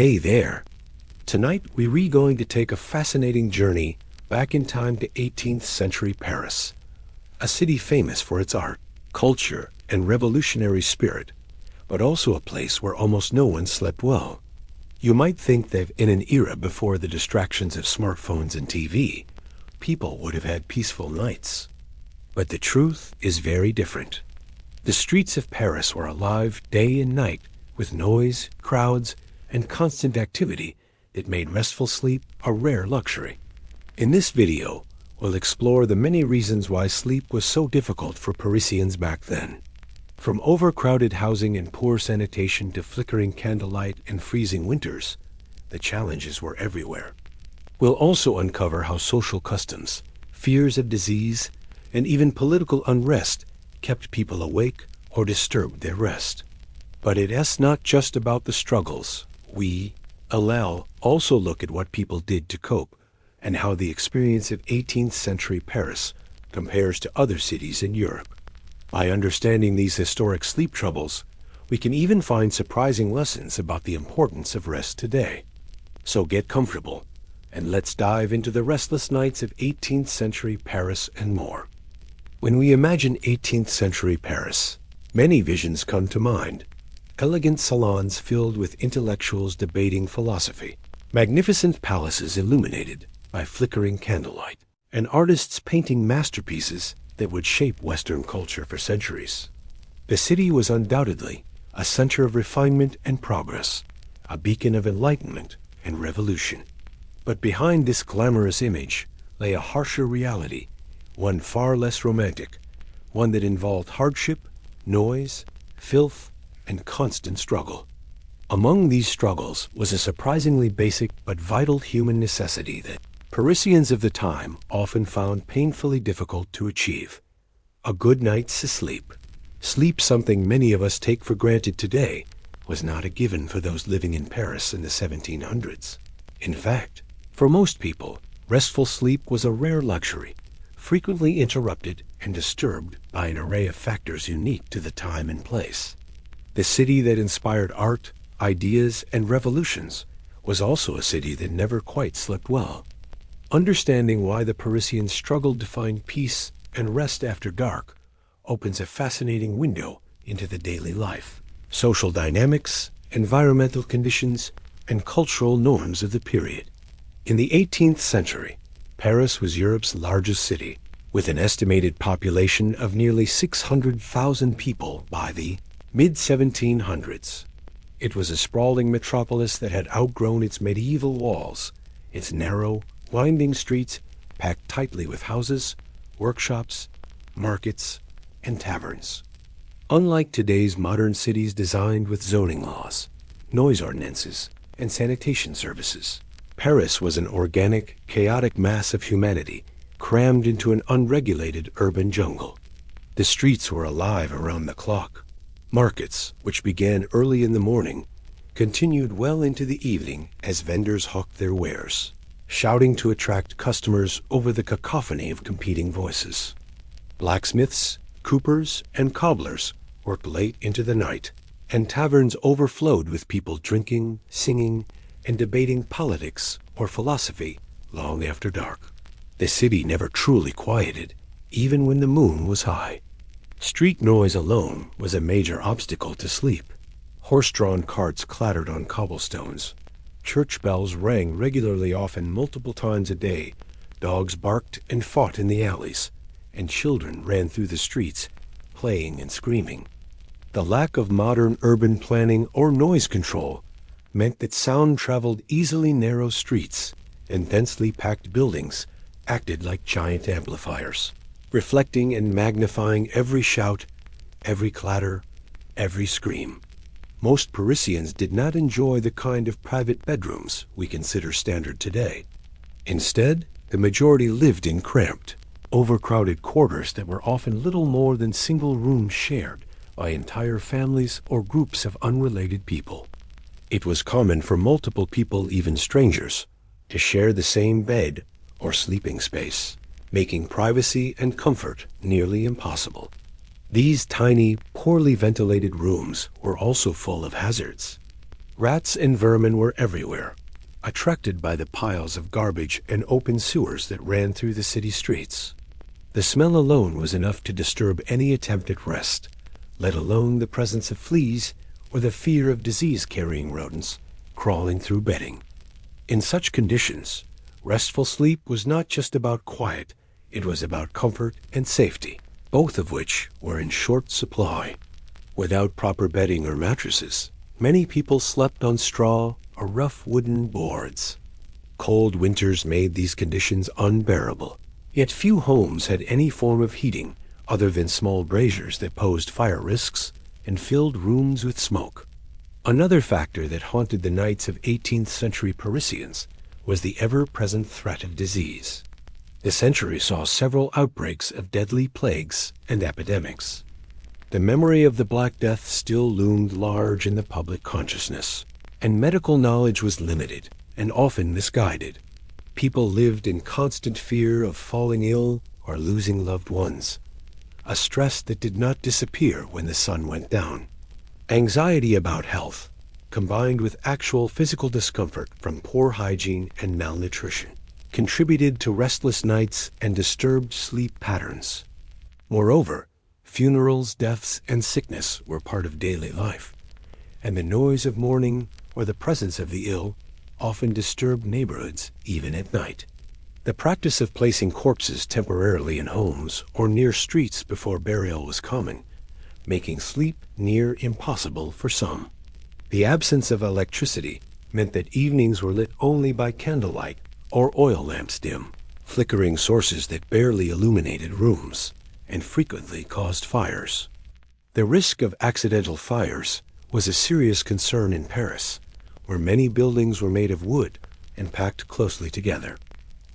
Hey there! Tonight we're going to take a fascinating journey back in time to 18th century Paris, a city famous for its art, culture, and revolutionary spirit, but also a place where almost no one slept well. You might think that in an era before the distractions of smartphones and TV, people would have had peaceful nights. But the truth is very different. The streets of Paris were alive day and night with noise, crowds, and constant activity that made restful sleep a rare luxury. In this video, we'll explore the many reasons why sleep was so difficult for Parisians back then. From overcrowded housing and poor sanitation to flickering candlelight and freezing winters, the challenges were everywhere. We'll also uncover how social customs, fears of disease, and even political unrest kept people awake or disturbed their rest. But it's not just about the struggles. We, Alel, also look at what people did to cope and how the experience of 18th century Paris compares to other cities in Europe. By understanding these historic sleep troubles, we can even find surprising lessons about the importance of rest today. So get comfortable, and let's dive into the restless nights of 18th century Paris and more. When we imagine 18th century Paris, many visions come to mind. Elegant salons filled with intellectuals debating philosophy, magnificent palaces illuminated by flickering candlelight, and artists painting masterpieces that would shape Western culture for centuries. The city was undoubtedly a center of refinement and progress, a beacon of enlightenment and revolution. But behind this glamorous image lay a harsher reality, one far less romantic, one that involved hardship, noise, filth, and constant struggle. Among these struggles was a surprisingly basic but vital human necessity that Parisians of the time often found painfully difficult to achieve: a good night's sleep. Sleep, something many of us take for granted today, was not a given for those living in Paris in the 1700s. In fact, for most people, restful sleep was a rare luxury, frequently interrupted and disturbed by an array of factors unique to the time and place. The city that inspired art, ideas, and revolutions was also a city that never quite slept well. Understanding why the Parisians struggled to find peace and rest after dark opens a fascinating window into the daily life, social dynamics, environmental conditions, and cultural norms of the period. In the 18th century, Paris was Europe's largest city, with an estimated population of nearly 600,000 people by the mid-1700s. It was a sprawling metropolis that had outgrown its medieval walls, its narrow, winding streets packed tightly with houses, workshops, markets, and taverns. Unlike today's modern cities designed with zoning laws, noise ordinances, and sanitation services, Paris was an organic, chaotic mass of humanity crammed into an unregulated urban jungle. The streets were alive around the clock. Markets, which began early in the morning, continued well into the evening as vendors hawked their wares, shouting to attract customers over the cacophony of competing voices. Blacksmiths, coopers, and cobblers worked late into the night, and taverns overflowed with people drinking, singing, and debating politics or philosophy long after dark. The city never truly quieted, even when the moon was high. Street noise alone was a major obstacle to sleep. Horse-drawn carts clattered on cobblestones. Church bells rang regularly, often multiple times a day. Dogs barked and fought in the alleys, and children ran through the streets, playing and screaming. The lack of modern urban planning or noise control meant that sound traveled easily. Narrow streets and densely packed buildings acted like giant amplifiers, reflecting and magnifying every shout, every clatter, every scream. Most Parisians did not enjoy the kind of private bedrooms we consider standard today. Instead, the majority lived in cramped, overcrowded quarters that were often little more than single rooms shared by entire families or groups of unrelated people. It was common for multiple people, even strangers, to share the same bed or sleeping space, making privacy and comfort nearly impossible. These tiny, poorly ventilated rooms were also full of hazards. Rats and vermin were everywhere, attracted by the piles of garbage and open sewers that ran through the city streets. The smell alone was enough to disturb any attempt at rest, let alone the presence of fleas or the fear of disease-carrying rodents crawling through bedding. In such conditions, restful sleep was not just about quiet, it was about comfort and safety, both of which were in short supply. Without proper bedding or mattresses, many people slept on straw or rough wooden boards. Cold winters made these conditions unbearable, yet few homes had any form of heating other than small braziers that posed fire risks and filled rooms with smoke. Another factor that haunted the nights of 18th century Parisians was the ever-present threat of disease. The century saw several outbreaks of deadly plagues and epidemics. The memory of the Black Death still loomed large in the public consciousness, and medical knowledge was limited and often misguided. People lived in constant fear of falling ill or losing loved ones, a stress that did not disappear when the sun went down. Anxiety about health, combined with actual physical discomfort from poor hygiene and malnutrition, contributed to restless nights and disturbed sleep patterns. Moreover, funerals, deaths, and sickness were part of daily life, and the noise of mourning or the presence of the ill often disturbed neighborhoods even at night. The practice of placing corpses temporarily in homes or near streets before burial was common, making sleep near impossible for some. The absence of electricity meant that evenings were lit only by candlelight or oil lamps dim, flickering sources that barely illuminated rooms and frequently caused fires. The risk of accidental fires was a serious concern in Paris, where many buildings were made of wood and packed closely together.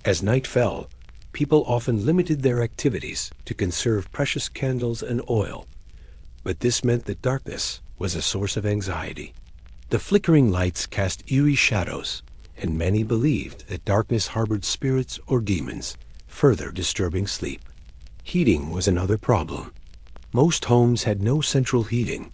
As night fell, people often limited their activities to conserve precious candles and oil, but this meant that darkness was a source of anxiety. The flickering lights cast eerie shadows, and many believed that darkness harbored spirits or demons, further disturbing sleep. Heating was another problem. Most homes had no central heating.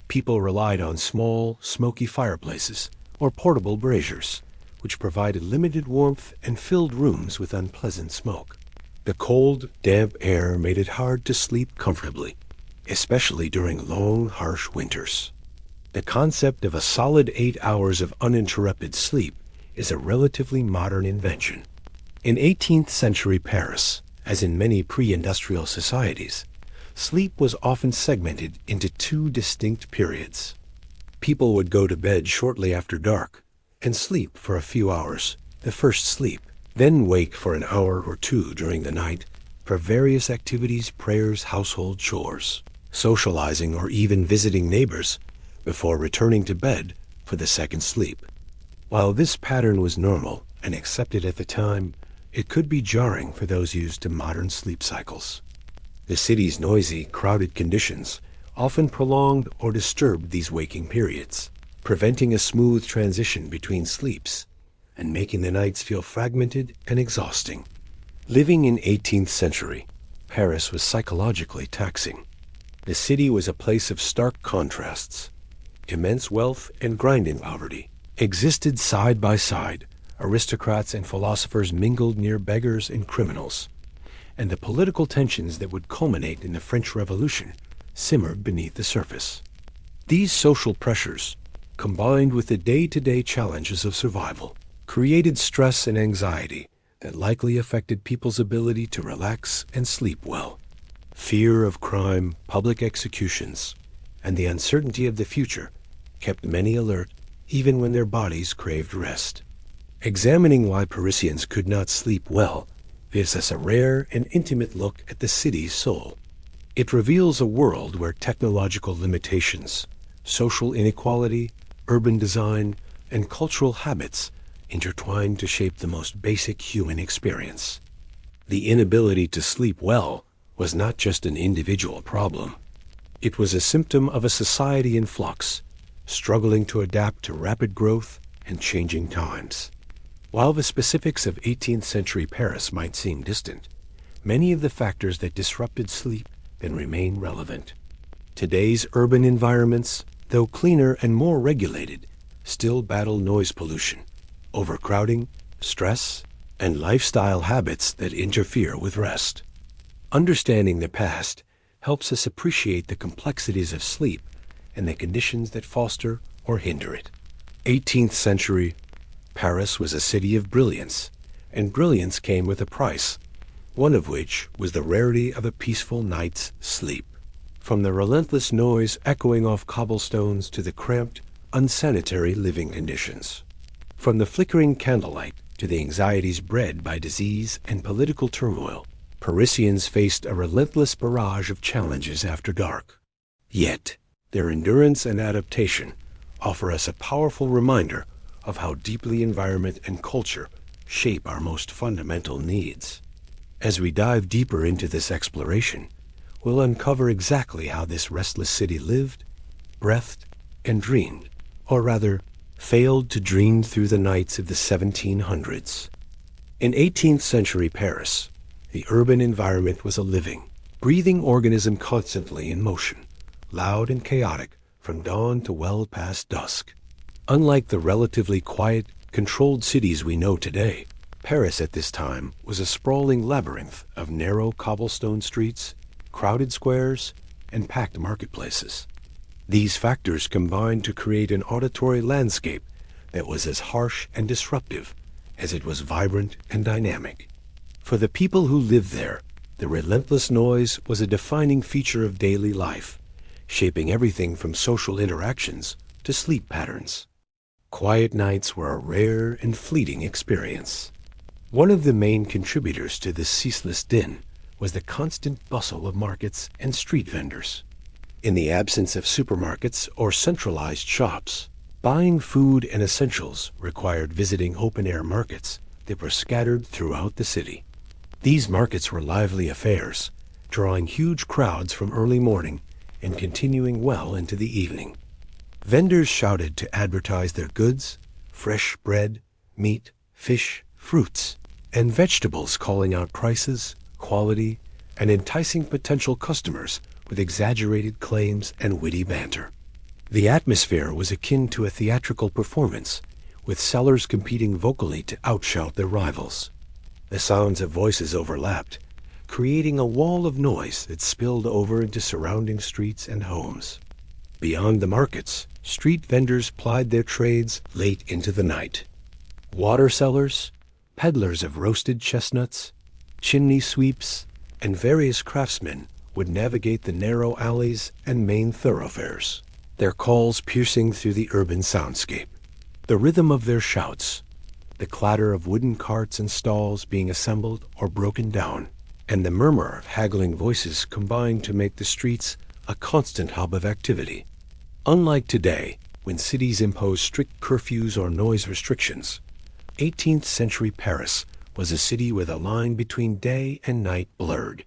People relied on small, smoky fireplaces or portable braziers, which provided limited warmth and filled rooms with unpleasant smoke. The cold, damp air made it hard to sleep comfortably, especially during long, harsh winters. The concept of a solid 8 hours of uninterrupted sleep is a relatively modern invention. In 18th century Paris, as in many pre-industrial societies, sleep was often segmented into two distinct periods. People would go to bed shortly after dark and sleep for a few hours, the first sleep, then wake for an hour or two during the night for various activities, prayers, household chores, socializing, or even visiting neighbors before returning to bed for the second sleep. While this pattern was normal and accepted at the time, it could be jarring for those used to modern sleep cycles. The city's noisy, crowded conditions often prolonged or disturbed these waking periods, preventing a smooth transition between sleeps and making the nights feel fragmented and exhausting. Living in 18th century, Paris was psychologically taxing. The city was a place of stark contrasts. Immense wealth and grinding poverty existed side by side. Aristocrats and philosophers mingled near beggars and criminals, and the political tensions that would culminate in the French Revolution simmered beneath the surface. These social pressures, combined with the day-to-day challenges of survival, created stress and anxiety that likely affected people's ability to relax and sleep well. Fear of crime, public executions, and the uncertainty of the future kept many alert even when their bodies craved rest. Examining why Parisians could not sleep well gives us a rare and intimate look at the city's soul. It reveals a world where technological limitations, social inequality, urban design, and cultural habits intertwine to shape the most basic human experience. The inability to sleep well was not just an individual problem. It was a symptom of a society in flux, struggling to adapt to rapid growth and changing times. While the specifics of 18th century Paris might seem distant, many of the factors that disrupted sleep then remain relevant. Today's urban environments, though cleaner and more regulated, still battle noise pollution, overcrowding, stress, and lifestyle habits that interfere with rest. Understanding the past helps us appreciate the complexities of sleep and the conditions that foster or hinder it. 18th century, Paris was a city of brilliance, and brilliance came with a price, one of which was the rarity of a peaceful night's sleep. From the relentless noise echoing off cobblestones to the cramped, unsanitary living conditions. From the flickering candlelight to the anxieties bred by disease and political turmoil, Parisians faced a relentless barrage of challenges after dark. Yet, their endurance and adaptation offer us a powerful reminder of how deeply environment and culture shape our most fundamental needs. As we dive deeper into this exploration, we'll uncover exactly how this restless city lived, breathed, and dreamed, or rather, failed to dream through the nights of the 1700s. In 18th century Paris, the urban environment was a living, breathing organism constantly in motion, loud and chaotic from dawn to well past dusk. Unlike the relatively quiet, controlled cities we know today, Paris at this time was a sprawling labyrinth of narrow cobblestone streets, crowded squares, and packed marketplaces. These factors combined to create an auditory landscape that was as harsh and disruptive as it was vibrant and dynamic. For the people who lived there, the relentless noise was a defining feature of daily life, shaping everything from social interactions to sleep patterns. Quiet nights were a rare and fleeting experience. One of the main contributors to this ceaseless din was the constant bustle of markets and street vendors. In the absence of supermarkets or centralized shops, buying food and essentials required visiting open-air markets that were scattered throughout the city. These markets were lively affairs, drawing huge crowds from early morning and continuing well into the evening. Vendors shouted to advertise their goods, fresh bread, meat, fish, fruits, and vegetables, calling out prices, quality, and enticing potential customers with exaggerated claims and witty banter. The atmosphere was akin to a theatrical performance, with sellers competing vocally to outshout their rivals. The sounds of voices overlapped, creating a wall of noise that spilled over into surrounding streets and homes. Beyond the markets, street vendors plied their trades late into the night. Water sellers, peddlers of roasted chestnuts, chimney sweeps, and various craftsmen would navigate the narrow alleys and main thoroughfares, their calls piercing through the urban soundscape. The rhythm of their shouts, the clatter of wooden carts and stalls being assembled or broken down, and the murmur of haggling voices combined to make the streets a constant hub of activity. Unlike today, when cities impose strict curfews or noise restrictions, 18th century Paris was a city where the line between day and night blurred,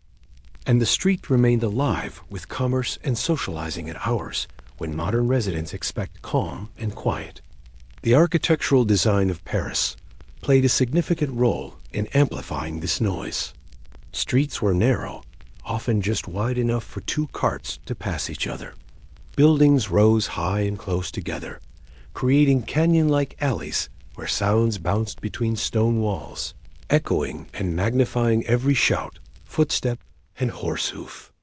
and the street remained alive with commerce and socializing at hours when modern residents expect calm and quiet. The architectural design of Paris played a significant role in amplifying this noise. Streets were narrow, often just wide enough for two carts to pass each other. Buildings rose high and close together, creating canyon-like alleys where sounds bounced between stone walls, echoing and magnifying every shout, footstep, and horse hoof.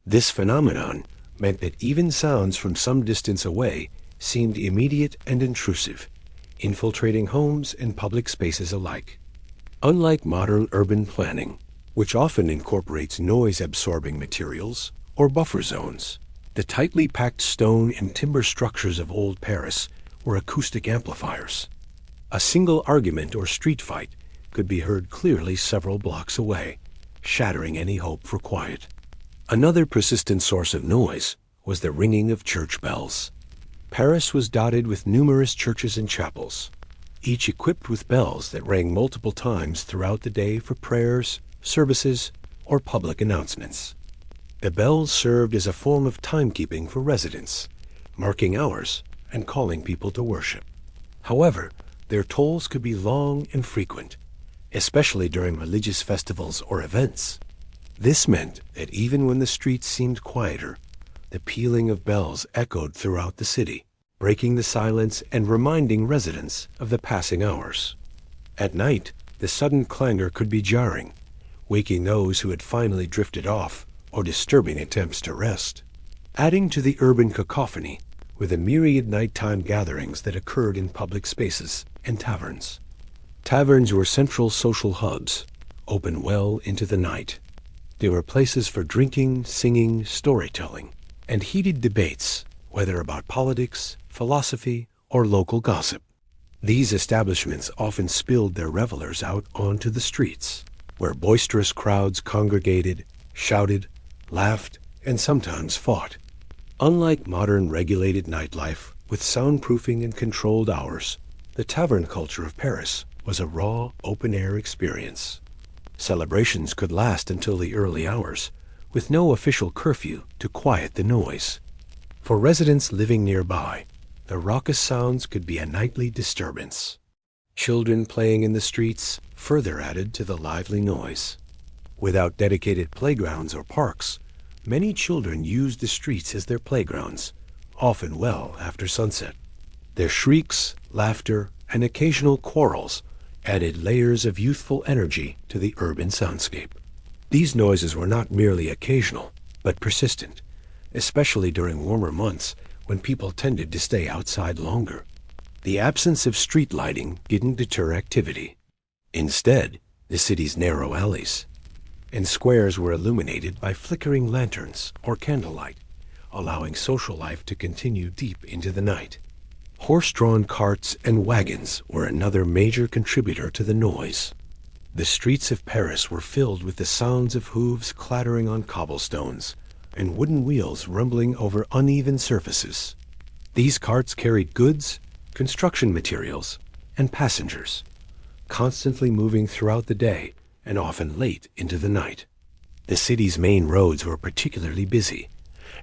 This phenomenon meant that even sounds from some distance away seemed immediate and intrusive, infiltrating homes and public spaces alike. Unlike modern urban planning, which often incorporates noise-absorbing materials or buffer zones, the tightly packed stone and timber structures of old Paris were acoustic amplifiers. A single argument or street fight could be heard clearly several blocks away, shattering any hope for quiet. Another persistent source of noise was the ringing of church bells. Paris was dotted with numerous churches and chapels, each equipped with bells that rang multiple times throughout the day for prayers, services, or public announcements. The bells served as a form of timekeeping for residents, marking hours and calling people to worship. However, their tolls could be long and frequent, especially during religious festivals or events. This meant that even when the streets seemed quieter, the pealing of bells echoed throughout the city, breaking the silence and reminding residents of the passing hours. At night, the sudden clangor could be jarring, waking those who had finally drifted off or disturbing attempts to rest. Adding to the urban cacophony were the myriad nighttime gatherings that occurred in public spaces and taverns. Taverns were central social hubs, open well into the night. They were places for drinking, singing, storytelling, and heated debates, whether about politics, philosophy, or local gossip. These establishments often spilled their revelers out onto the streets, where boisterous crowds congregated, shouted, laughed, and sometimes fought. Unlike modern regulated nightlife with soundproofing and controlled hours, the tavern culture of Paris was a raw, open-air experience. Celebrations could last until the early hours, with no official curfew to quiet the noise. For residents living nearby, the raucous sounds could be a nightly disturbance. Children playing in the streets further added to the lively noise. Without dedicated playgrounds or parks, many children used the streets as their playgrounds, often well after sunset. Their shrieks, laughter, and occasional quarrels added layers of youthful energy to the urban soundscape. These noises were not merely occasional, but persistent, especially during warmer months when people tended to stay outside longer. The absence of street lighting didn't deter activity. Instead, the city's narrow alleys and squares were illuminated by flickering lanterns or candlelight, allowing social life to continue deep into the night. Horse-drawn carts and wagons were another major contributor to the noise. The streets of Paris were filled with the sounds of hooves clattering on cobblestones and wooden wheels rumbling over uneven surfaces. These carts carried goods, construction materials, and passengers, constantly moving throughout the day and often late into the night. The city's main roads were particularly busy,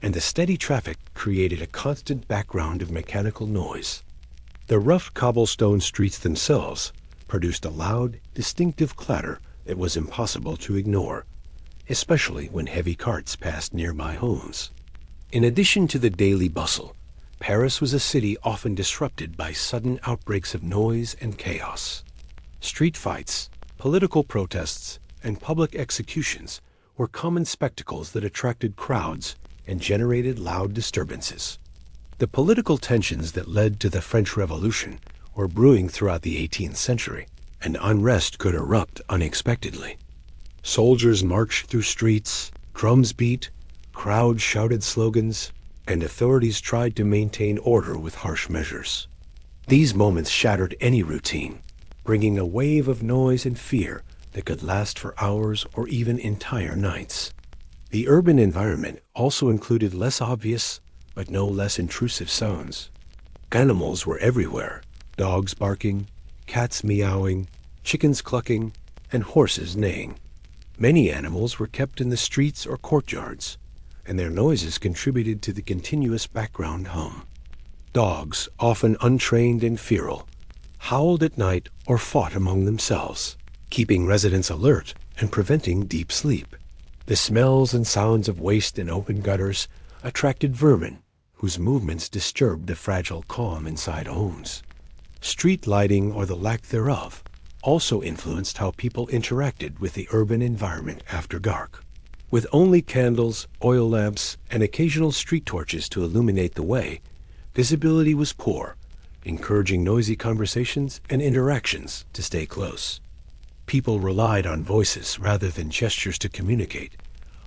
and the steady traffic created a constant background of mechanical noise. The rough cobblestone streets themselves produced a loud, distinctive clatter that was impossible to ignore, especially when heavy carts passed nearby homes. In addition to the daily bustle, Paris was a city often disrupted by sudden outbreaks of noise and chaos. Street fights, political protests, and public executions were common spectacles that attracted crowds and generated loud disturbances. The political tensions that led to the French Revolution were brewing throughout the 18th century, and unrest could erupt unexpectedly. Soldiers marched through streets, drums beat, crowds shouted slogans, and authorities tried to maintain order with harsh measures. These moments shattered any routine, bringing a wave of noise and fear that could last for hours or even entire nights. The urban environment also included less obvious, but no less intrusive sounds. Animals were everywhere: dogs barking, cats meowing, chickens clucking, and horses neighing. Many animals were kept in the streets or courtyards, and their noises contributed to the continuous background hum. Dogs, often untrained and feral, howled at night or fought among themselves, keeping residents alert and preventing deep sleep. The smells and sounds of waste in open gutters attracted vermin, whose movements disturbed the fragile calm inside homes. Street lighting, or the lack thereof, also influenced how people interacted with the urban environment after dark. With only candles, oil lamps, and occasional street torches to illuminate the way, visibility was poor, encouraging noisy conversations and interactions to stay close. People relied on voices rather than gestures to communicate,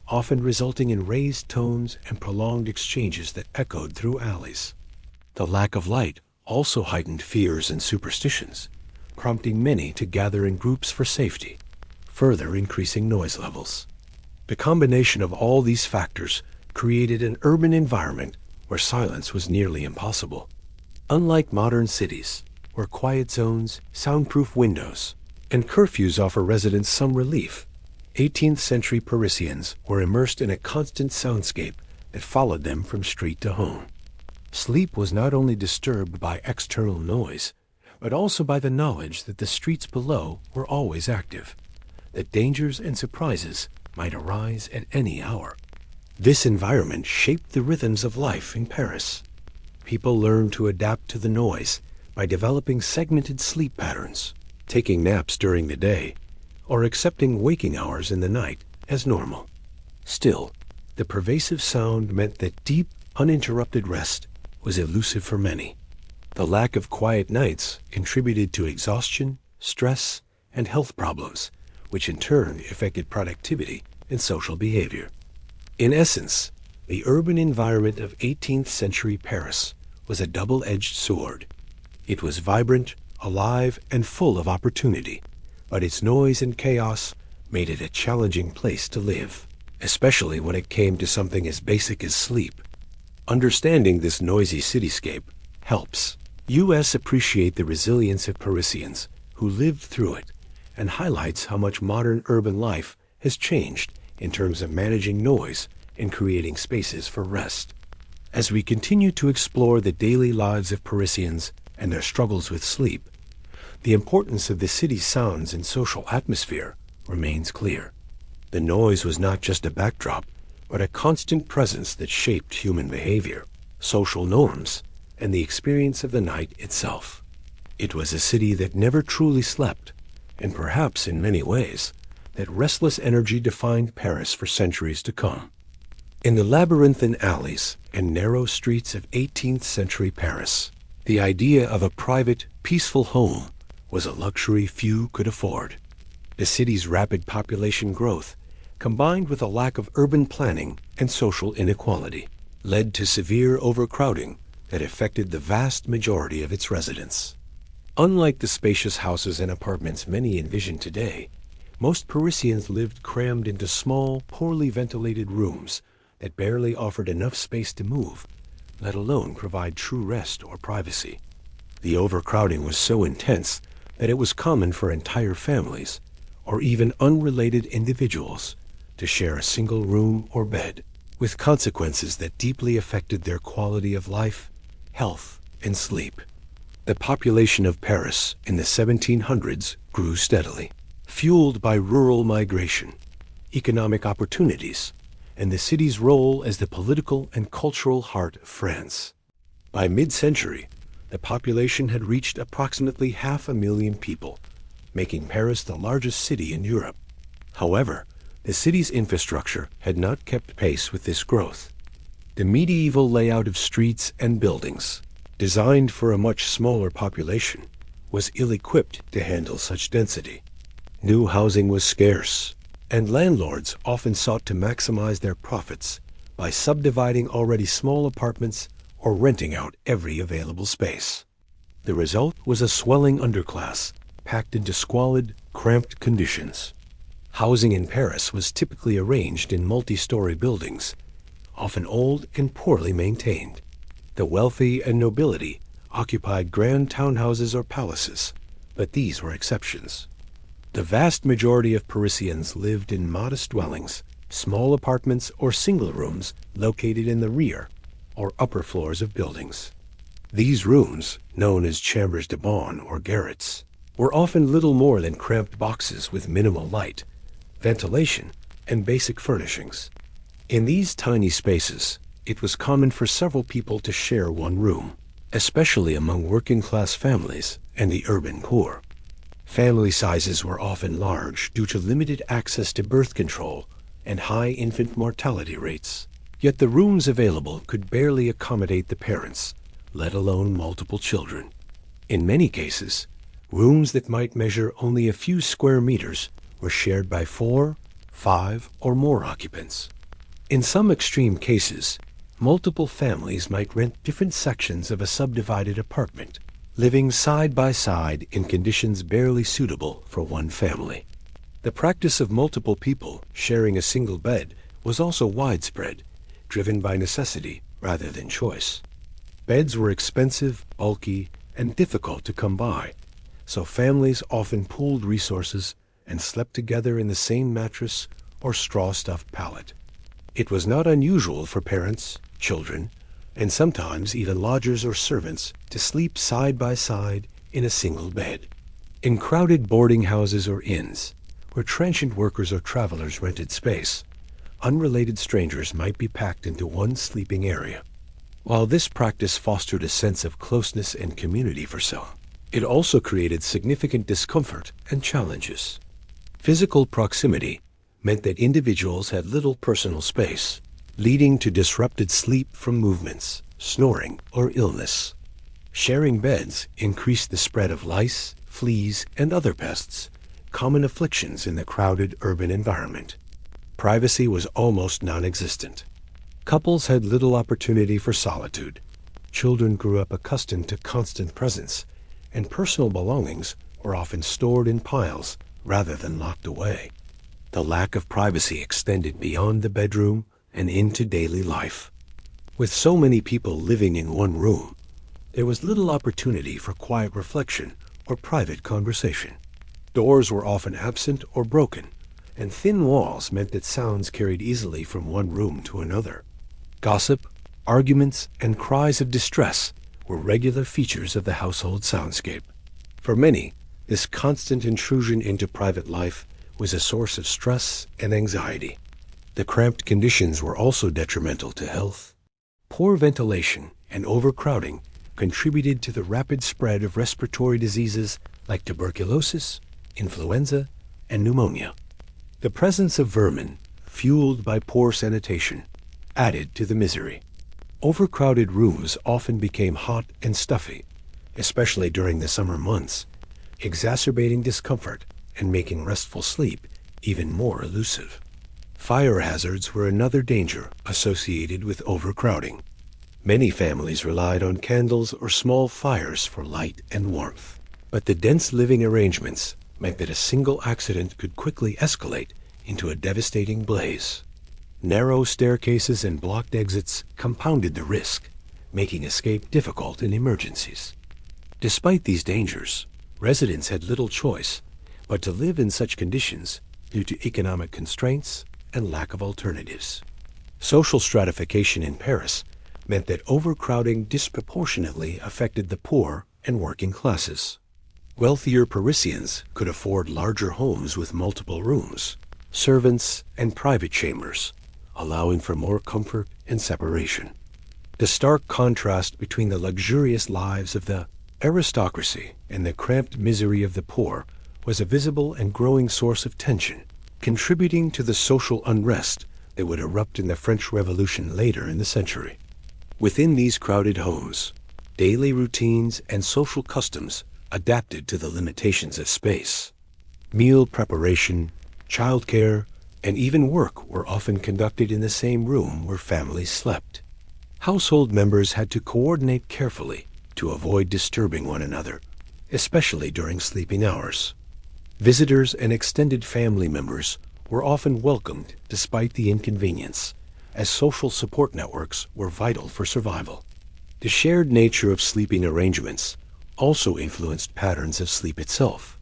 often resulting in raised tones and prolonged exchanges that echoed through alleys. The lack of light also heightened fears and superstitions, prompting many to gather in groups for safety, further increasing noise levels. The combination of all these factors created an urban environment where silence was nearly impossible. Unlike modern cities, where quiet zones, soundproof windows, and curfews offer residents some relief, 18th century Parisians were immersed in a constant soundscape that followed them from street to home. Sleep was not only disturbed by external noise, but also by the knowledge that the streets below were always active, that dangers and surprises might arise at any hour. This environment shaped the rhythms of life in Paris. People learned to adapt to the noise by developing segmented sleep patterns, taking naps during the day, or accepting waking hours in the night as normal. Still, the pervasive sound meant that deep, uninterrupted rest was elusive for many. The lack of quiet nights contributed to exhaustion, stress, and health problems, which in turn affected productivity and social behavior. In essence, the urban environment of 18th century Paris was a double-edged sword. It was vibrant, alive, and full of opportunity, but its noise and chaos made it a challenging place to live, especially when it came to something as basic as sleep. Understanding this noisy cityscape helps us appreciate the resilience of Parisians who lived through it, and highlights how much modern urban life has changed in terms of managing noise and creating spaces for rest. As we continue to explore the daily lives of Parisians and their struggles with sleep, the importance of the city's sounds and social atmosphere remains clear. The noise was not just a backdrop, but a constant presence that shaped human behavior, social norms, and the experience of the night itself. It was a city that never truly slept, and perhaps in many ways, that restless energy defined Paris for centuries to come. In the labyrinthine alleys and narrow streets of 18th century Paris, the idea of a private, peaceful home was a luxury few could afford. The city's rapid population growth, combined with a lack of urban planning and social inequality, led to severe overcrowding that affected the vast majority of its residents. Unlike the spacious houses and apartments many envision today, most Parisians lived crammed into small, poorly ventilated rooms that barely offered enough space to move, let alone provide true rest or privacy. The overcrowding was so intense that it was common for entire families, or even unrelated individuals, to share a single room or bed, with consequences that deeply affected their quality of life, health, and sleep. The population of Paris in the 1700s grew steadily, fueled by rural migration, economic opportunities, and the city's role as the political and cultural heart of France. By mid-century, the population had reached approximately 500,000 people, making Paris the largest city in Europe. However, the city's infrastructure had not kept pace with this growth. The medieval layout of streets and buildings, designed for a much smaller population, was ill-equipped to handle such density. New housing was scarce, and landlords often sought to maximize their profits by subdividing already small apartments or renting out every available space. The result was a swelling underclass, packed into squalid, cramped conditions. Housing in Paris was typically arranged in multi-story buildings, often old and poorly maintained. The wealthy and nobility occupied grand townhouses or palaces, but these were exceptions. The vast majority of Parisians lived in modest dwellings, small apartments or single rooms located in the rear or upper floors of buildings. These rooms, known as chambres de bonne or garrets, were often little more than cramped boxes with minimal light, ventilation, and basic furnishings. In these tiny spaces, it was common for several people to share one room, especially among working-class families and the urban poor. Family sizes were often large due to limited access to birth control and high infant mortality rates. Yet the rooms available could barely accommodate the parents, let alone multiple children. In many cases, rooms that might measure only a few square meters were shared by 4, 5, or more occupants. In some extreme cases, multiple families might rent different sections of a subdivided apartment, living side by side in conditions barely suitable for one family. The practice of multiple people sharing a single bed was also widespread, driven by necessity rather than choice. Beds were expensive, bulky, and difficult to come by, so families often pooled resources and slept together in the same mattress or straw-stuffed pallet. It was not unusual for parents, children, and sometimes even lodgers or servants to sleep side by side in a single bed. In crowded boarding houses or inns, where transient workers or travelers rented space, unrelated strangers might be packed into one sleeping area. While this practice fostered a sense of closeness and community for some, it also created significant discomfort and challenges. Physical proximity meant that individuals had little personal space, leading to disrupted sleep from movements, snoring, or illness. Sharing beds increased the spread of lice, fleas, and other pests, common afflictions in the crowded urban environment. Privacy was almost non-existent. Couples had little opportunity for solitude. Children grew up accustomed to constant presence, and personal belongings were often stored in piles rather than locked away. The lack of privacy extended beyond the bedroom and into daily life. With so many people living in one room, there was little opportunity for quiet reflection or private conversation. Doors were often absent or broken, and thin walls meant that sounds carried easily from one room to another. Gossip, arguments, and cries of distress were regular features of the household soundscape. For many, this constant intrusion into private life was a source of stress and anxiety. The cramped conditions were also detrimental to health. Poor ventilation and overcrowding contributed to the rapid spread of respiratory diseases like tuberculosis, influenza, and pneumonia. The presence of vermin, fueled by poor sanitation, added to the misery. Overcrowded rooms often became hot and stuffy, especially during the summer months, exacerbating discomfort and making restful sleep even more elusive. Fire hazards were another danger associated with overcrowding. Many families relied on candles or small fires for light and warmth, but the dense living arrangements meant that a single accident could quickly escalate into a devastating blaze. Narrow staircases and blocked exits compounded the risk, making escape difficult in emergencies. Despite these dangers, residents had little choice but to live in such conditions due to economic constraints and lack of alternatives. Social stratification in Paris meant that overcrowding disproportionately affected the poor and working classes. Wealthier Parisians could afford larger homes with multiple rooms, servants, and private chambers, allowing for more comfort and separation. The stark contrast between the luxurious lives of the aristocracy and the cramped misery of the poor was a visible and growing source of tension, contributing to the social unrest that would erupt in the French Revolution later in the century. Within these crowded homes, daily routines and social customs adapted to the limitations of space. Meal preparation, childcare, and even work were often conducted in the same room where families slept. Household members had to coordinate carefully to avoid disturbing one another, especially during sleeping hours. Visitors and extended family members were often welcomed despite the inconvenience, as social support networks were vital for survival. The shared nature of sleeping arrangements also influenced patterns of sleep itself.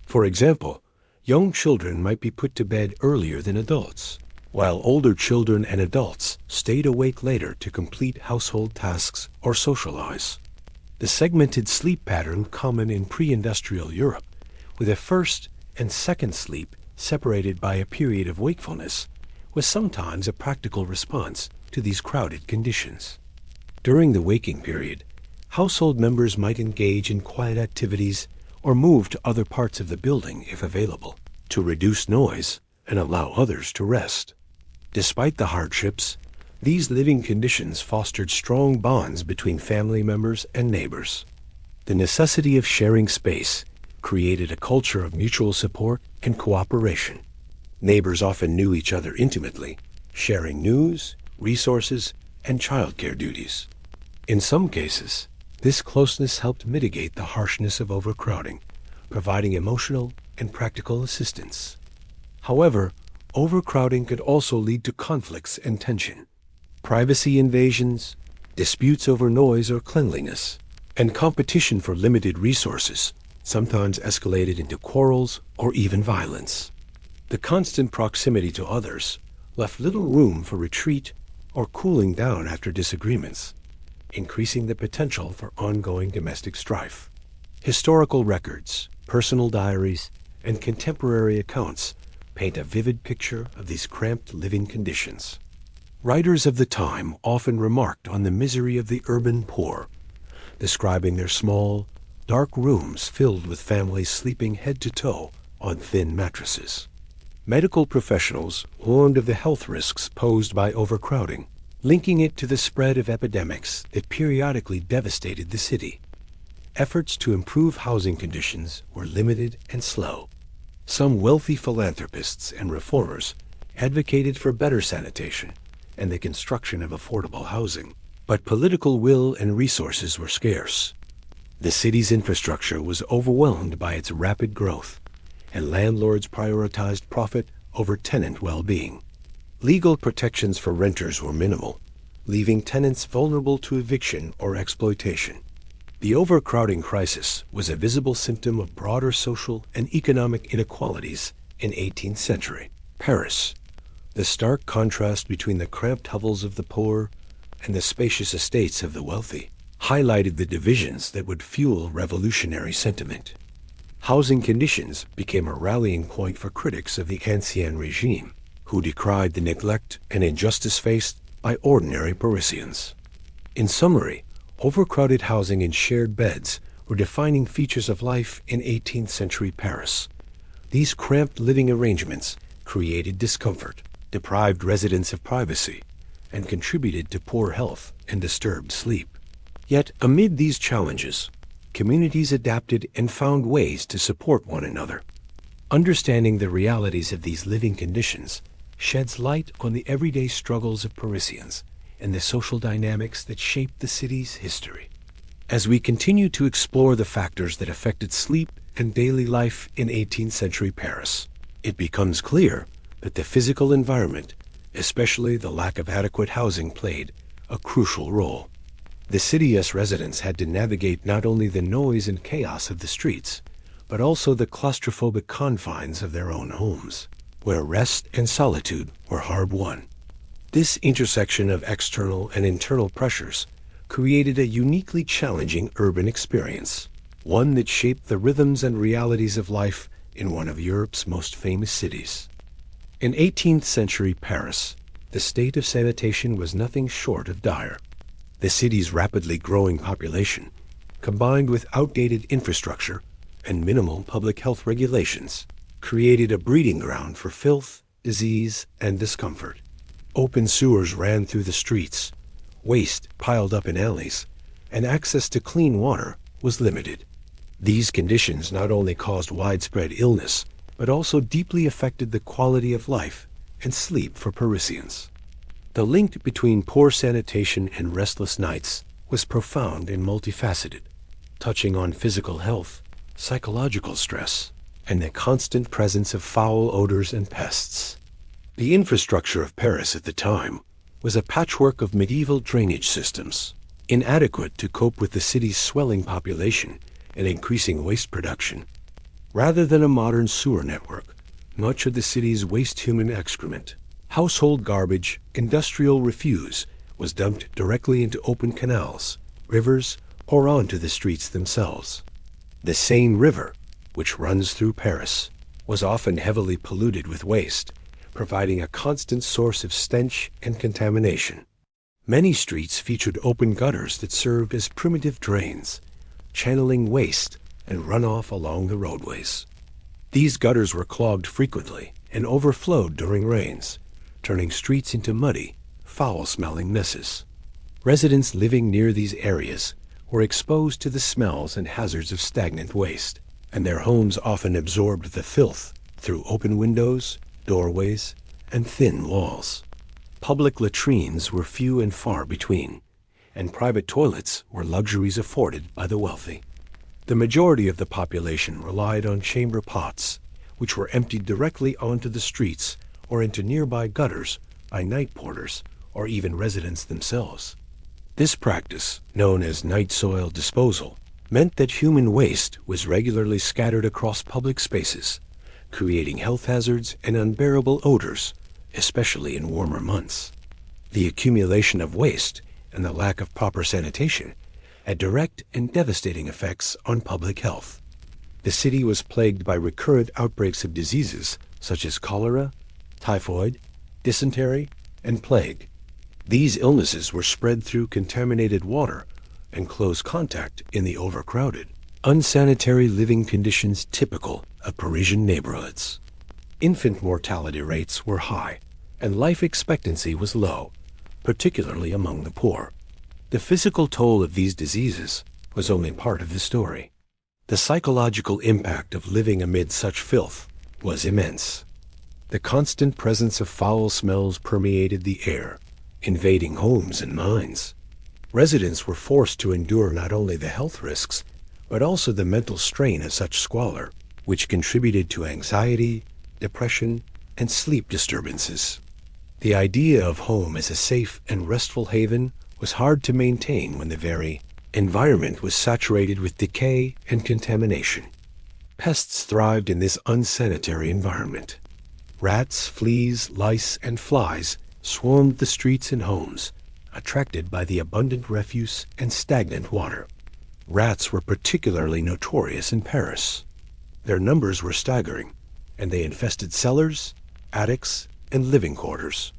For example, young children might be put to bed earlier than adults, while older children and adults stayed awake later to complete household tasks or socialize. The segmented sleep pattern common in pre-industrial Europe, with a first and second sleep separated by a period of wakefulness, was sometimes a practical response to these crowded conditions. During the waking period, household members might engage in quiet activities or move to other parts of the building if available, to reduce noise and allow others to rest. Despite the hardships, these living conditions fostered strong bonds between family members and neighbors. The necessity of sharing space created a culture of mutual support and cooperation. Neighbors often knew each other intimately, sharing news, resources, and childcare duties. In some cases, this closeness helped mitigate the harshness of overcrowding, providing emotional and practical assistance. However, overcrowding could also lead to conflicts and tension. Privacy invasions, disputes over noise or cleanliness, and competition for limited resources sometimes escalated into quarrels or even violence. The constant proximity to others left little room for retreat or cooling down after disagreements, increasing the potential for ongoing domestic strife. Historical records, personal diaries, and contemporary accounts paint a vivid picture of these cramped living conditions. Writers of the time often remarked on the misery of the urban poor, describing their small, dark rooms filled with families sleeping head to toe on thin mattresses. Medical professionals warned of the health risks posed by overcrowding, linking it to the spread of epidemics that periodically devastated the city. Efforts to improve housing conditions were limited and slow. Some wealthy philanthropists and reformers advocated for better sanitation and the construction of affordable housing, but political will and resources were scarce. The city's infrastructure was overwhelmed by its rapid growth, and landlords prioritized profit over tenant well-being. Legal protections for renters were minimal, leaving tenants vulnerable to eviction or exploitation. The overcrowding crisis was a visible symptom of broader social and economic inequalities in 18th century Paris. The stark contrast between the cramped hovels of the poor and the spacious estates of the wealthy highlighted the divisions that would fuel revolutionary sentiment. Housing conditions became a rallying point for critics of the Ancien regime, who decried the neglect and injustice faced by ordinary Parisians. In summary, overcrowded housing and shared beds were defining features of life in 18th century Paris. These cramped living arrangements created discomfort, deprived residents of privacy, and contributed to poor health and disturbed sleep. Yet, amid these challenges, communities adapted and found ways to support one another. Understanding the realities of these living conditions sheds light on the everyday struggles of Parisians and the social dynamics that shaped the city's history. As we continue to explore the factors that affected sleep and daily life in 18th century Paris, it becomes clear that the physical environment, especially the lack of adequate housing, played a crucial role. The city's residents had to navigate not only the noise and chaos of the streets, but also the claustrophobic confines of their own homes, where rest and solitude were hard-won. This intersection of external and internal pressures created a uniquely challenging urban experience, one that shaped the rhythms and realities of life in one of Europe's most famous cities. In 18th century Paris, the state of sanitation was nothing short of dire. The city's rapidly growing population, combined with outdated infrastructure and minimal public health regulations, created a breeding ground for filth, disease, and discomfort. Open sewers ran through the streets, waste piled up in alleys, and access to clean water was limited. These conditions not only caused widespread illness, but also deeply affected the quality of life and sleep for Parisians. The link between poor sanitation and restless nights was profound and multifaceted, touching on physical health, psychological stress, and the constant presence of foul odors and pests. The infrastructure of Paris at the time was a patchwork of medieval drainage systems, inadequate to cope with the city's swelling population and increasing waste production. Rather than a modern sewer network, much of the city's waste human excrement, household garbage, industrial refuse was dumped directly into open canals, rivers, or onto the streets themselves. The Seine River, which runs through Paris, was often heavily polluted with waste, providing a constant source of stench and contamination. Many streets featured open gutters that served as primitive drains, channeling waste and runoff along the roadways. These gutters were clogged frequently and overflowed during rains, turning streets into muddy, foul-smelling messes. Residents living near these areas were exposed to the smells and hazards of stagnant waste, and their homes often absorbed the filth through open windows, doorways, and thin walls. Public latrines were few and far between, and private toilets were luxuries afforded by the wealthy. The majority of the population relied on chamber pots, which were emptied directly onto the streets or into nearby gutters by night porters or even residents themselves. This practice, known as night soil disposal, meant that human waste was regularly scattered across public spaces, creating health hazards and unbearable odors, especially in warmer months. The accumulation of waste and the lack of proper sanitation had direct and devastating effects on public health. The city was plagued by recurrent outbreaks of diseases such as cholera, typhoid, dysentery, and plague. These illnesses were spread through contaminated water and close contact in the overcrowded, unsanitary living conditions typical of Parisian neighborhoods. Infant mortality rates were high, and life expectancy was low, particularly among the poor. The physical toll of these diseases was only part of the story. The psychological impact of living amid such filth was immense. The constant presence of foul smells permeated the air, invading homes and minds. Residents were forced to endure not only the health risks, but also the mental strain of such squalor, which contributed to anxiety, depression, and sleep disturbances. The idea of home as a safe and restful haven was hard to maintain when the very environment was saturated with decay and contamination. Pests thrived in this unsanitary environment. Rats, fleas, lice, and flies swarmed the streets and homes, attracted by the abundant refuse and stagnant water. Rats were particularly notorious in Paris. Their numbers were staggering, and they infested cellars, attics, and living quarters.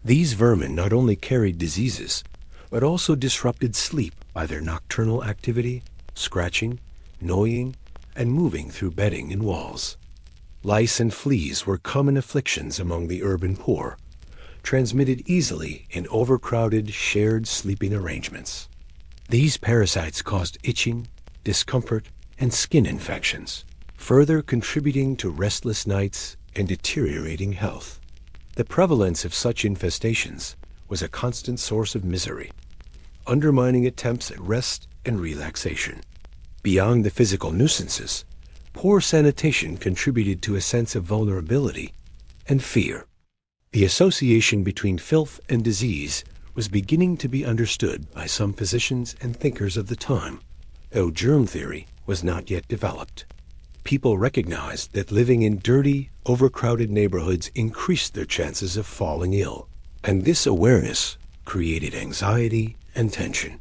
These vermin not only carried diseases, but also disrupted sleep by their nocturnal activity, scratching, gnawing, and moving through bedding and walls. Lice and fleas were common afflictions among the urban poor, transmitted easily in overcrowded, shared sleeping arrangements. These parasites caused itching, discomfort, and skin infections, further contributing to restless nights and deteriorating health. The prevalence of such infestations was a constant source of misery, undermining attempts at rest and relaxation. Beyond the physical nuisances, poor sanitation contributed to a sense of vulnerability and fear. The association between filth and disease was beginning to be understood by some physicians and thinkers of the time, though germ theory was not yet developed. People recognized that living in dirty, overcrowded neighborhoods increased their chances of falling ill, and this awareness created anxiety and tension.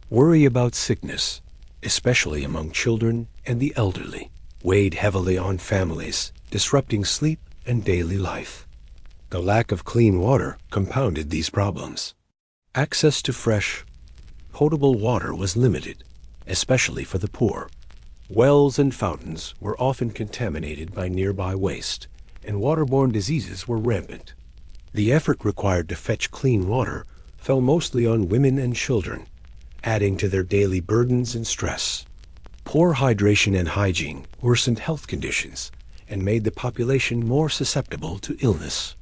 Worry about sickness, especially among children and the elderly, weighed heavily on families, disrupting sleep and daily life. The lack of clean water compounded these problems. Access to fresh, potable water was limited, especially for the poor. Wells and fountains were often contaminated by nearby waste, and waterborne diseases were rampant. The effort required to fetch clean water fell mostly on women and children, adding to their daily burdens and stress. Poor hydration and hygiene worsened health conditions and made the population more susceptible to illness.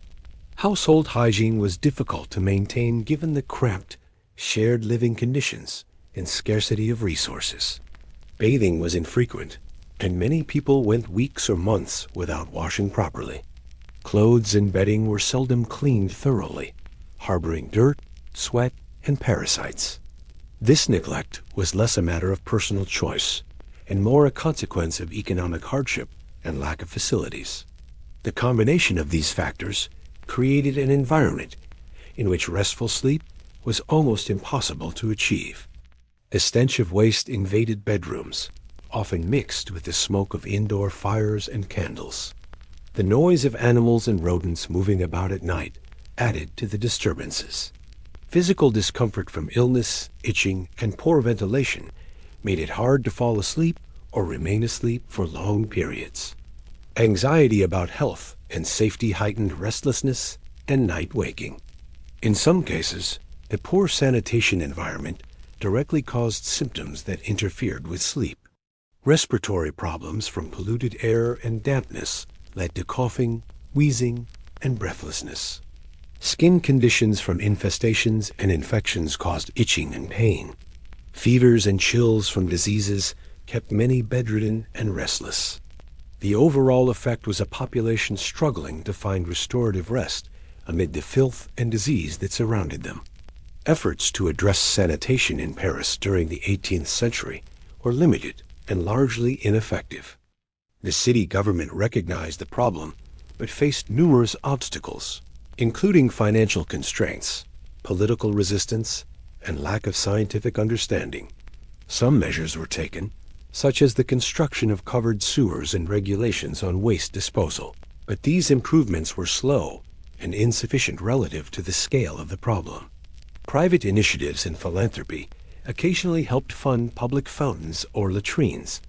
Household hygiene was difficult to maintain given the cramped, shared living conditions and scarcity of resources. Bathing was infrequent, and many people went weeks or months without washing properly. Clothes and bedding were seldom cleaned thoroughly, harboring dirt, sweat, and parasites. This neglect was less a matter of personal choice and more a consequence of economic hardship and lack of facilities. The combination of these factors created an environment in which restful sleep was almost impossible to achieve. The stench of waste invaded bedrooms, often mixed with the smoke of indoor fires and candles. The noise of animals and rodents moving about at night added to the disturbances. Physical discomfort from illness, itching, and poor ventilation made it hard to fall asleep or remain asleep for long periods. Anxiety about health and safety heightened restlessness and night waking. In some cases, the poor sanitation environment directly caused symptoms that interfered with sleep. Respiratory problems from polluted air and dampness led to coughing, wheezing, and breathlessness. Skin conditions from infestations and infections caused itching and pain. Fevers and chills from diseases kept many bedridden and restless. The overall effect was a population struggling to find restorative rest amid the filth and disease that surrounded them. Efforts to address sanitation in Paris during the 18th century were limited and largely ineffective. The city government recognized the problem, but faced numerous obstacles, including financial constraints, political resistance, and lack of scientific understanding. Some measures were taken, such as the construction of covered sewers and regulations on waste disposal, but these improvements were slow and insufficient relative to the scale of the problem. Private initiatives and philanthropy occasionally helped fund public fountains or latrines,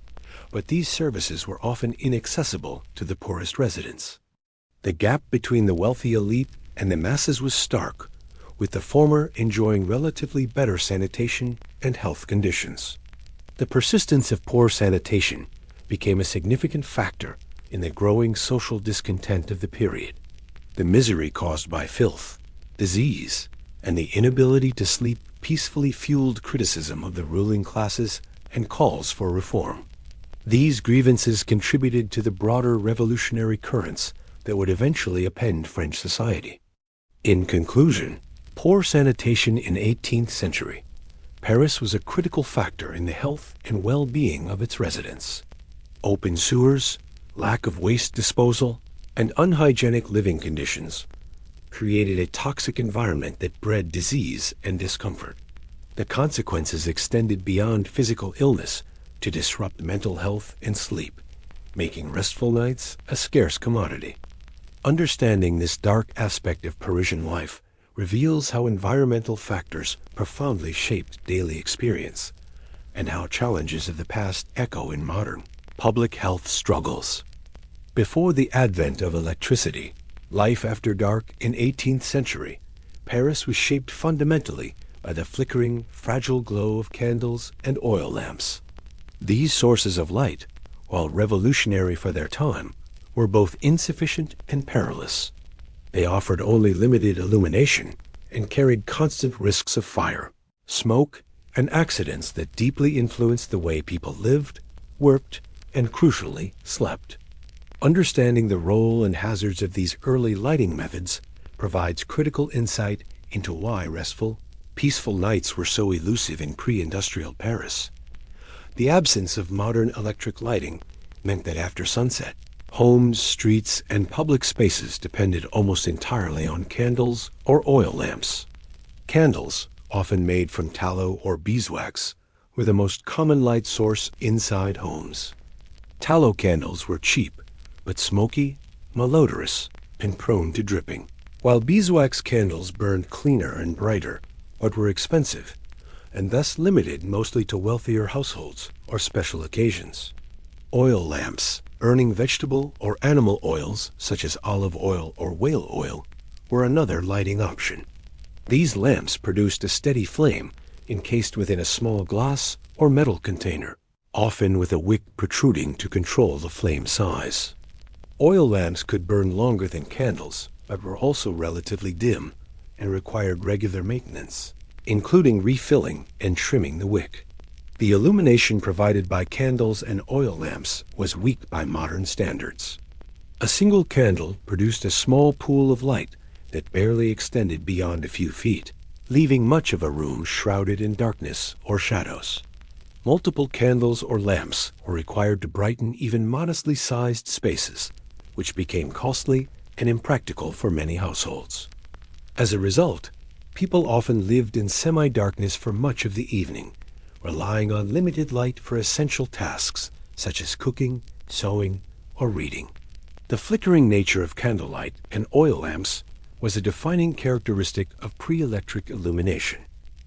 but these services were often inaccessible to the poorest residents. The gap between the wealthy elite and the masses was stark, with the former enjoying relatively better sanitation and health conditions. The persistence of poor sanitation became a significant factor in the growing social discontent of the period. The misery caused by filth, disease, and the inability to sleep peacefully fueled criticism of the ruling classes and calls for reform. These grievances contributed to the broader revolutionary currents that would eventually upend French society. In conclusion, poor sanitation in 18th century Paris was a critical factor in the health and well-being of its residents. Open sewers, lack of waste disposal, and unhygienic living conditions created a toxic environment that bred disease and discomfort. The consequences extended beyond physical illness to disrupt mental health and sleep, making restful nights a scarce commodity. Understanding this dark aspect of Parisian life reveals how environmental factors profoundly shaped daily experience, and how challenges of the past echo in modern public health struggles. Before the advent of electricity, life after dark in 18th century, Paris was shaped fundamentally by the flickering, fragile glow of candles and oil lamps. These sources of light, while revolutionary for their time, were both insufficient and perilous. They offered only limited illumination and carried constant risks of fire, smoke, and accidents that deeply influenced the way people lived, worked, and crucially, slept. Understanding the role and hazards of these early lighting methods provides critical insight into why restful, peaceful nights were so elusive in pre-industrial Paris. The absence of modern electric lighting meant that after sunset, homes, streets, and public spaces depended almost entirely on candles or oil lamps. Candles, often made from tallow or beeswax, were the most common light source inside homes. Tallow candles were cheap, but smoky, malodorous, and prone to dripping, while beeswax candles burned cleaner and brighter, but were expensive, and thus limited mostly to wealthier households or special occasions. Oil lamps, burning vegetable or animal oils such as olive oil or whale oil, were another lighting option. These lamps produced a steady flame encased within a small glass or metal container, often with a wick protruding to control the flame size. Oil lamps could burn longer than candles, but were also relatively dim and required regular maintenance, including refilling and trimming the wick. The illumination provided by candles and oil lamps was weak by modern standards. A single candle produced a small pool of light that barely extended beyond a few feet, leaving much of a room shrouded in darkness or shadows. Multiple candles or lamps were required to brighten even modestly sized spaces, which became costly and impractical for many households. As a result, people often lived in semi-darkness for much of the evening, relying on limited light for essential tasks such as cooking, sewing, or reading. The flickering nature of candlelight and oil lamps was a defining characteristic of pre-electric illumination.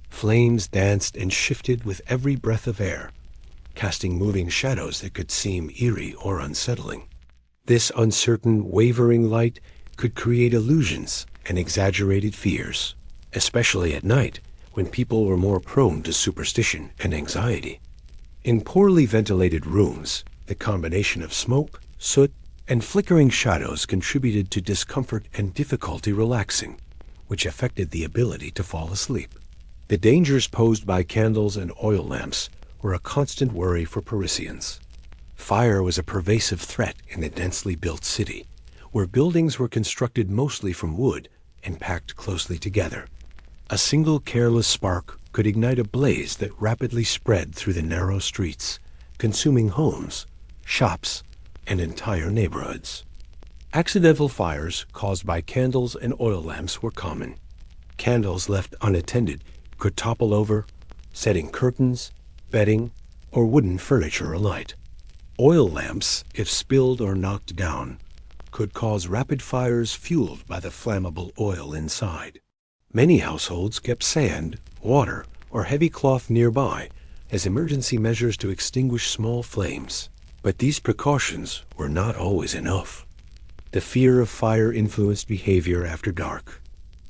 Flames danced and shifted with every breath of air, casting moving shadows that could seem eerie or unsettling. This uncertain, wavering light could create illusions and exaggerated fears, especially at night when people were more prone to superstition and anxiety. In poorly ventilated rooms, the combination of smoke, soot, and flickering shadows contributed to discomfort and difficulty relaxing, which affected the ability to fall asleep. The dangers posed by candles and oil lamps were a constant worry for Parisians. Fire was a pervasive threat in the densely built city, where buildings were constructed mostly from wood and packed closely together. A single careless spark could ignite a blaze that rapidly spread through the narrow streets, consuming homes, shops, and entire neighborhoods. Accidental fires caused by candles and oil lamps were common. Candles left unattended could topple over, setting curtains, bedding, or wooden furniture alight. Oil lamps, if spilled or knocked down, could cause rapid fires fueled by the flammable oil inside. Many households kept sand, water, or heavy cloth nearby as emergency measures to extinguish small flames. But these precautions were not always enough. The fear of fire influenced behavior after dark.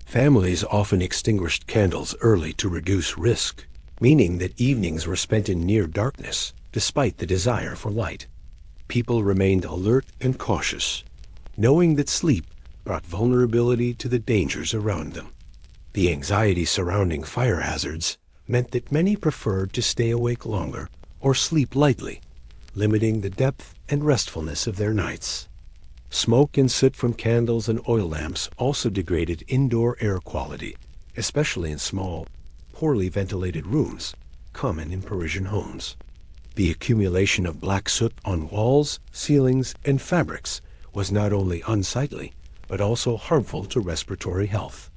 Families often extinguished candles early to reduce risk, meaning that evenings were spent in near darkness despite the desire for light. People remained alert and cautious, knowing that sleep brought vulnerability to the dangers around them. The anxiety surrounding fire hazards meant that many preferred to stay awake longer or sleep lightly, limiting the depth and restfulness of their nights. Smoke and soot from candles and oil lamps also degraded indoor air quality, especially in small, poorly ventilated rooms, common in Parisian homes. The accumulation of black soot on walls, ceilings, and fabrics was not only unsightly, but also harmful to respiratory health.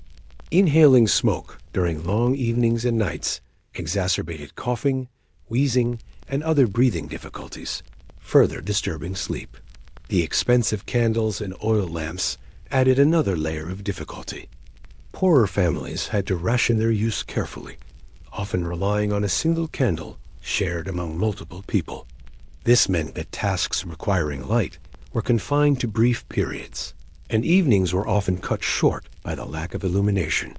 Inhaling smoke during long evenings and nights exacerbated coughing, wheezing, and other breathing difficulties, further disturbing sleep. The expensive candles and oil lamps added another layer of difficulty. Poorer families had to ration their use carefully, often relying on a single candle shared among multiple people. This meant that tasks requiring light were confined to brief periods, and evenings were often cut short by the lack of illumination.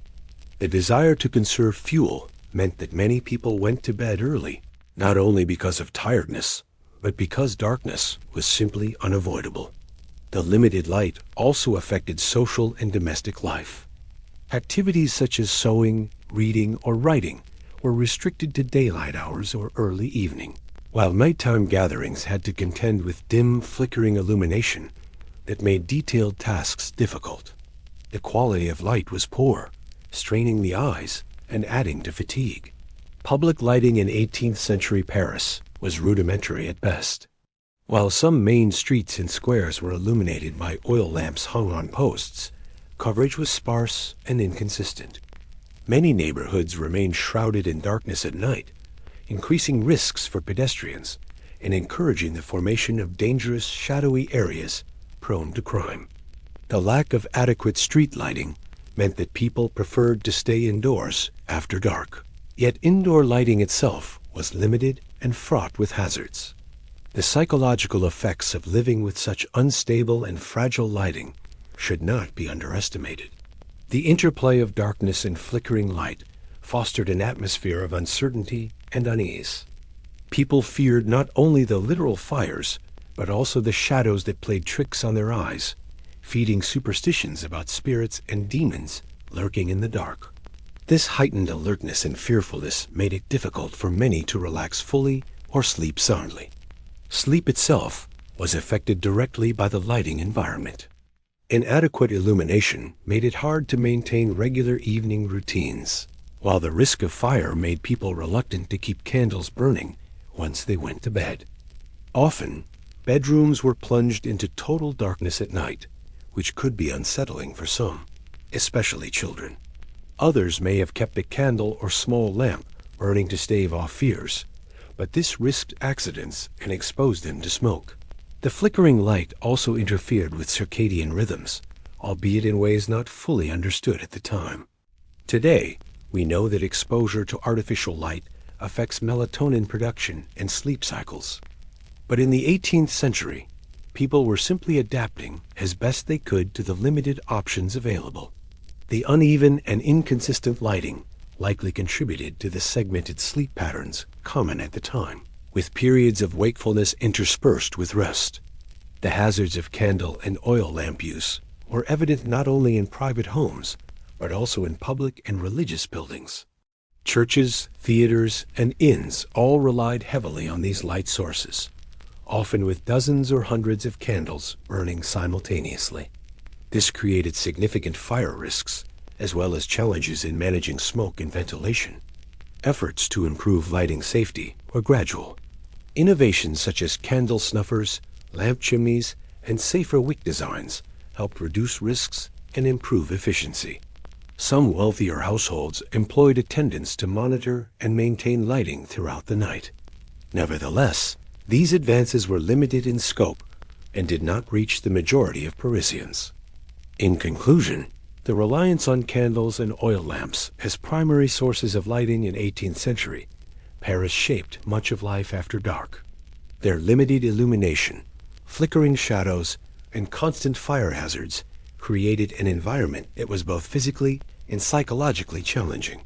The desire to conserve fuel meant that many people went to bed early, not only because of tiredness, but because darkness was simply unavoidable. The limited light also affected social and domestic life. Activities such as sewing, reading, or writing were restricted to daylight hours or early evening, while nighttime gatherings had to contend with dim, flickering illumination that made detailed tasks difficult. The quality of light was poor, straining the eyes and adding to fatigue. Public lighting in 18th century Paris was rudimentary at best. While some main streets and squares were illuminated by oil lamps hung on posts, coverage was sparse and inconsistent. Many neighborhoods remained shrouded in darkness at night, increasing risks for pedestrians and encouraging the formation of dangerous, shadowy areas prone to crime. The lack of adequate street lighting meant that people preferred to stay indoors after dark. Yet indoor lighting itself was limited and fraught with hazards. The psychological effects of living with such unstable and fragile lighting should not be underestimated. The interplay of darkness and flickering light fostered an atmosphere of uncertainty and unease. People feared not only the literal fires, but also the shadows that played tricks on their eyes, feeding superstitions about spirits and demons lurking in the dark. This heightened alertness and fearfulness made it difficult for many to relax fully or sleep soundly. Sleep itself was affected directly by the lighting environment. Inadequate illumination made it hard to maintain regular evening routines, while the risk of fire made people reluctant to keep candles burning once they went to bed. Often, bedrooms were plunged into total darkness at night, which could be unsettling for some, especially children. Others may have kept a candle or small lamp burning to stave off fears, but this risked accidents and exposed them to smoke. The flickering light also interfered with circadian rhythms, albeit in ways not fully understood at the time. Today, we know that exposure to artificial light affects melatonin production and sleep cycles. But in the 18th century, people were simply adapting as best they could to the limited options available. The uneven and inconsistent lighting likely contributed to the segmented sleep patterns common at the time, with periods of wakefulness interspersed with rest. The hazards of candle and oil lamp use were evident not only in private homes, but also in public and religious buildings. Churches, theaters, and inns all relied heavily on these light sources, often with dozens or hundreds of candles burning simultaneously. This created significant fire risks, as well as challenges in managing smoke and ventilation. Efforts to improve lighting safety were gradual. Innovations such as candle snuffers, lamp chimneys, and safer wick designs helped reduce risks and improve efficiency. Some wealthier households employed attendants to monitor and maintain lighting throughout the night. Nevertheless, these advances were limited in scope and did not reach the majority of Parisians. In conclusion, The reliance on candles and oil lamps as primary sources of lighting in 18th century Paris shaped much of life after dark. Their limited illumination, flickering shadows, and constant fire hazards created an environment that was both physically and psychologically challenging.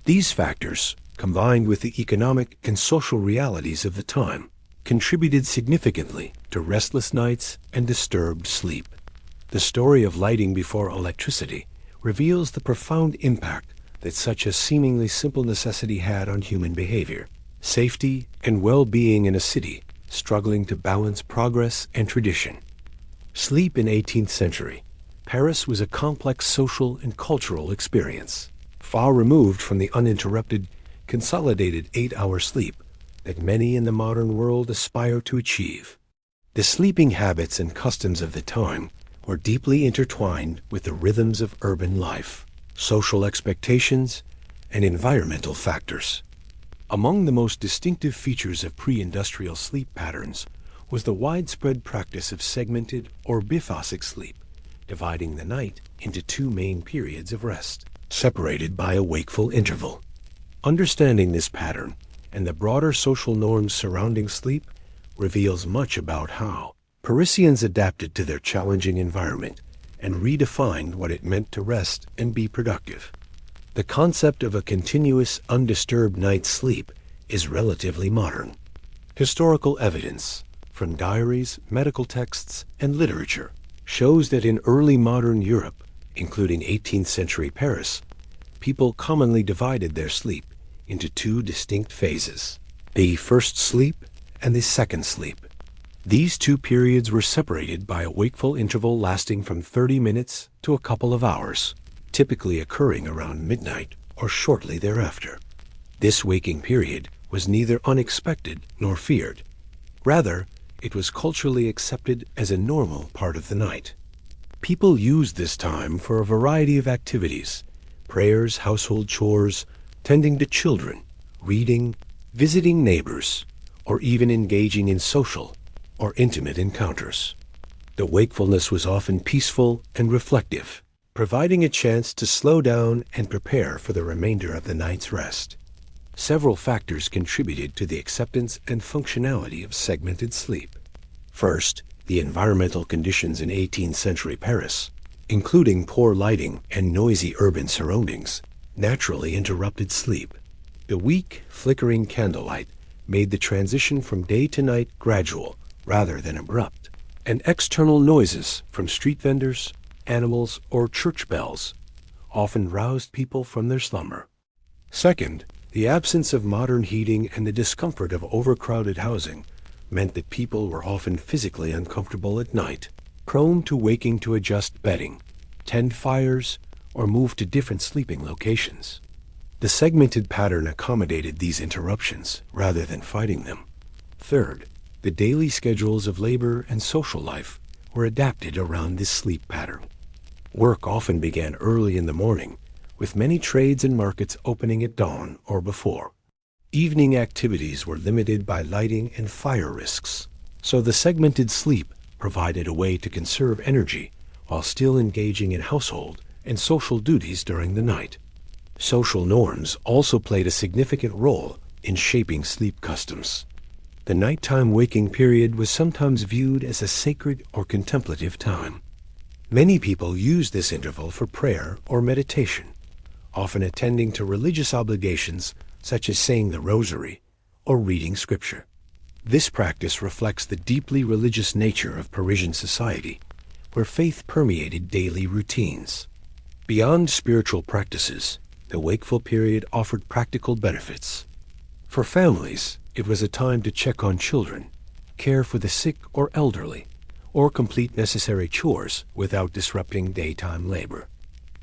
These factors, combined with the economic and social realities of the time, contributed significantly to restless nights and disturbed sleep. The story of lighting before electricity reveals the profound impact that such a seemingly simple necessity had on human behavior, safety, and well-being in a city struggling to balance progress and tradition. Sleep in 18th century Paris was a complex social and cultural experience, far removed from the uninterrupted, consolidated 8-hour sleep that many in the modern world aspire to achieve. The sleeping habits and customs of the time were deeply intertwined with the rhythms of urban life, social expectations, and environmental factors. Among the most distinctive features of pre-industrial sleep patterns was the widespread practice of segmented or biphasic sleep, dividing the night into two main periods of rest, separated by a wakeful interval. Understanding this pattern and the broader social norms surrounding sleep reveals much about how Parisians adapted to their challenging environment and redefined what it meant to rest and be productive. The concept of a continuous, undisturbed night's sleep is relatively modern. Historical evidence from diaries, medical texts, and literature shows that in early modern Europe, including 18th century Paris, people commonly divided their sleep into two distinct phases, the first sleep and the second sleep. These two periods were separated by a wakeful interval lasting from 30 minutes to a couple of hours, typically occurring around midnight or shortly thereafter. This waking period was neither unexpected nor feared. Rather, it was culturally accepted as a normal part of the night. People used this time for a variety of activities: prayers, household chores, tending to children, reading, visiting neighbors, or even engaging in social or intimate encounters. The wakefulness was often peaceful and reflective, providing a chance to slow down and prepare for the remainder of the night's rest. Several factors contributed to the acceptance and functionality of segmented sleep. First, the environmental conditions in 18th century Paris, including poor lighting and noisy urban surroundings, naturally interrupted sleep. The weak, flickering candlelight made the transition from day to night gradual rather than abrupt, and external noises from street vendors, animals, or church bells often roused people from their slumber. Second, the absence of modern heating and the discomfort of overcrowded housing meant that people were often physically uncomfortable at night, prone to waking to adjust bedding, tend fires, or move to different sleeping locations. The segmented pattern accommodated these interruptions rather than fighting them. Third, the daily schedules of labor and social life were adapted around this sleep pattern. Work often began early in the morning, with many trades and markets opening at dawn or before. Evening activities were limited by lighting and fire risks, so the segmented sleep provided a way to conserve energy while still engaging in household and social duties during the night. Social norms also played a significant role in shaping sleep customs. The nighttime waking period was sometimes viewed as a sacred or contemplative time. Many people used this interval for prayer or meditation, often attending to religious obligations such as saying the rosary or reading scripture. This practice reflects the deeply religious nature of Parisian society, where faith permeated daily routines. Beyond spiritual practices, the wakeful period offered practical benefits. For families, it was a time to check on children, care for the sick or elderly, or complete necessary chores without disrupting daytime labor.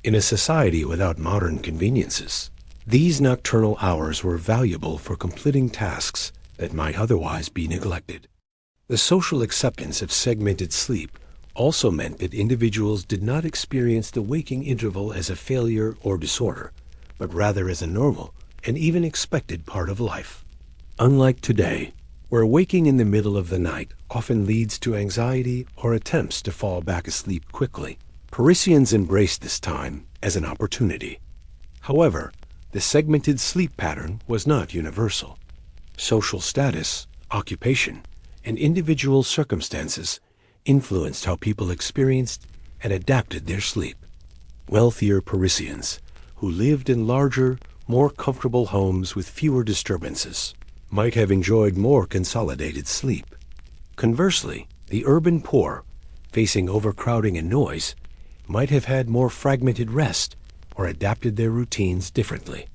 In a society without modern conveniences, these nocturnal hours were valuable for completing tasks that might otherwise be neglected. The social acceptance of segmented sleep also meant that individuals did not experience the waking interval as a failure or disorder, but rather as a normal and even expected part of life. Unlike today, where waking in the middle of the night often leads to anxiety or attempts to fall back asleep quickly, Parisians embraced this time as an opportunity. However, the segmented sleep pattern was not universal. Social status, occupation, and individual circumstances influenced how people experienced and adapted their sleep. Wealthier Parisians, who lived in larger, more comfortable homes with fewer disturbances, might have enjoyed more consolidated sleep. Conversely, the urban poor, facing overcrowding and noise, might have had more fragmented rest or adapted their routines differently.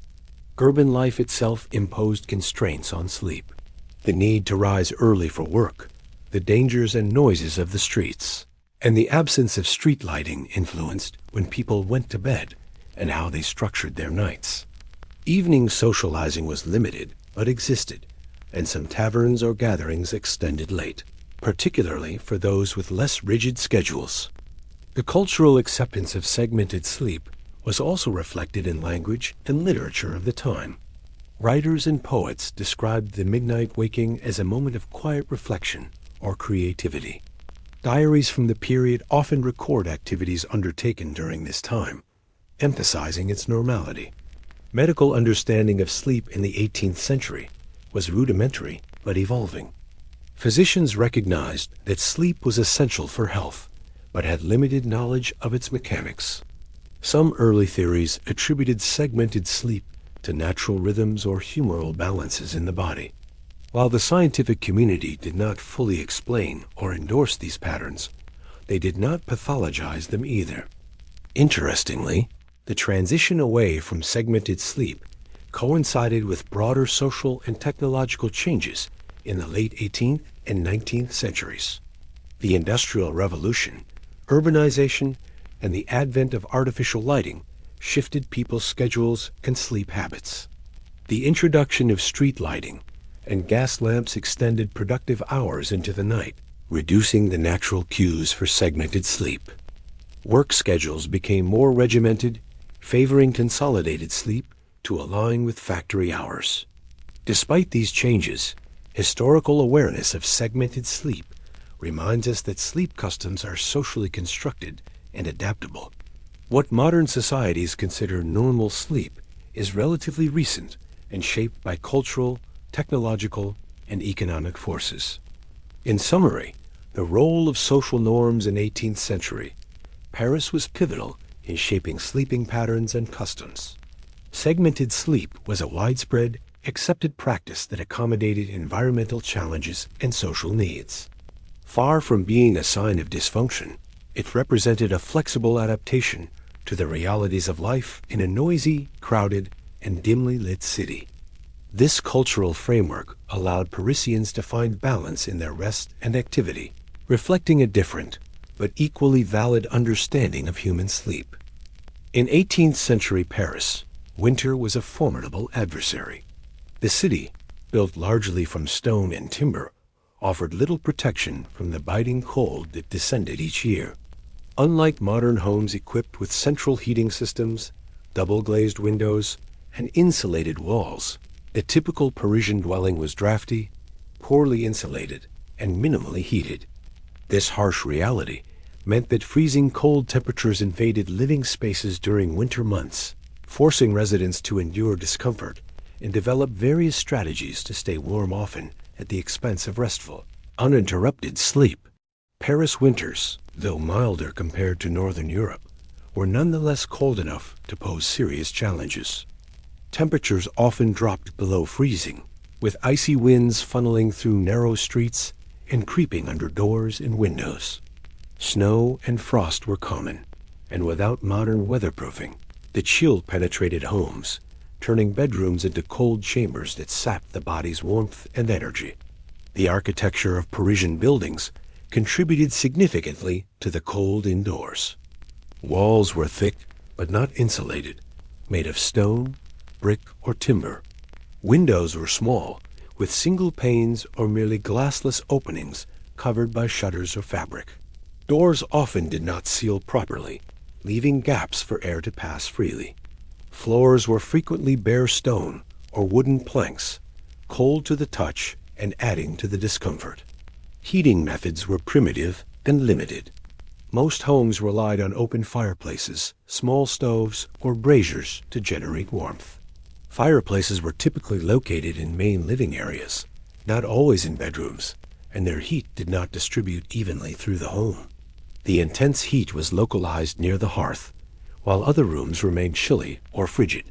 Urban life itself imposed constraints on sleep. The need to rise early for work, the dangers and noises of the streets, and the absence of street lighting influenced when people went to bed and how they structured their nights. Evening socializing was limited but existed, and some taverns or gatherings extended late, particularly for those with less rigid schedules. The cultural acceptance of segmented sleep was also reflected in language and literature of the time. Writers and poets described the midnight waking as a moment of quiet reflection or creativity. Diaries from the period often record activities undertaken during this time, emphasizing its normality. Medical understanding of sleep in the 18th century was rudimentary but evolving. Physicians recognized that sleep was essential for health, but had limited knowledge of its mechanics. Some early theories attributed segmented sleep to natural rhythms or humoral balances in the body. While the scientific community did not fully explain or endorse these patterns, they did not pathologize them either. Interestingly, the transition away from segmented sleep coincided with broader social and technological changes in the late 18th and 19th centuries. The Industrial Revolution, urbanization, and the advent of artificial lighting shifted people's schedules and sleep habits. The introduction of street lighting and gas lamps extended productive hours into the night, reducing the natural cues for segmented sleep. Work schedules became more regimented, favoring consolidated sleep to align with factory hours. Despite these changes, historical awareness of segmented sleep reminds us that sleep customs are socially constructed and adaptable. What modern societies consider normal sleep is relatively recent and shaped by cultural, technological, and economic forces. In summary, the role of social norms in 18th century, Paris was pivotal in shaping sleeping patterns and customs. Segmented sleep was a widespread, accepted practice that accommodated environmental challenges and social needs. Far from being a sign of dysfunction, it represented a flexible adaptation to the realities of life in a noisy, crowded, and dimly lit city. This cultural framework allowed Parisians to find balance in their rest and activity, reflecting a different but equally valid understanding of human sleep. In 18th century Paris, winter was a formidable adversary. The city, built largely from stone and timber, offered little protection from the biting cold that descended each year. Unlike modern homes equipped with central heating systems, double-glazed windows, and insulated walls, the typical Parisian dwelling was drafty, poorly insulated, and minimally heated. This harsh reality meant that freezing cold temperatures invaded living spaces during winter months, forcing residents to endure discomfort and develop various strategies to stay warm, often at the expense of restful, uninterrupted sleep. Paris winters, though milder compared to northern Europe, were nonetheless cold enough to pose serious challenges. Temperatures often dropped below freezing, with icy winds funneling through narrow streets and creeping under doors and windows. Snow and frost were common, and without modern weatherproofing, the chill penetrated homes, turning bedrooms into cold chambers that sapped the body's warmth and energy. The architecture of Parisian buildings contributed significantly to the cold indoors. Walls were thick but not insulated, made of stone, brick, or timber. Windows were small, with single panes or merely glassless openings covered by shutters or fabric. Doors often did not seal properly, leaving gaps for air to pass freely. Floors were frequently bare stone or wooden planks, cold to the touch and adding to the discomfort. Heating methods were primitive and limited. Most homes relied on open fireplaces, small stoves, or braziers to generate warmth. Fireplaces were typically located in main living areas, not always in bedrooms, and their heat did not distribute evenly through the home. The intense heat was localized near the hearth, while other rooms remained chilly or frigid.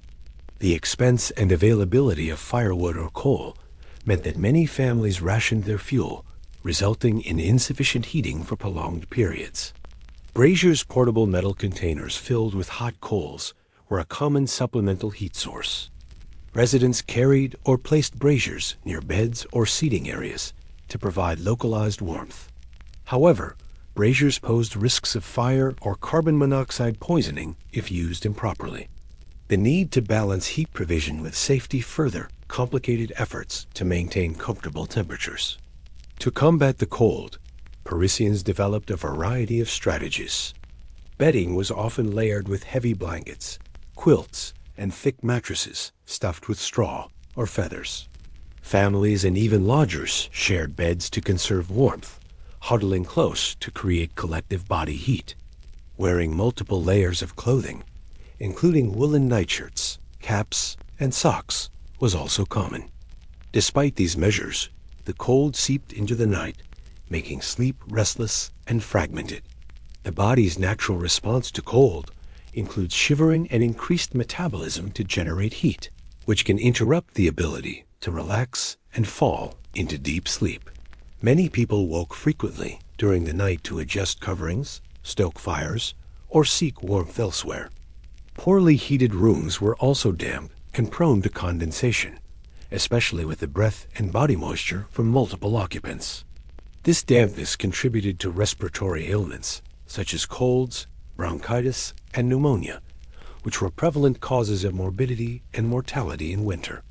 The expense and availability of firewood or coal meant that many families rationed their fuel, resulting in insufficient heating for prolonged periods. Braziers, portable metal containers filled with hot coals, were a common supplemental heat source. Residents carried or placed braziers near beds or seating areas to provide localized warmth. However, braziers posed risks of fire or carbon monoxide poisoning if used improperly. The need to balance heat provision with safety further complicated efforts to maintain comfortable temperatures. To combat the cold, Parisians developed a variety of strategies. Bedding was often layered with heavy blankets, quilts, and thick mattresses stuffed with straw or feathers. Families and even lodgers shared beds to conserve warmth, huddling close to create collective body heat. Wearing multiple layers of clothing, including woolen nightshirts, caps, and socks, was also common. Despite these measures, the cold seeped into the night, making sleep restless and fragmented. The body's natural response to cold includes shivering and increased metabolism to generate heat, which can interrupt the ability to relax and fall into deep sleep. Many people woke frequently during the night to adjust coverings, stoke fires, or seek warmth elsewhere. Poorly heated rooms were also damp and prone to condensation, especially with the breath and body moisture from multiple occupants. This dampness contributed to respiratory ailments such as colds, bronchitis, and pneumonia, which were prevalent causes of morbidity and mortality in winter.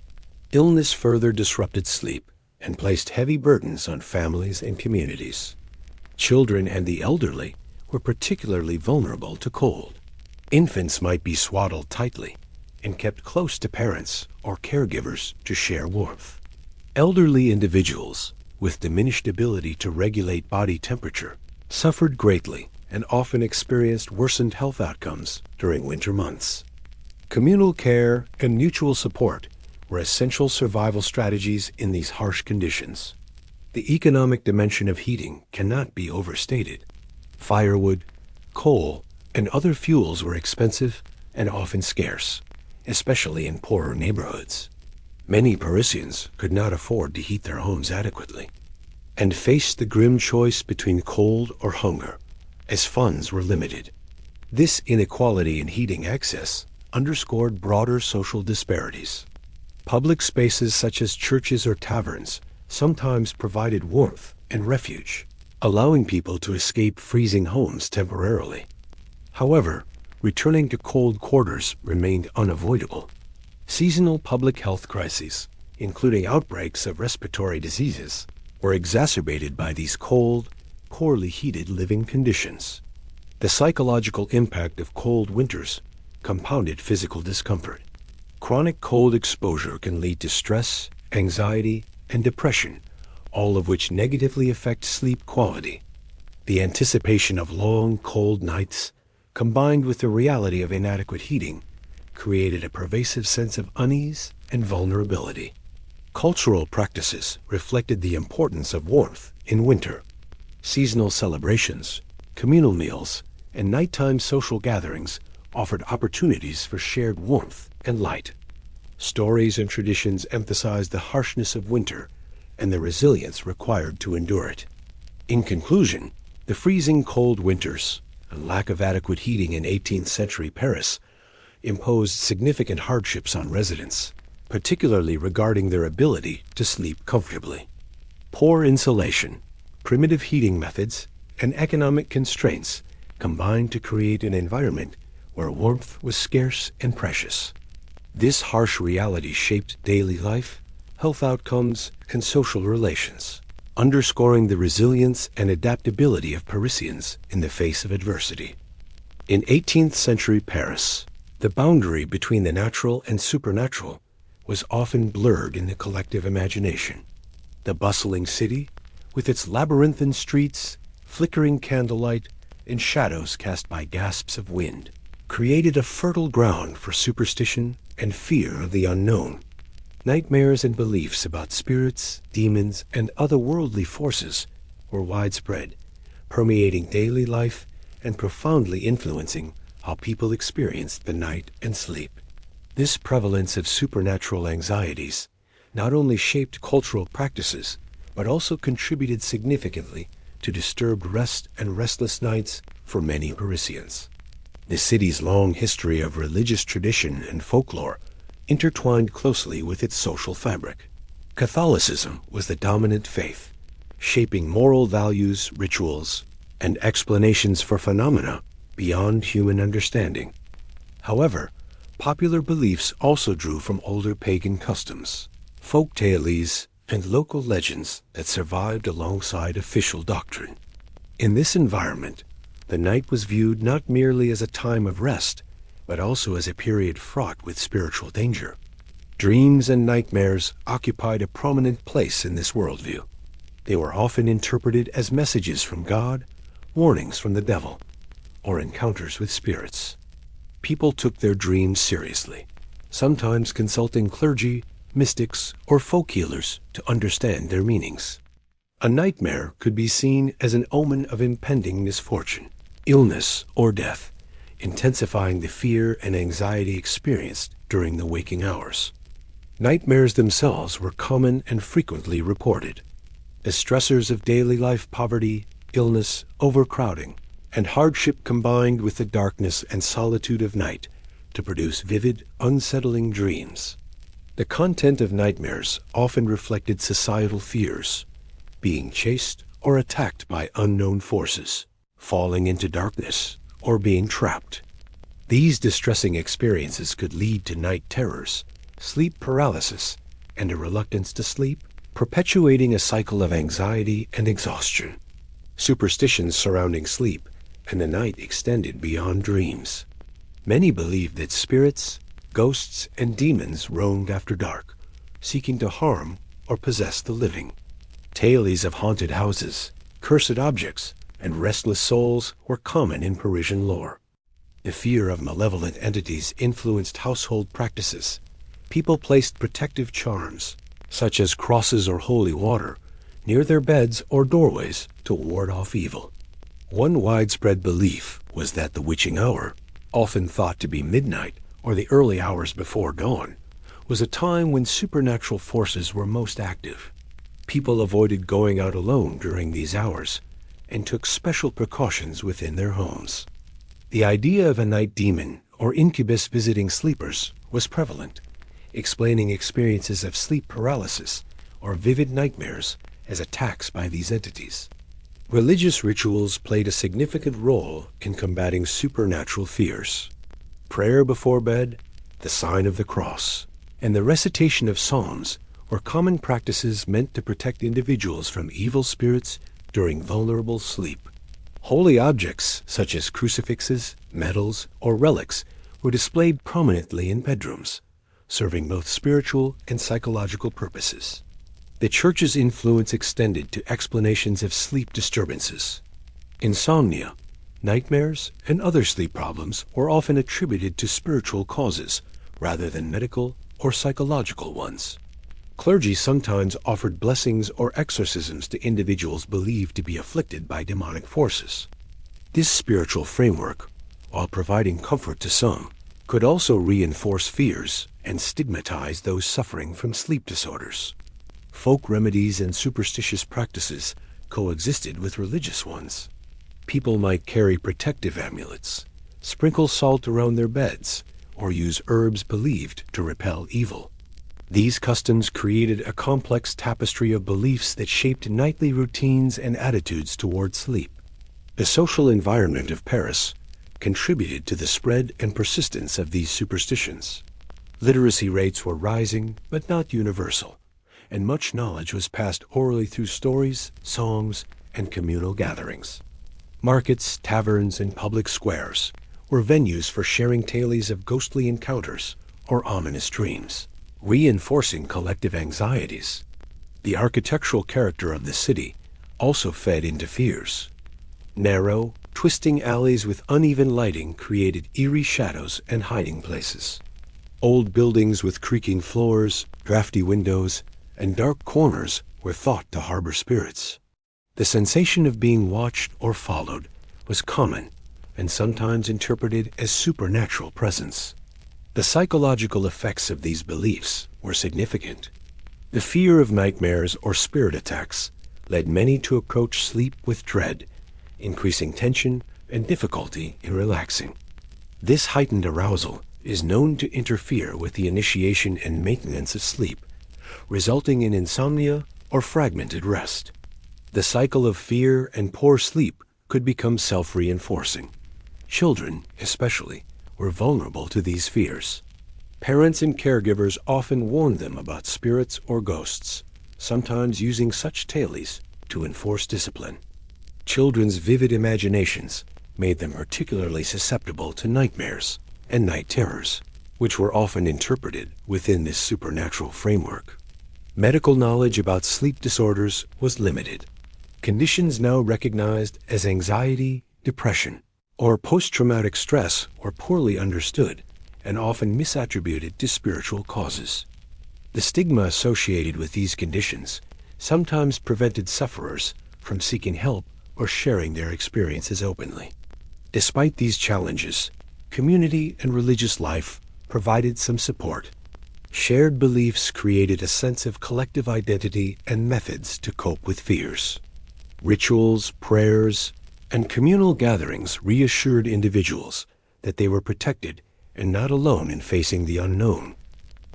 Illness further disrupted sleep and placed heavy burdens on families and communities. Children and the elderly were particularly vulnerable to cold. Infants might be swaddled tightly and kept close to parents or caregivers to share warmth. Elderly individuals with diminished ability to regulate body temperature suffered greatly and often experienced worsened health outcomes during winter months. Communal care and mutual support were essential survival strategies in these harsh conditions. The economic dimension of heating cannot be overstated. Firewood, coal, and other fuels were expensive and often scarce, especially in poorer neighborhoods. Many Parisians could not afford to heat their homes adequately and faced the grim choice between cold or hunger, as funds were limited. This inequality in heating access underscored broader social disparities. Public spaces such as churches or taverns sometimes provided warmth and refuge, allowing people to escape freezing homes temporarily. However, returning to cold quarters remained unavoidable. Seasonal public health crises, including outbreaks of respiratory diseases, were exacerbated by these cold, poorly heated living conditions. The psychological impact of cold winters compounded physical discomfort. Chronic cold exposure can lead to stress, anxiety, and depression, all of which negatively affect sleep quality. The anticipation of long, cold nights, combined with the reality of inadequate heating, created a pervasive sense of unease and vulnerability. Cultural practices reflected the importance of warmth in winter. Seasonal celebrations, communal meals, and nighttime social gatherings offered opportunities for shared warmth and light. Stories and traditions emphasized the harshness of winter and the resilience required to endure it. In conclusion, the freezing cold winters and lack of adequate heating in 18th century Paris imposed significant hardships on residents, particularly regarding their ability to sleep comfortably. Poor insulation, primitive heating methods, and economic constraints combined to create an environment where warmth was scarce and precious. This harsh reality shaped daily life, health outcomes, and social relations, underscoring the resilience and adaptability of Parisians in the face of adversity. In 18th century Paris, the boundary between the natural and supernatural was often blurred in the collective imagination. The bustling city, with its labyrinthine streets, flickering candlelight, and shadows cast by gasps of wind, created a fertile ground for superstition and fear of the unknown. Nightmares and beliefs about spirits, demons, and otherworldly forces were widespread, permeating daily life and profoundly influencing how people experienced the night and sleep. This prevalence of supernatural anxieties not only shaped cultural practices, but also contributed significantly to disturbed rest and restless nights for many Parisians. The city's long history of religious tradition and folklore intertwined closely with its social fabric. Catholicism was the dominant faith, shaping moral values, rituals, and explanations for phenomena beyond human understanding. However, popular beliefs also drew from older pagan customs, folk tales, and local legends that survived alongside official doctrine. In this environment, the night was viewed not merely as a time of rest, but also as a period fraught with spiritual danger. Dreams and nightmares occupied a prominent place in this worldview. They were often interpreted as messages from God, warnings from the devil, or encounters with spirits. People took their dreams seriously, sometimes consulting clergy, mystics, or folk healers to understand their meanings. A nightmare could be seen as an omen of impending misfortune, illness, or death, intensifying the fear and anxiety experienced during the waking hours. Nightmares themselves were common and frequently reported. The stressors of daily life, poverty, illness, overcrowding, and hardship combined with the darkness and solitude of night to produce vivid, unsettling dreams. The content of nightmares often reflected societal fears, being chased or attacked by unknown forces, falling into darkness, or being trapped. These distressing experiences could lead to night terrors, sleep paralysis, and a reluctance to sleep, perpetuating a cycle of anxiety and exhaustion. Superstitions surrounding sleep and the night extended beyond dreams. Many believed that spirits, ghosts, and demons roamed after dark, seeking to harm or possess the living. Tales of haunted houses, cursed objects, and restless souls were common in Parisian lore. The fear of malevolent entities influenced household practices. People placed protective charms, such as crosses or holy water, near their beds or doorways to ward off evil. One widespread belief was that the witching hour, often thought to be midnight or the early hours before dawn, was a time when supernatural forces were most active. People avoided going out alone during these hours and took special precautions within their homes. The idea of a night demon or incubus visiting sleepers was prevalent, explaining experiences of sleep paralysis or vivid nightmares as attacks by these entities. Religious rituals played a significant role in combating supernatural fears. Prayer before bed, the sign of the cross, and the recitation of psalms were common practices meant to protect individuals from evil spirits during vulnerable sleep. Holy objects such as crucifixes, medals, or relics were displayed prominently in bedrooms, serving both spiritual and psychological purposes. The church's influence extended to explanations of sleep disturbances. Insomnia, nightmares, and other sleep problems were often attributed to spiritual causes rather than medical or psychological ones. Clergy sometimes offered blessings or exorcisms to individuals believed to be afflicted by demonic forces. This spiritual framework, while providing comfort to some, could also reinforce fears and stigmatize those suffering from sleep disorders. Folk remedies and superstitious practices coexisted with religious ones. People might carry protective amulets, sprinkle salt around their beds, or use herbs believed to repel evil. These customs created a complex tapestry of beliefs that shaped nightly routines and attitudes toward sleep. The social environment of Paris contributed to the spread and persistence of these superstitions. Literacy rates were rising, but not universal, and much knowledge was passed orally through stories, songs, and communal gatherings. Markets, taverns, and public squares were venues for sharing tales of ghostly encounters or ominous dreams, reinforcing collective anxieties. The architectural character of the city also fed into fears. Narrow, Twisting alleys with uneven lighting created eerie shadows and hiding places. Old buildings with creaking floors, drafty windows, and dark corners were thought to harbor spirits. The sensation of being watched or followed was common and sometimes interpreted as supernatural presence. The psychological effects of these beliefs were significant. The fear of nightmares or spirit attacks led many to approach sleep with dread, increasing tension and difficulty in relaxing. This heightened arousal is known to interfere with the initiation and maintenance of sleep, resulting in insomnia or fragmented rest. The cycle of fear and poor sleep could become self-reinforcing. Children, especially, were vulnerable to these fears. Parents and caregivers often warned them about spirits or ghosts, sometimes using such tales to enforce discipline. Children's vivid imaginations made them particularly susceptible to nightmares and night terrors, which were often interpreted within this supernatural framework. Medical knowledge about sleep disorders was limited. Conditions now recognized as anxiety, depression, or post-traumatic stress were poorly understood and often misattributed to spiritual causes. The stigma associated with these conditions sometimes prevented sufferers from seeking help or sharing their experiences openly. Despite these challenges, community and religious life provided some support. Shared beliefs created a sense of collective identity and methods to cope with fears. Rituals, prayers, and communal gatherings reassured individuals that they were protected and not alone in facing the unknown.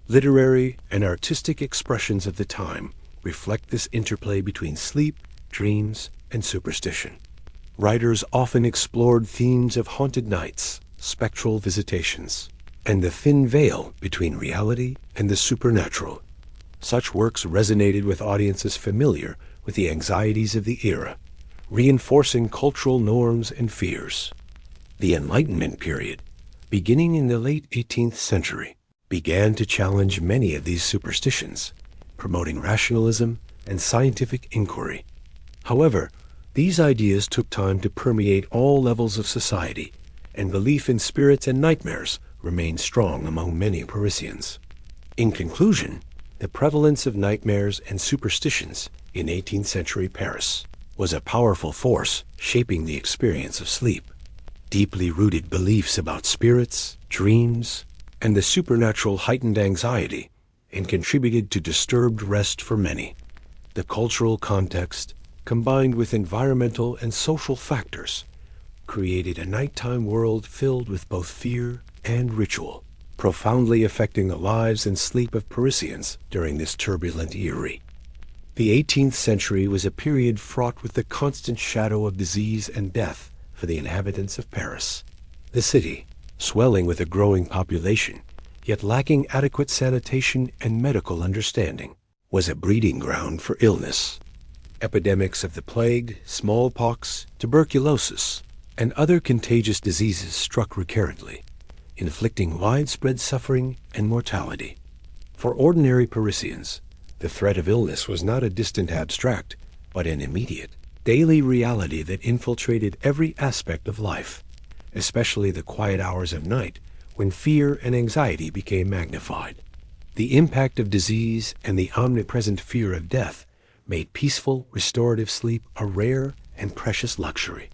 Literary and artistic expressions of the time reflect this interplay between sleep, dreams, and superstition. Writers often explored themes of haunted nights, spectral visitations, and the thin veil between reality and the supernatural. Such works resonated with audiences familiar with the anxieties of the era, reinforcing cultural norms and fears. The Enlightenment period, beginning in the late 18th century, began to challenge many of these superstitions, promoting rationalism and scientific inquiry. However, these ideas took time to permeate all levels of society, and belief in spirits and nightmares remained strong among many Parisians. In conclusion, the prevalence of nightmares and superstitions in 18th century Paris was a powerful force shaping the experience of sleep. Deeply rooted beliefs about spirits, dreams, and the supernatural heightened anxiety and contributed to disturbed rest for many. The cultural context, combined with environmental and social factors, created a nighttime world filled with both fear and ritual, profoundly affecting the lives and sleep of Parisians during this turbulent era. The 18th century was a period fraught with the constant shadow of disease and death for the inhabitants of Paris. The city, swelling with a growing population, yet lacking adequate sanitation and medical understanding, was a breeding ground for illness. Epidemics of the plague, smallpox, tuberculosis, and other contagious diseases struck recurrently, inflicting widespread suffering and mortality. For ordinary Parisians, the threat of illness was not a distant abstract, but an immediate, daily reality that infiltrated every aspect of life, especially the quiet hours of night when fear and anxiety became magnified. The impact of disease and the omnipresent fear of death made peaceful, restorative sleep a rare and precious luxury.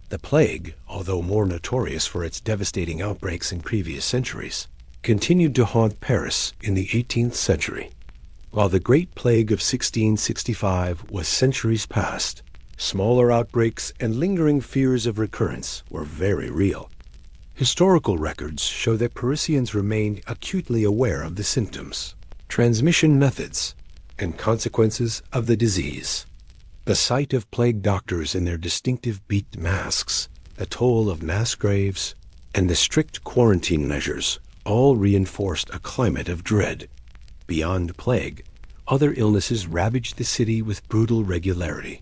The plague, although more notorious for its devastating outbreaks in previous centuries, continued to haunt Paris in the 18th century. While the Great Plague of 1665 was centuries past, smaller outbreaks and lingering fears of recurrence were very real. Historical records show that Parisians remained acutely aware of the symptoms, transmission methods, and consequences of the disease. The sight of plague doctors in their distinctive beaked masks, the toll of mass graves, and the strict quarantine measures all reinforced a climate of dread. Beyond plague, other illnesses ravaged the city with brutal regularity.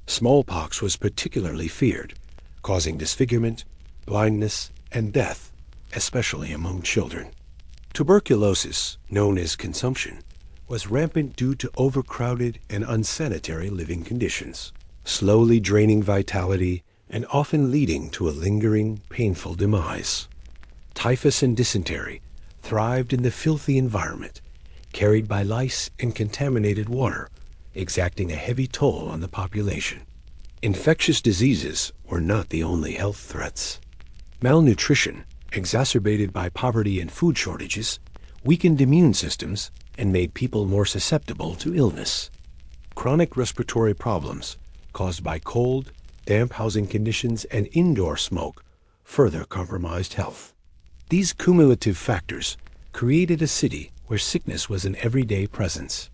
Smallpox was particularly feared, causing disfigurement, blindness, and death, especially among children. Tuberculosis, known as consumption, was rampant due to overcrowded and unsanitary living conditions, slowly draining vitality and often leading to a lingering, painful demise. Typhus and dysentery thrived in the filthy environment, carried by lice and contaminated water, exacting a heavy toll on the population. Infectious diseases were not the only health threats. Malnutrition, exacerbated by poverty and food shortages, weakened immune systems and made people more susceptible to illness. Chronic respiratory problems caused by cold, damp housing conditions and indoor smoke further compromised health. These cumulative factors created a city where sickness was an everyday presence.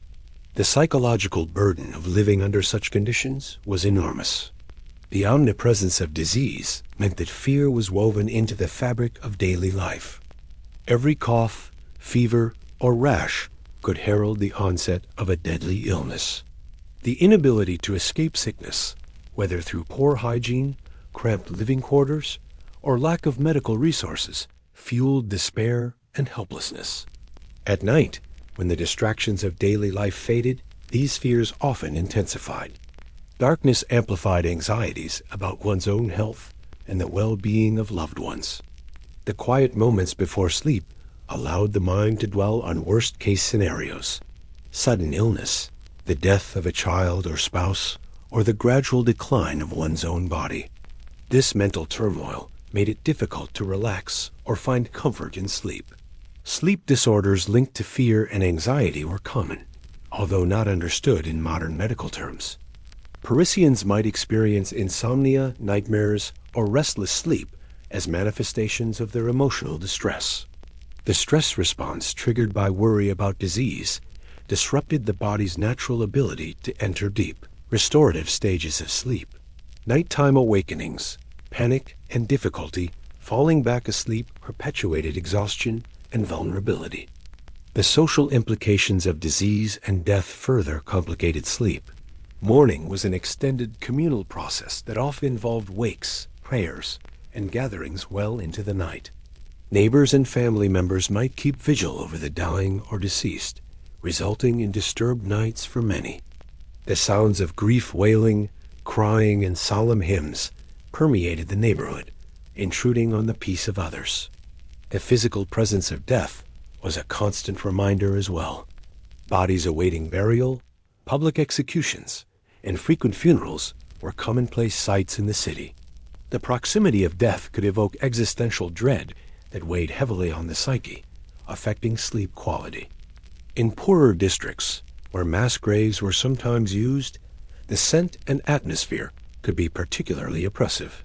The psychological burden of living under such conditions was enormous. The omnipresence of disease meant that fear was woven into the fabric of daily life. Every cough, fever, or rash could herald the onset of a deadly illness. The inability to escape sickness, whether through poor hygiene, cramped living quarters, or lack of medical resources, fueled despair and helplessness. At night, when the distractions of daily life faded, these fears often intensified. Darkness amplified anxieties about one's own health and the well-being of loved ones. The quiet moments before sleep allowed the mind to dwell on worst-case scenarios: sudden illness, the death of a child or spouse, or the gradual decline of one's own body. This mental turmoil made it difficult to relax or find comfort in sleep. Sleep disorders linked to fear and anxiety were common, although not understood in modern medical terms. Parisians might experience insomnia, nightmares, or restless sleep as manifestations of their emotional distress. The stress response triggered by worry about disease disrupted the body's natural ability to enter deep, restorative stages of sleep. Nighttime awakenings, panic, and difficulty falling back asleep perpetuated exhaustion and vulnerability. The social implications of disease and death further complicated sleep. Mourning was an extended communal process that often involved wakes, prayers, and gatherings well into the night. Neighbors and family members might keep vigil over the dying or deceased, resulting in disturbed nights for many. The sounds of grief wailing, crying, and solemn hymns permeated the neighborhood, intruding on the peace of others. The physical presence of death was a constant reminder as well. Bodies awaiting burial, public executions, and frequent funerals were commonplace sights in the city. The proximity of death could evoke existential dread that weighed heavily on the psyche, affecting sleep quality. In poorer districts, where mass graves were sometimes used, the scent and atmosphere could be particularly oppressive.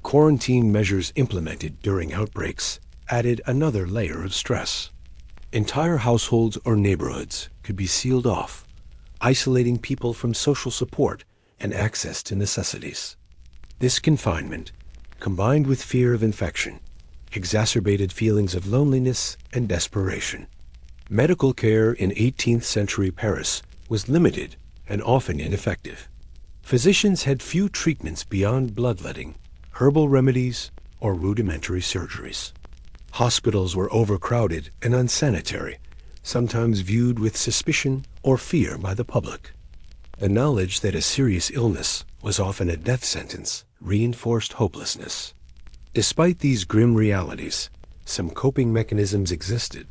Quarantine measures implemented during outbreaks added another layer of stress. Entire households or neighborhoods could be sealed off, isolating people from social support and access to necessities. This confinement, combined with fear of infection, exacerbated feelings of loneliness and desperation. Medical care in 18th century Paris was limited and often ineffective. Physicians had few treatments beyond bloodletting, herbal remedies, or rudimentary surgeries. Hospitals were overcrowded and unsanitary, sometimes viewed with suspicion or fear by the public. The knowledge that a serious illness was often a death sentence reinforced hopelessness. Despite these grim realities, some coping mechanisms existed.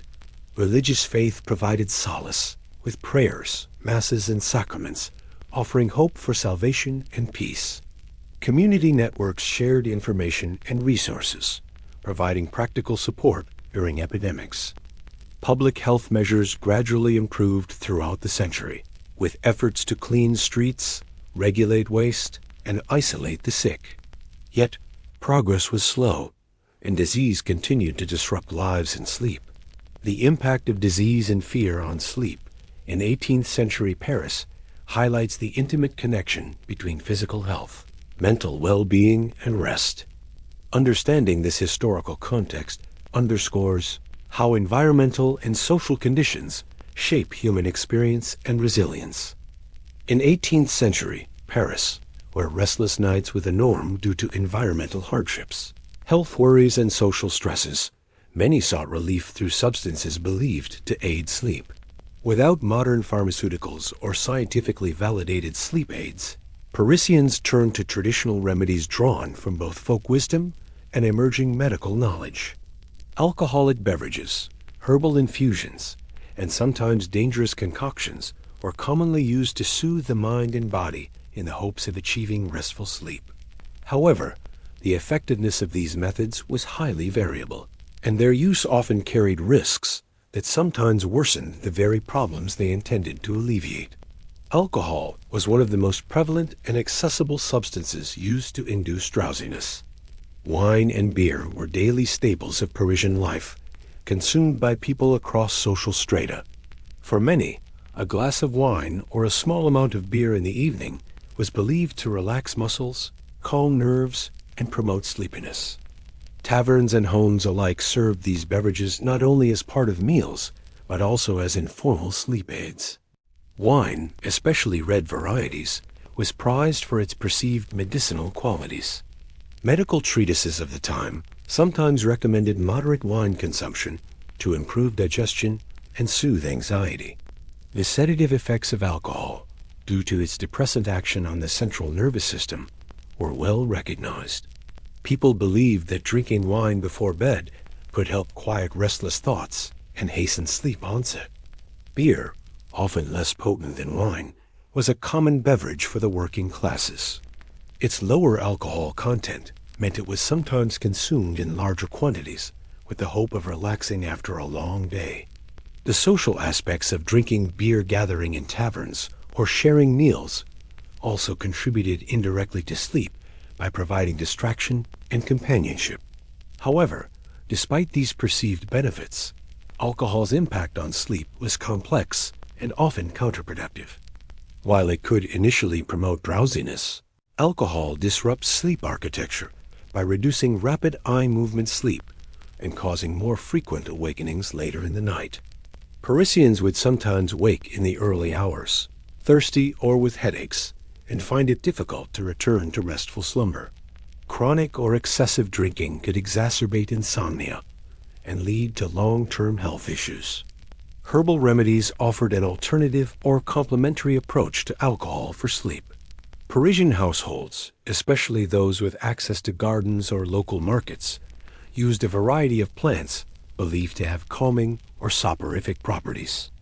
Religious faith provided solace, with prayers, masses, and sacraments, offering hope for salvation and peace. Community networks shared information and resources, providing practical support during epidemics. Public health measures gradually improved throughout the century, with efforts to clean streets, regulate waste, and isolate the sick. Yet, progress was slow, and disease continued to disrupt lives and sleep. The impact of disease and fear on sleep in 18th century Paris highlights the intimate connection between physical health, mental well-being, and rest. Understanding this historical context underscores how environmental and social conditions shape human experience and resilience. In 18th century Paris, where restless nights were the norm due to environmental hardships, health worries, and social stresses, many sought relief through substances believed to aid sleep. Without modern pharmaceuticals or scientifically validated sleep aids, Parisians turned to traditional remedies drawn from both folk wisdom and emerging medical knowledge. Alcoholic beverages, herbal infusions, and sometimes dangerous concoctions were commonly used to soothe the mind and body in the hopes of achieving restful sleep. However, the effectiveness of these methods was highly variable, and their use often carried risks that sometimes worsened the very problems they intended to alleviate. Alcohol was one of the most prevalent and accessible substances used to induce drowsiness. Wine and beer were daily staples of Parisian life, consumed by people across social strata. For many, a glass of wine or a small amount of beer in the evening was believed to relax muscles, calm nerves, and promote sleepiness. Taverns and homes alike served these beverages not only as part of meals, but also as informal sleep aids. Wine, especially red varieties, was prized for its perceived medicinal qualities. Medical treatises of the time sometimes recommended moderate wine consumption to improve digestion and soothe anxiety. The sedative effects of alcohol, due to its depressant action on the central nervous system, were well recognized. People believed that drinking wine before bed could help quiet restless thoughts and hasten sleep onset. Beer, often less potent than wine, was a common beverage for the working classes. Its lower alcohol content meant it was sometimes consumed in larger quantities with the hope of relaxing after a long day. The social aspects of drinking beer gathering in taverns or sharing meals also contributed indirectly to sleep by providing distraction and companionship. However, despite these perceived benefits, alcohol's impact on sleep was complex and often counterproductive. While it could initially promote drowsiness, alcohol disrupts sleep architecture by reducing rapid eye movement sleep and causing more frequent awakenings later in the night. Parisians would sometimes wake in the early hours, thirsty or with headaches, and find it difficult to return to restful slumber. Chronic or excessive drinking could exacerbate insomnia and lead to long-term health issues. Herbal remedies offered an alternative or complementary approach to alcohol for sleep. Parisian households, especially those with access to gardens or local markets, used a variety of plants believed to have calming or soporific properties.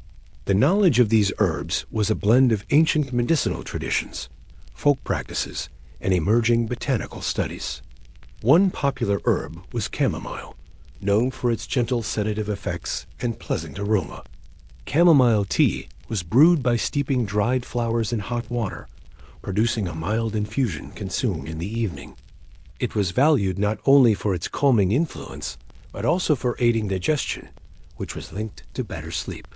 The knowledge of these herbs was a blend of ancient medicinal traditions, folk practices, and emerging botanical studies. One popular herb was chamomile, known for its gentle sedative effects and pleasant aroma. Chamomile tea was brewed by steeping dried flowers in hot water, producing a mild infusion consumed in the evening. It was valued not only for its calming influence, but also for aiding digestion, which was linked to better sleep.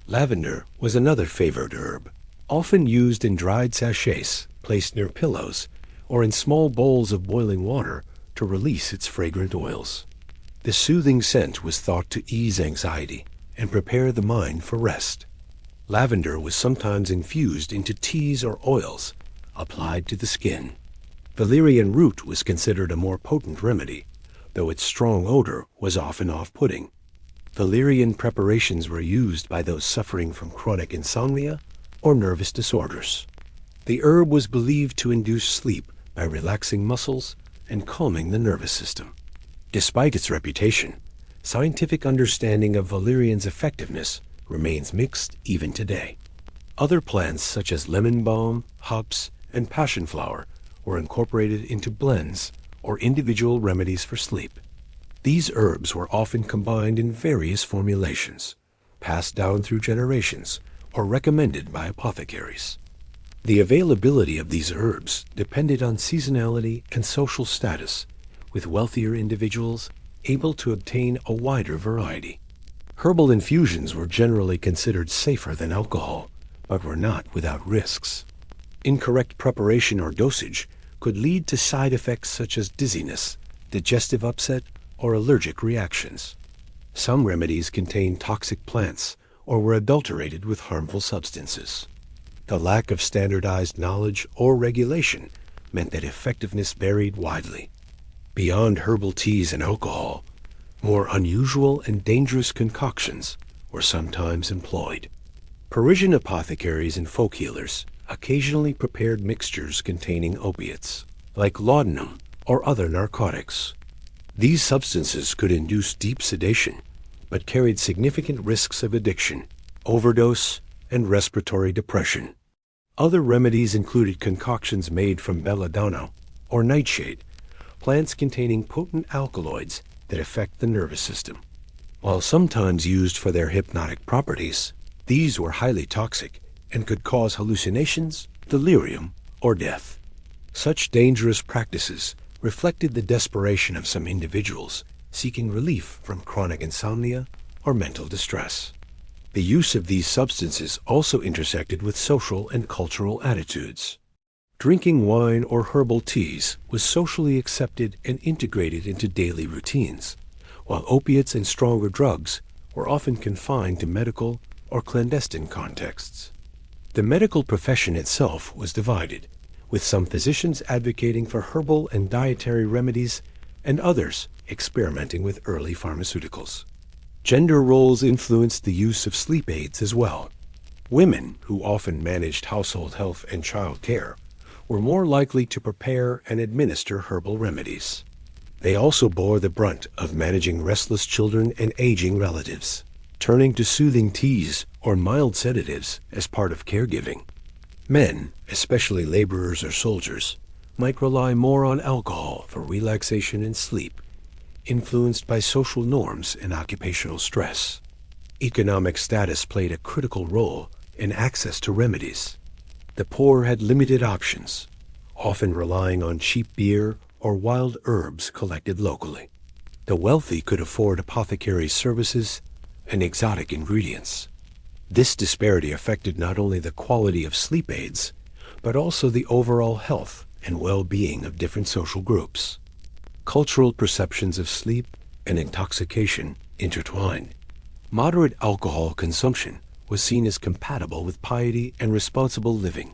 Lavender was another favored herb, often used in dried sachets placed near pillows or in small bowls of boiling water to release its fragrant oils. The soothing scent was thought to ease anxiety and prepare the mind for rest. Lavender was sometimes infused into teas or oils applied to the skin. Valerian root was considered a more potent remedy, though its strong odor was often off-putting. Valerian preparations were used by those suffering from chronic insomnia or nervous disorders. The herb was believed to induce sleep by relaxing muscles and calming the nervous system. Despite its reputation, scientific understanding of valerian's effectiveness remains mixed even today. Other plants such as lemon balm, hops, and passion flower were incorporated into blends or individual remedies for sleep. These herbs were often combined in various formulations, passed down through generations, or recommended by apothecaries. The availability of these herbs depended on seasonality and social status, with wealthier individuals able to obtain a wider variety. Herbal infusions were generally considered safer than alcohol, but were not without risks. Incorrect preparation or dosage could lead to side effects such as dizziness, digestive upset, or allergic reactions. Some remedies contained toxic plants or were adulterated with harmful substances. The lack of standardized knowledge or regulation meant that effectiveness varied widely. Beyond herbal teas and alcohol, more unusual and dangerous concoctions were sometimes employed. Parisian apothecaries and folk healers occasionally prepared mixtures containing opiates, like laudanum or other narcotics. These substances could induce deep sedation, but carried significant risks of addiction, overdose, and respiratory depression. Other remedies included concoctions made from belladonna or nightshade, plants containing potent alkaloids that affect the nervous system. While sometimes used for their hypnotic properties, these were highly toxic and could cause hallucinations, delirium, or death. Such dangerous practices reflected the desperation of some individuals seeking relief from chronic insomnia or mental distress. The use of these substances also intersected with social and cultural attitudes. Drinking wine or herbal teas was socially accepted and integrated into daily routines, while opiates and stronger drugs were often confined to medical or clandestine contexts. The medical profession itself was divided, with some physicians advocating for herbal and dietary remedies and others experimenting with early pharmaceuticals. Gender roles influenced the use of sleep aids as well. Women, who often managed household health and child care, were more likely to prepare and administer herbal remedies. They also bore the brunt of managing restless children and aging relatives, turning to soothing teas or mild sedatives as part of caregiving. Men, especially laborers or soldiers, might rely more on alcohol for relaxation and sleep, influenced by social norms and occupational stress. Economic status played a critical role in access to remedies. The poor had limited options, often relying on cheap beer or wild herbs collected locally. The wealthy could afford apothecary services and exotic ingredients. This disparity affected not only the quality of sleep aids, but also the overall health and well-being of different social groups. Cultural perceptions of sleep and intoxication intertwined. Moderate alcohol consumption was seen as compatible with piety and responsible living,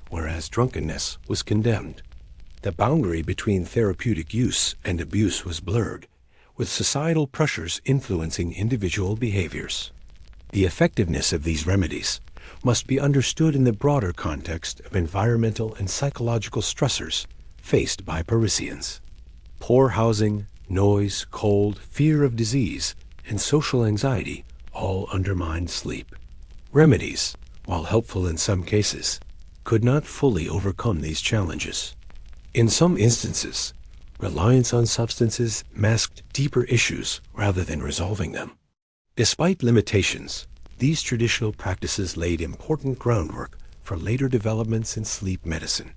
whereas drunkenness was condemned. The boundary between therapeutic use and abuse was blurred, with societal pressures influencing individual behaviors. The effectiveness of these remedies must be understood in the broader context of environmental and psychological stressors faced by Parisians. Poor housing, noise, cold, fear of disease, and social anxiety all undermined sleep. Remedies, while helpful in some cases, could not fully overcome these challenges. In some instances, reliance on substances masked deeper issues rather than resolving them. Despite limitations, these traditional practices laid important groundwork for later developments in sleep medicine.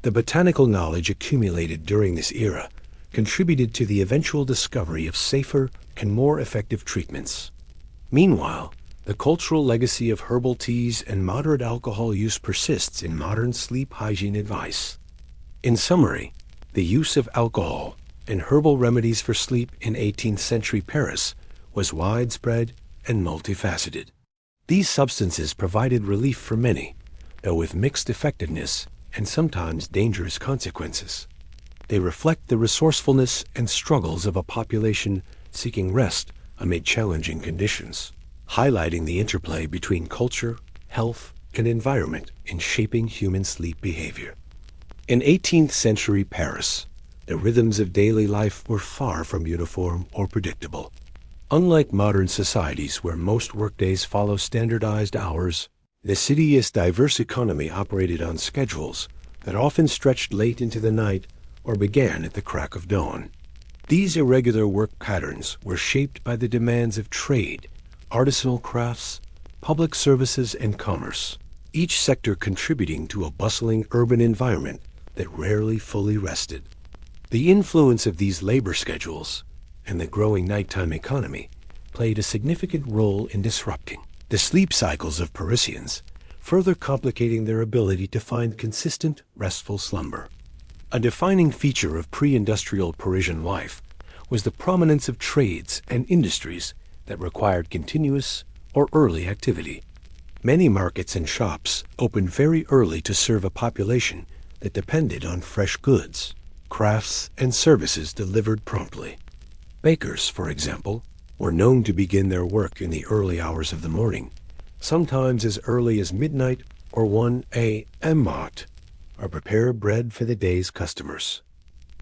The botanical knowledge accumulated during this era contributed to the eventual discovery of safer and more effective treatments. Meanwhile, the cultural legacy of herbal teas and moderate alcohol use persists in modern sleep hygiene advice. In summary, the use of alcohol and herbal remedies for sleep in 18th century Paris was widespread and multifaceted. These substances provided relief for many, though with mixed effectiveness and sometimes dangerous consequences. They reflect the resourcefulness and struggles of a population seeking rest amid challenging conditions, highlighting the interplay between culture, health, and environment in shaping human sleep behavior. In 18th century Paris, the rhythms of daily life were far from uniform or predictable. Unlike modern societies where most workdays follow standardized hours, the city's diverse economy operated on schedules that often stretched late into the night or began at the crack of dawn. These irregular work patterns were shaped by the demands of trade, artisanal crafts, public services, and commerce, each sector contributing to a bustling urban environment that rarely fully rested. The influence of these labor schedules and the growing nighttime economy played a significant role in disrupting the sleep cycles of Parisians, further complicating their ability to find consistent, restful slumber. A defining feature of pre-industrial Parisian life was the prominence of trades and industries that required continuous or early activity. Many markets and shops opened very early to serve a population that depended on fresh goods, crafts, and services delivered promptly. Bakers, for example, were known to begin their work in the early hours of the morning, sometimes as early as midnight or 1 a.m. mott, or prepare bread for the day's customers.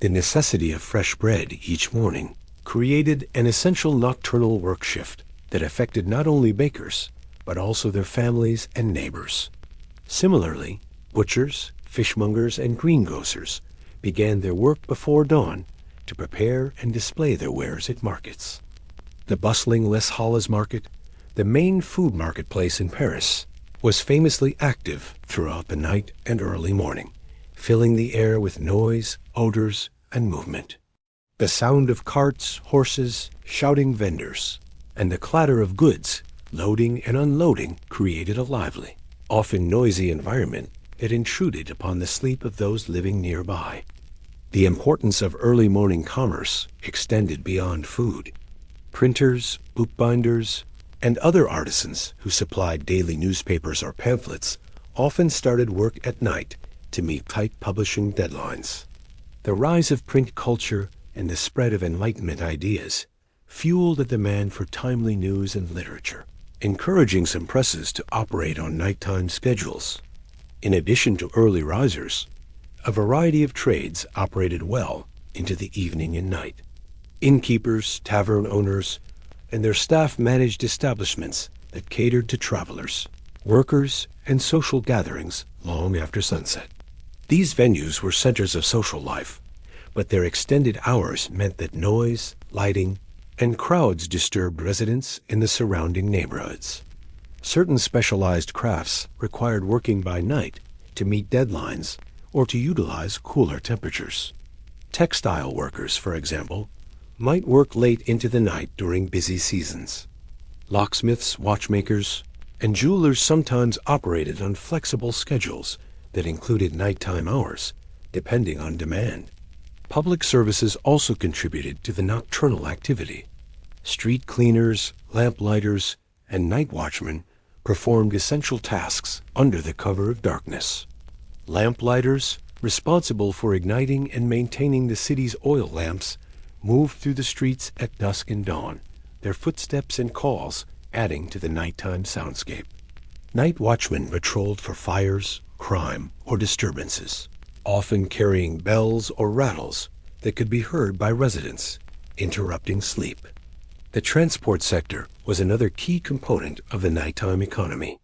The necessity of fresh bread each morning created an essential nocturnal work shift that affected not only bakers, but also their families and neighbors. Similarly, butchers, fishmongers, and greengrocers began their work before dawn to prepare and display their wares at markets. The bustling Les Halles market, the main food marketplace in Paris, was famously active throughout the night and early morning, filling the air with noise, odors, and movement. The sound of carts, horses, shouting vendors, and the clatter of goods loading and unloading created a lively, often noisy environment that intruded upon the sleep of those living nearby. The importance of early morning commerce extended beyond food. Printers, bookbinders, and other artisans who supplied daily newspapers or pamphlets often started work at night to meet tight publishing deadlines. The rise of print culture and the spread of Enlightenment ideas fueled a demand for timely news and literature, encouraging some presses to operate on nighttime schedules. In addition to early risers, a variety of trades operated well into the evening and night. Innkeepers, tavern owners, and their staff managed establishments that catered to travelers, workers, and social gatherings long after sunset. These venues were centers of social life, but their extended hours meant that noise, lighting, and crowds disturbed residents in the surrounding neighborhoods. Certain specialized crafts required working by night to meet deadlines or to utilize cooler temperatures. Textile workers, for example, might work late into the night during busy seasons. Locksmiths, watchmakers, and jewelers sometimes operated on flexible schedules that included nighttime hours, depending on demand. Public services also contributed to the nocturnal activity. Street cleaners, lamplighters, and night watchmen performed essential tasks under the cover of darkness. Lamplighters, responsible for igniting and maintaining the city's oil lamps, moved through the streets at dusk and dawn, their footsteps and calls adding to the nighttime soundscape. Night watchmen patrolled for fires, crime, or disturbances, often carrying bells or rattles that could be heard by residents, interrupting sleep. The transport sector was another key component of the nighttime economy.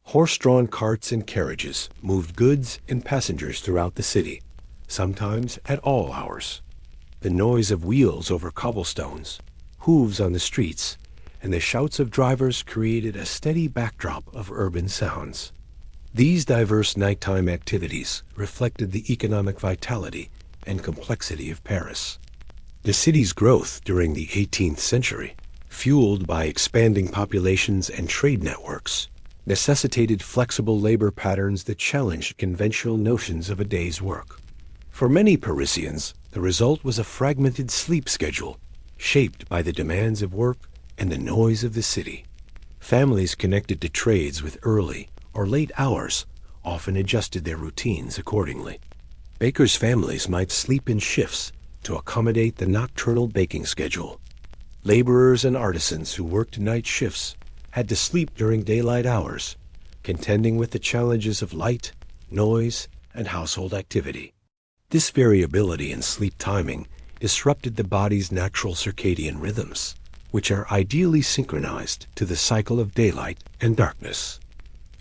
Horse-drawn carts and carriages moved goods and passengers throughout the city, sometimes at all hours. The noise of wheels over cobblestones, hooves on the streets, and the shouts of drivers created a steady backdrop of urban sounds. These diverse nighttime activities reflected the economic vitality and complexity of Paris. The city's growth during the 18th century, fueled by expanding populations and trade networks, necessitated flexible labor patterns that challenged conventional notions of a day's work. For many Parisians, the result was a fragmented sleep schedule, shaped by the demands of work and the noise of the city. Families connected to trades with early or late hours often adjusted their routines accordingly. Bakers' families might sleep in shifts to accommodate the nocturnal baking schedule. Laborers and artisans who worked night shifts had to sleep during daylight hours, contending with the challenges of light, noise, and household activity. This variability in sleep timing disrupted the body's natural circadian rhythms, which are ideally synchronized to the cycle of daylight and darkness.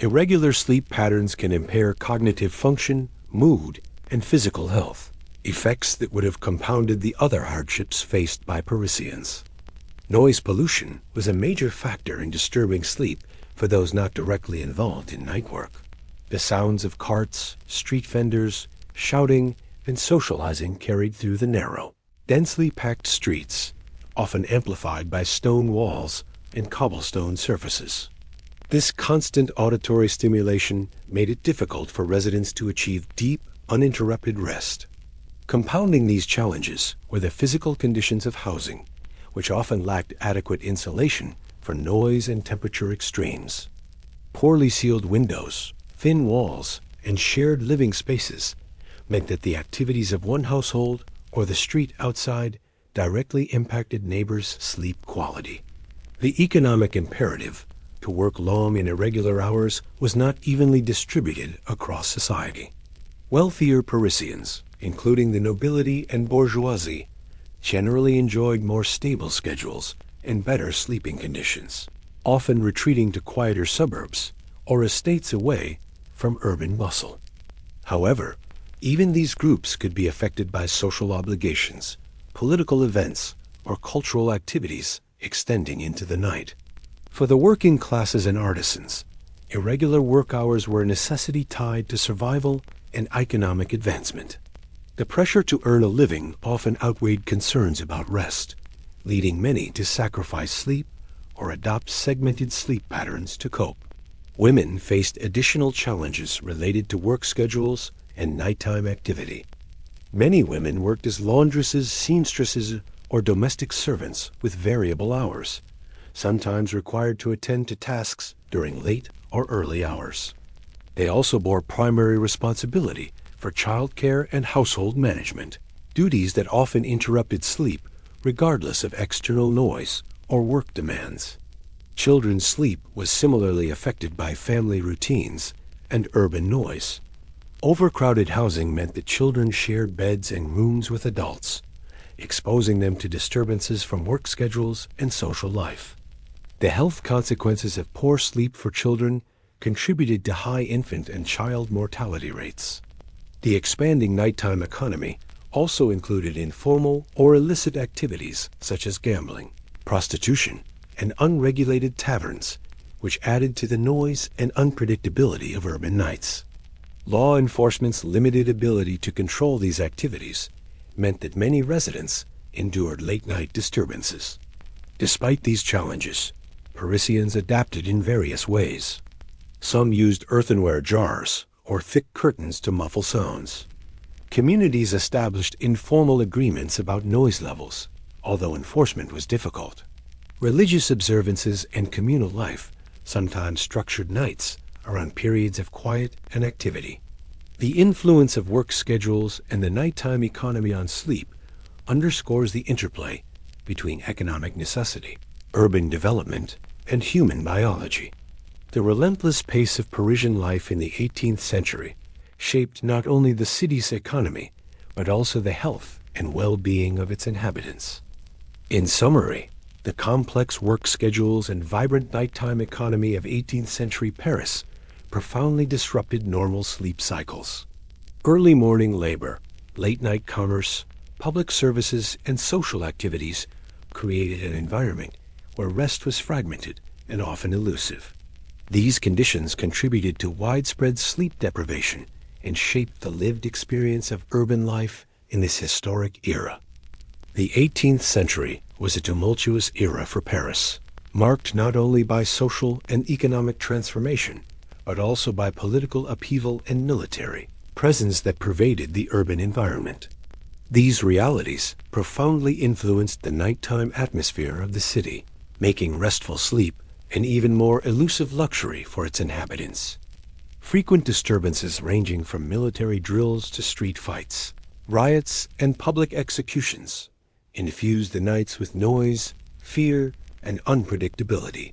Irregular sleep patterns can impair cognitive function, mood, and physical health, effects that would have compounded the other hardships faced by Parisians. Noise pollution was a major factor in disturbing sleep for those not directly involved in night work. The sounds of carts, street vendors, shouting, and socializing carried through the narrow, densely packed streets, often amplified by stone walls and cobblestone surfaces. This constant auditory stimulation made it difficult for residents to achieve deep, uninterrupted rest. Compounding these challenges were the physical conditions of housing, which often lacked adequate insulation for noise and temperature extremes. Poorly sealed windows, thin walls, and shared living spaces meant that the activities of one household or the street outside directly impacted neighbors' sleep quality. The economic imperative to to work long and irregular hours was not evenly distributed across society. Wealthier Parisians, including the nobility and bourgeoisie, generally enjoyed more stable schedules and better sleeping conditions, often retreating to quieter suburbs or estates away from urban bustle. However, even these groups could be affected by social obligations, political events, or cultural activities extending into the night. For the working classes and artisans, irregular work hours were a necessity tied to survival and economic advancement. The pressure to earn a living often outweighed concerns about rest, leading many to sacrifice sleep or adopt segmented sleep patterns to cope. Women faced additional challenges related to work schedules and nighttime activity. Many women worked as laundresses, seamstresses, or domestic servants with variable hours, sometimes required to attend to tasks during late or early hours. They also bore primary responsibility for childcare and household management, duties that often interrupted sleep regardless of external noise or work demands. Children's sleep was similarly affected by family routines and urban noise. Overcrowded housing meant that children shared beds and rooms with adults, exposing them to disturbances from work schedules and social life. The health consequences of poor sleep for children contributed to high infant and child mortality rates. The expanding nighttime economy also included informal or illicit activities such as gambling, prostitution, and unregulated taverns, which added to the noise and unpredictability of urban nights. Law enforcement's limited ability to control these activities meant that many residents endured late-night disturbances. Despite these challenges, Parisians adapted in various ways. Some used earthenware jars or thick curtains to muffle sounds. Communities established informal agreements about noise levels, although enforcement was difficult. Religious observances and communal life sometimes structured nights around periods of quiet and activity. The influence of work schedules and the nighttime economy on sleep underscores the interplay between economic necessity, urban development, and human biology. The relentless pace of Parisian life in the 18th century shaped not only the city's economy, but also the health and well-being of its inhabitants. In summary, the complex work schedules and vibrant nighttime economy of 18th century Paris profoundly disrupted normal sleep cycles. Early morning labor, late-night commerce, public services, and social activities created an environment where rest was fragmented and often elusive. These conditions contributed to widespread sleep deprivation and shaped the lived experience of urban life in this historic era. The 18th century was a tumultuous era for Paris, marked not only by social and economic transformation, but also by political upheaval and military presence that pervaded the urban environment. These realities profoundly influenced the nighttime atmosphere of the city, making restful sleep an even more elusive luxury for its inhabitants. Frequent disturbances ranging from military drills to street fights, riots, and public executions infused the nights with noise, fear, and unpredictability.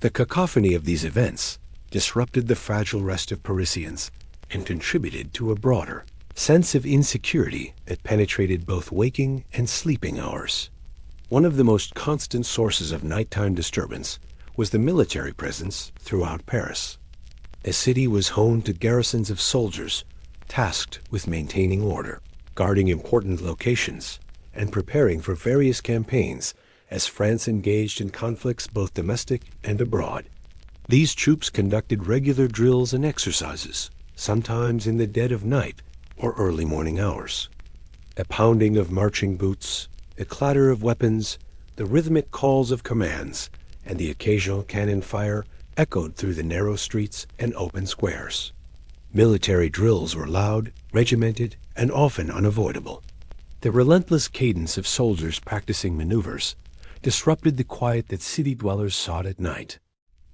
The cacophony of these events disrupted the fragile rest of Parisians and contributed to a broader sense of insecurity that penetrated both waking and sleeping hours. One of the most constant sources of nighttime disturbance was the military presence throughout Paris. The city was home to garrisons of soldiers tasked with maintaining order, guarding important locations, and preparing for various campaigns as France engaged in conflicts both domestic and abroad. These troops conducted regular drills and exercises, sometimes in the dead of night or early morning hours. The pounding of marching boots, the clatter of weapons, the rhythmic calls of commands, and the occasional cannon fire echoed through the narrow streets and open squares. Military drills were loud, regimented, and often unavoidable. The relentless cadence of soldiers practicing maneuvers disrupted the quiet that city dwellers sought at night.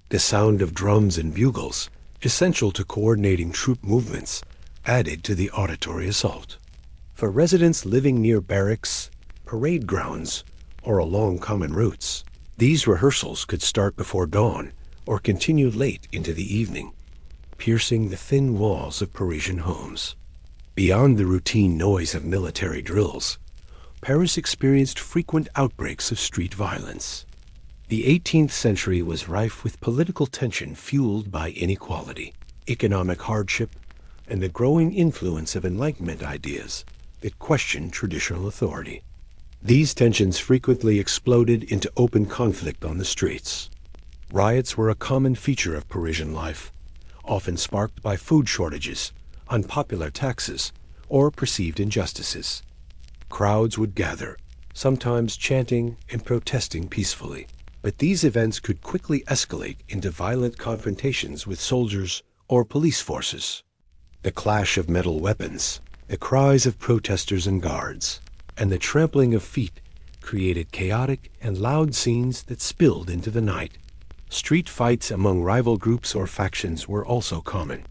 The sound of drums and bugles, essential to coordinating troop movements, added to the auditory assault. For residents living near barracks, parade grounds, or along common routes, these rehearsals could start before dawn or continued late into the evening, piercing the thin walls of Parisian homes. Beyond the routine noise of military drills, Paris experienced frequent outbreaks of street violence. The 18th century was rife with political tension fueled by inequality, economic hardship, and the growing influence of Enlightenment ideas that questioned traditional authority. These tensions frequently exploded into open conflict on the streets. Riots were a common feature of Parisian life, often sparked by food shortages, unpopular taxes, or perceived injustices. Crowds would gather, sometimes chanting and protesting peacefully, but these events could quickly escalate into violent confrontations with soldiers or police forces. The clash of metal weapons, the cries of protesters and guards, and the trampling of feet created chaotic and loud scenes that spilled into the night. Street fights among rival groups or factions were also common.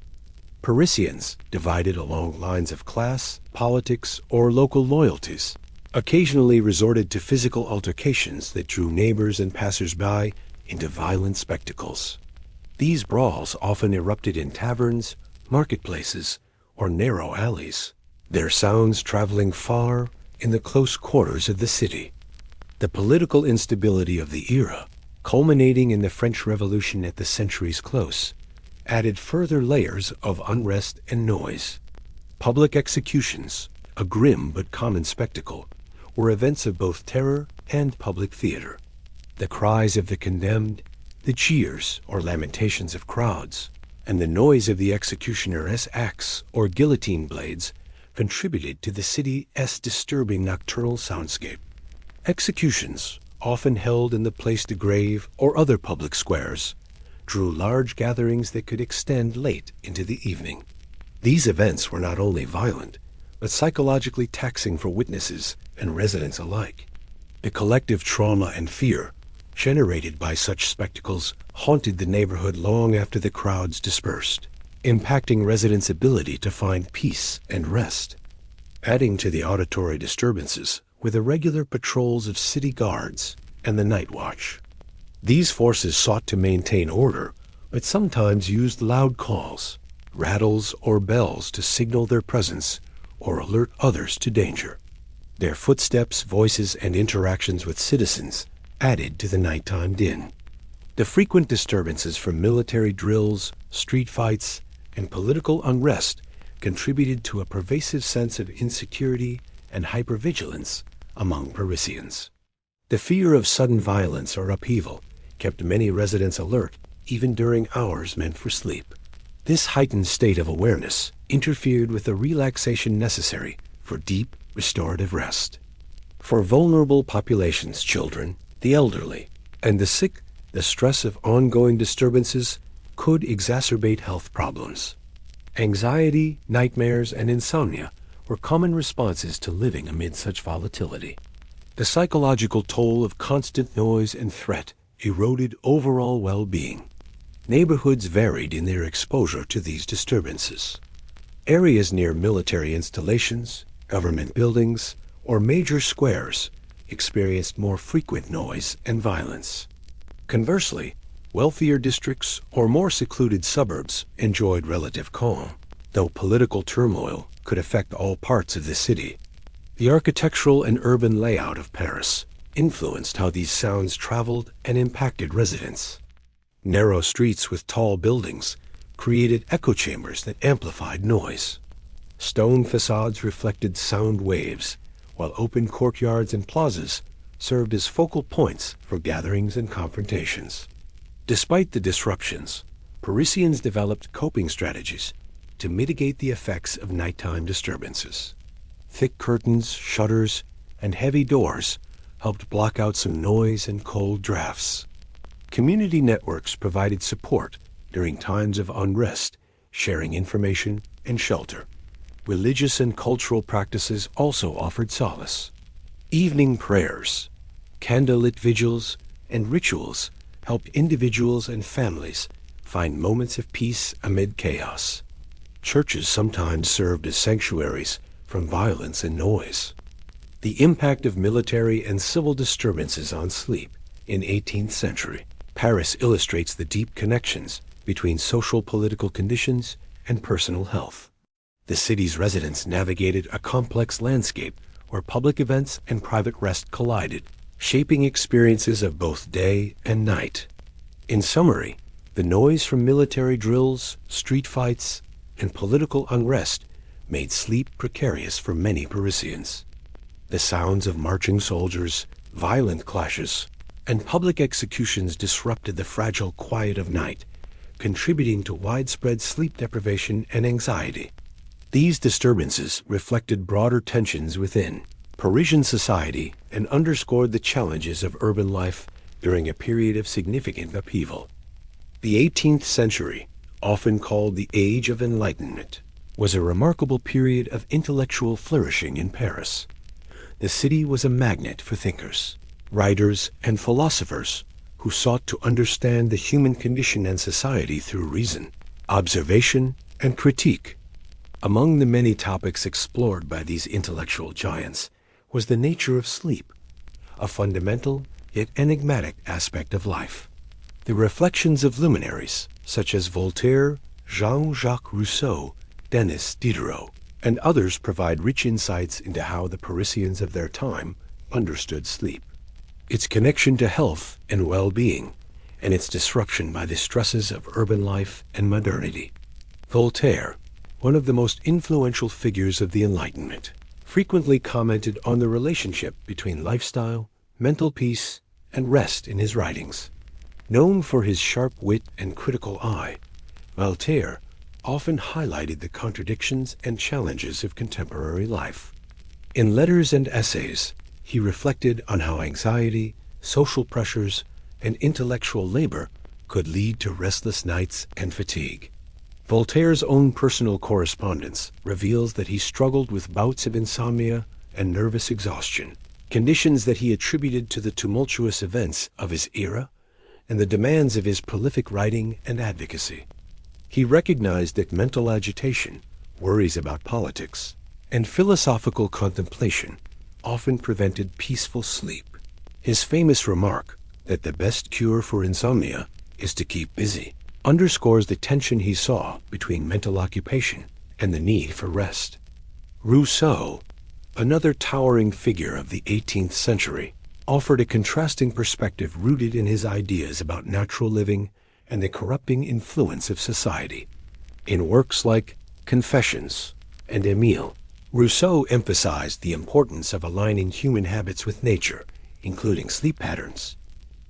Parisians, divided along lines of class, politics, or local loyalties, occasionally resorted to physical altercations that drew neighbors and passers-by into violent spectacles. These brawls often erupted in taverns, marketplaces, or narrow alleys, their sounds traveling far in the close quarters of the city. The political instability of the era, culminating in the French Revolution at the century's close, added further layers of unrest and noise. Public executions, a grim but common spectacle, were events of both terror and public theater. The cries of the condemned, the cheers or lamentations of crowds, and the noise of the executioner's axe or guillotine blades contributed to the city's disturbing nocturnal soundscape. Executions, often held in the Place de Grève or other public squares, drew large gatherings that could extend late into the evening. These events were not only violent, but psychologically taxing for witnesses and residents alike. The collective trauma and fear generated by such spectacles haunted the neighborhood long after the crowds dispersed, impacting residents' ability to find peace and rest. Adding to the auditory disturbances were the regular patrols of city guards and the night watch. These forces sought to maintain order, but sometimes used loud calls, rattles, or bells to signal their presence or alert others to danger. Their footsteps, voices, and interactions with citizens added to the nighttime din. The frequent disturbances from military drills, street fights, and political unrest contributed to a pervasive sense of insecurity and hypervigilance among Parisians. The fear of sudden violence or upheaval kept many residents alert even during hours meant for sleep. This heightened state of awareness interfered with the relaxation necessary for deep, restorative rest. For vulnerable populations, children, the elderly, and the sick, the stress of ongoing disturbances could exacerbate health problems. Anxiety, nightmares, and insomnia were common responses to living amid such volatility. The psychological toll of constant noise and threat eroded overall well-being. Neighborhoods varied in their exposure to these disturbances. Areas near military installations, government buildings, or major squares experienced more frequent noise and violence. Conversely, wealthier districts or more secluded suburbs enjoyed relative calm, though political turmoil could affect all parts of the city. The architectural and urban layout of Paris influenced how these sounds traveled and impacted residents. Narrow streets with tall buildings created echo chambers that amplified noise. Stone facades reflected sound waves, while open courtyards and plazas served as focal points for gatherings and confrontations. Despite the disruptions, Parisians developed coping strategies to mitigate the effects of nighttime disturbances. Thick curtains, shutters, and heavy doors helped block out some noise and cold drafts. Community networks provided support during times of unrest, sharing information and shelter. Religious and cultural practices also offered solace. Evening prayers, candlelit vigils, and rituals helped individuals and families find moments of peace amid chaos. Churches sometimes served as sanctuaries from violence and noise. The impact of military and civil disturbances on sleep in 18th century Paris illustrates the deep connections between social political conditions and personal health. The city's residents navigated a complex landscape where public events and private rest collided, shaping experiences of both day and night. In summary, the noise from military drills, street fights, and political unrest made sleep precarious for many Parisians. The sounds of marching soldiers, violent clashes, and public executions disrupted the fragile quiet of night, contributing to widespread sleep deprivation and anxiety. These disturbances reflected broader tensions within Parisian society and underscored the challenges of urban life during a period of significant upheaval. The 18th century, often called the Age of Enlightenment, was a remarkable period of intellectual flourishing in Paris. The city was a magnet for thinkers, writers, and philosophers who sought to understand the human condition and society through reason, observation, and critique. Among the many topics explored by these intellectual giants was the nature of sleep, a fundamental yet enigmatic aspect of life. The reflections of luminaries such as Voltaire, Jean-Jacques Rousseau, Denis Diderot, and others provide rich insights into how the Parisians of their time understood sleep, its connection to health and well-being, and its disruption by the stresses of urban life and modernity. Voltaire, one of the most influential figures of the Enlightenment, frequently commented on the relationship between lifestyle, mental peace, and rest in his writings. Known for his sharp wit and critical eye, Voltaire often highlighted the contradictions and challenges of contemporary life. In letters and essays, he reflected on how anxiety, social pressures, and intellectual labor could lead to restless nights and fatigue. Voltaire's own personal correspondence reveals that he struggled with bouts of insomnia and nervous exhaustion, conditions that he attributed to the tumultuous events of his era and the demands of his prolific writing and advocacy. He recognized that mental agitation, worries about politics, and philosophical contemplation often prevented peaceful sleep. His famous remark that the best cure for insomnia is to keep busy underscores the tension he saw between mental occupation and the need for rest. Rousseau, another towering figure of the 18th century, offered a contrasting perspective rooted in his ideas about natural living and the corrupting influence of society. In works like Confessions and Emile, Rousseau emphasized the importance of aligning human habits with nature, including sleep patterns.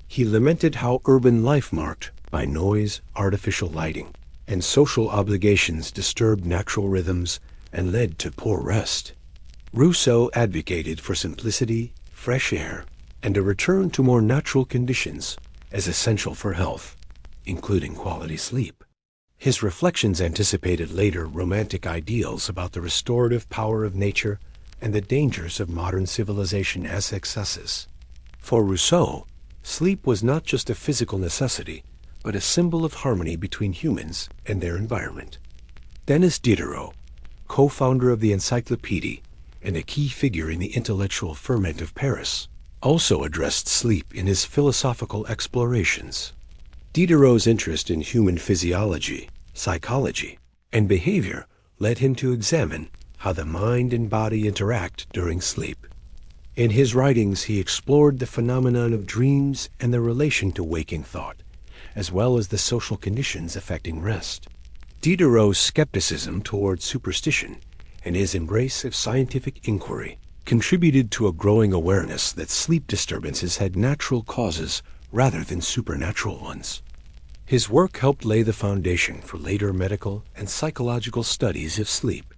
He lamented how urban life marked by noise, artificial lighting, and social obligations disturbed natural rhythms and led to poor rest. Rousseau advocated for simplicity, fresh air, and a return to more natural conditions as essential for health, including quality sleep. His reflections anticipated later romantic ideals about the restorative power of nature and the dangers of modern civilization as excesses. For Rousseau, sleep was not just a physical necessity, but a symbol of harmony between humans and their environment. Denis Diderot, co-founder of the Encyclopédie and a key figure in the intellectual ferment of Paris, also addressed sleep in his philosophical explorations. Diderot's interest in human physiology, psychology, and behavior led him to examine how the mind and body interact during sleep. In his writings, he explored the phenomenon of dreams and their relation to waking thought, as well as the social conditions affecting rest. Diderot's skepticism toward superstition and his embrace of scientific inquiry contributed to a growing awareness that sleep disturbances had natural causes rather than supernatural ones. His work helped lay the foundation for later medical and psychological studies of sleep.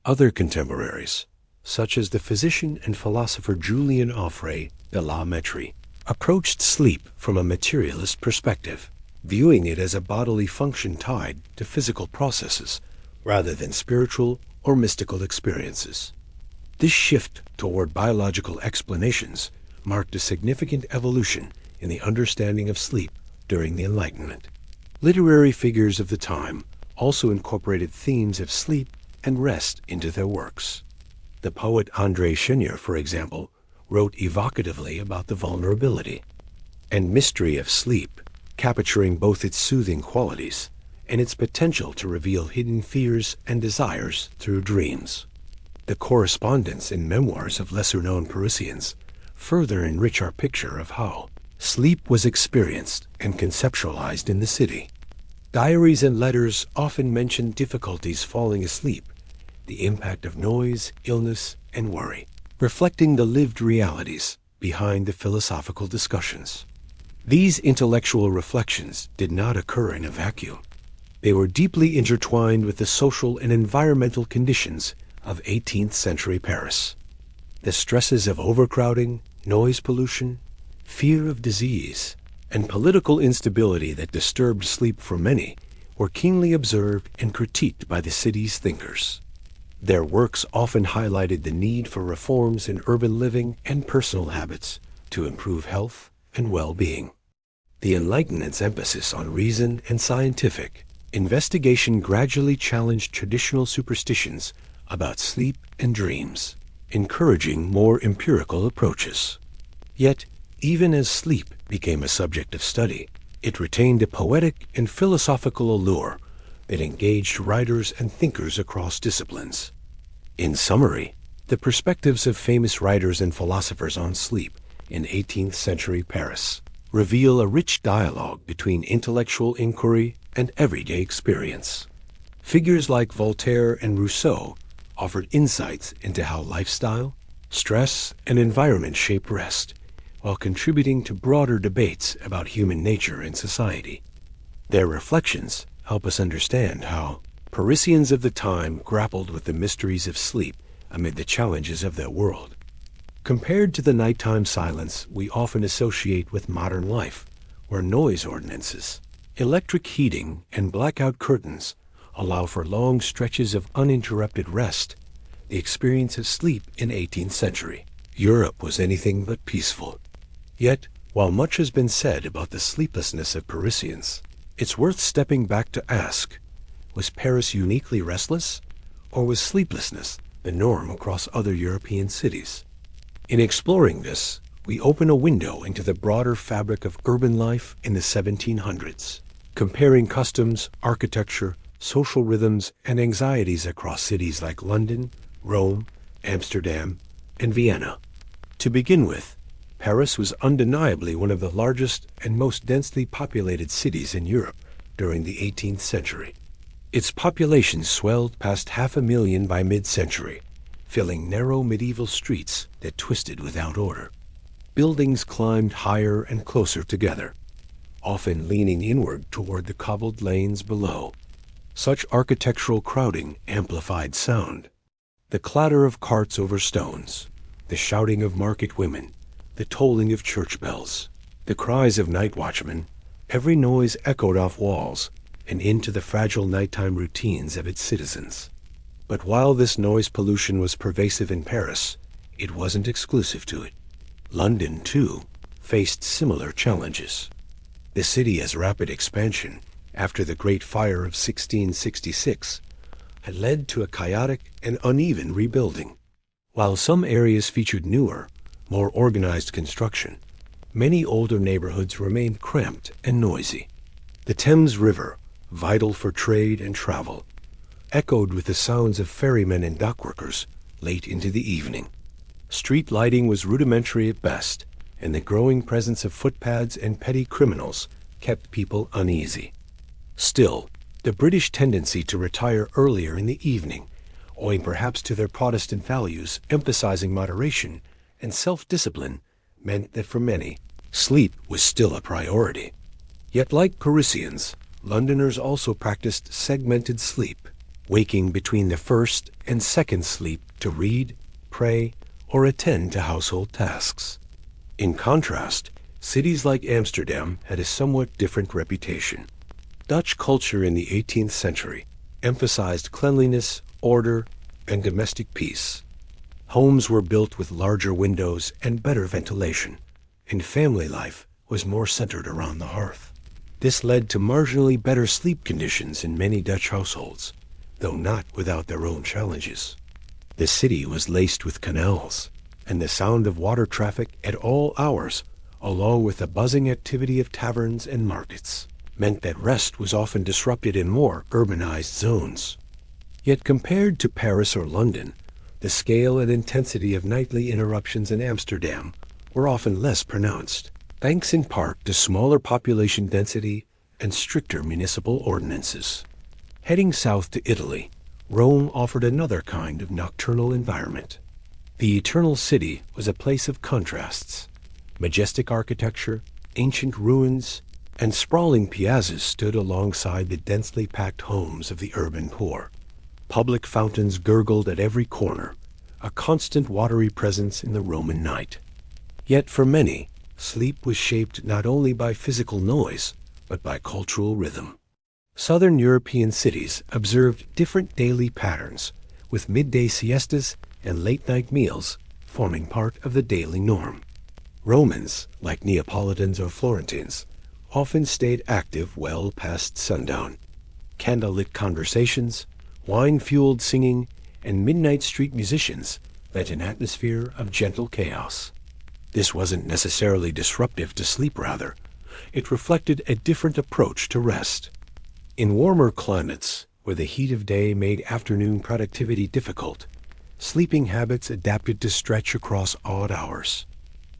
Other contemporaries, such as the physician and philosopher Julien Offray de la Mettrie, approached sleep from a materialist perspective, viewing it as a bodily function tied to physical processes rather than spiritual or mystical experiences. This shift toward biological explanations marked a significant evolution in the understanding of sleep during the Enlightenment. Literary figures of the time also incorporated themes of sleep and rest into their works. The poet André Chenier, for example, wrote evocatively about the vulnerability and mystery of sleep, capturing both its soothing qualities and its potential to reveal hidden fears and desires through dreams. The correspondence and memoirs of lesser-known Parisians further enrich our picture of how sleep was experienced and conceptualized in the city. Diaries and letters often mention difficulties falling asleep, the impact of noise, illness, and worry, reflecting the lived realities behind the philosophical discussions. These intellectual reflections did not occur in a vacuum. They were deeply intertwined with the social and environmental conditions of 18th century Paris. The stresses of overcrowding, noise pollution, fear of disease, and political instability that disturbed sleep for many were keenly observed and critiqued by the city's thinkers. Their works often highlighted the need for reforms in urban living and personal habits to improve health and well-being. The Enlightenment's emphasis on reason and scientific investigation gradually challenged traditional superstitions about sleep and dreams, encouraging more empirical approaches. Yet, even as sleep became a subject of study, it retained a poetic and philosophical allure that engaged writers and thinkers across disciplines. In summary, the perspectives of famous writers and philosophers on sleep in 18th century Paris reveal a rich dialogue between intellectual inquiry and everyday experience. Figures like Voltaire and Rousseau offered insights into how lifestyle, stress, and environment shape rest, while contributing to broader debates about human nature and society. Their reflections help us understand how Parisians of the time grappled with the mysteries of sleep amid the challenges of their world. Compared to the nighttime silence we often associate with modern life, where noise ordinances, electric heating, and blackout curtains allow for long stretches of uninterrupted rest, the experience of sleep in 18th century Europe was anything but peaceful. Yet, while much has been said about the sleeplessness of Parisians, it's worth stepping back to ask, was Paris uniquely restless, or was sleeplessness the norm across other European cities? In exploring this, we open a window into the broader fabric of urban life in the 1700s, comparing customs, architecture, social rhythms, and anxieties across cities like London, Rome, Amsterdam, and Vienna. To begin with, Paris was undeniably one of the largest and most densely populated cities in Europe during the 18th century. Its population swelled past 500,000 by mid-century, filling narrow medieval streets that twisted without order. Buildings climbed higher and closer together, often leaning inward toward the cobbled lanes below. Such architectural crowding amplified sound. The clatter of carts over stones, the shouting of market women, the tolling of church bells, the cries of night watchmen, every noise echoed off walls and into the fragile nighttime routines of its citizens. But while this noise pollution was pervasive in Paris, it wasn't exclusive to it. London, too, faced similar challenges. The city's rapid expansion after the Great Fire of 1666 had led to a chaotic and uneven rebuilding. While some areas featured newer, more organized construction, many older neighborhoods remained cramped and noisy. The Thames River, vital for trade and travel, echoed with the sounds of ferrymen and dockworkers late into the evening. Street lighting was rudimentary at best, and the growing presence of footpads and petty criminals kept people uneasy. Still, the British tendency to retire earlier in the evening, owing perhaps to their Protestant values emphasizing moderation and self-discipline, meant that for many, sleep was still a priority. Yet like Parisians, Londoners also practiced segmented sleep, waking between the first and second sleep to read, pray, or attend to household tasks. In contrast, cities like Amsterdam had a somewhat different reputation. Dutch culture in the 18th century emphasized cleanliness, order, and domestic peace. Homes were built with larger windows and better ventilation, and family life was more centered around the hearth. This led to marginally better sleep conditions in many Dutch households, though not without their own challenges. The city was laced with canals, and the sound of water traffic at all hours along with the buzzing activity of taverns and markets, meant that rest was often disrupted in more urbanized zones. Yet compared to Paris or London, the scale and intensity of nightly interruptions in Amsterdam were often less pronounced, thanks in part to smaller population density and stricter municipal ordinances. Heading south to Italy, Rome offered another kind of nocturnal environment. The Eternal City was a place of contrasts. Majestic architecture, ancient ruins, and sprawling piazzas stood alongside the densely packed homes of the urban poor. Public fountains gurgled at every corner, a constant watery presence in the Roman night. Yet for many, sleep was shaped not only by physical noise, but by cultural rhythm. Southern European cities observed different daily patterns, with midday siestas and late-night meals forming part of the daily norm. Romans, like Neapolitans or Florentines, often stayed active well past sundown. Candlelit conversations, wine-fueled singing, and midnight street musicians lent an atmosphere of gentle chaos. This wasn't necessarily disruptive to sleep, rather. It reflected a different approach to rest. In warmer climates, where the heat of day made afternoon productivity difficult, sleeping habits adapted to stretch across odd hours.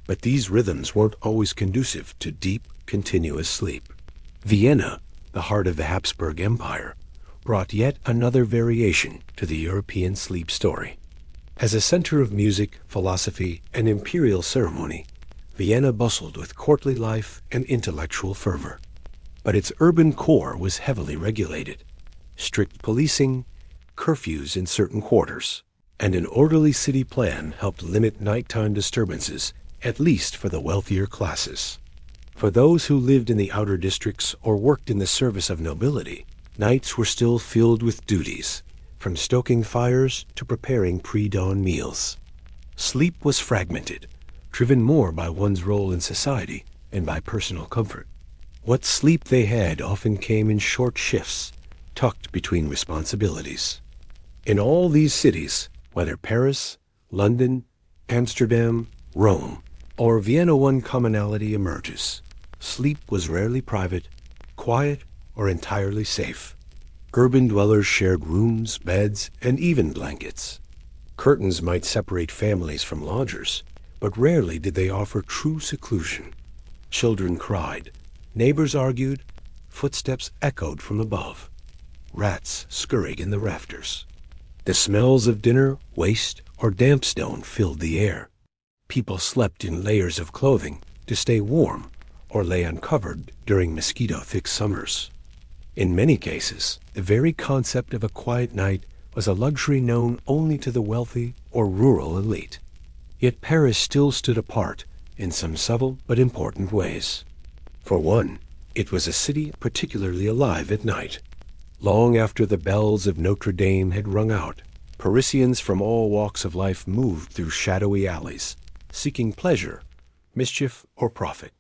But these rhythms weren't always conducive to deep, continuous sleep. Vienna, the heart of the Habsburg Empire, brought yet another variation to the European sleep story. As a center of music, philosophy, and imperial ceremony, Vienna bustled with courtly life and intellectual fervor. But its urban core was heavily regulated. Strict policing, curfews in certain quarters, and an orderly city plan helped limit nighttime disturbances, at least for the wealthier classes. For those who lived in the outer districts or worked in the service of nobility, nights were still filled with duties, from stoking fires to preparing pre-dawn meals. Sleep was fragmented, driven more by one's role in society and by personal comfort. What sleep they had often came in short shifts, tucked between responsibilities. In all these cities, whether Paris, London, Amsterdam, Rome, or Vienna, one commonality emerges. Sleep was rarely private, quiet, or entirely safe. Urban dwellers shared rooms, beds, and even blankets. Curtains might separate families from lodgers, but rarely did they offer true seclusion. Children cried, neighbors argued, footsteps echoed from above. Rats scurried in the rafters. The smells of dinner, waste, or damp stone filled the air. People slept in layers of clothing to stay warm or lay uncovered during mosquito-thick summers. In many cases, the very concept of a quiet night was a luxury known only to the wealthy or rural elite. Yet Paris still stood apart in some subtle but important ways. For one, it was a city particularly alive at night. Long after the bells of Notre Dame had rung out, Parisians from all walks of life moved through shadowy alleys, seeking pleasure, mischief, or profit.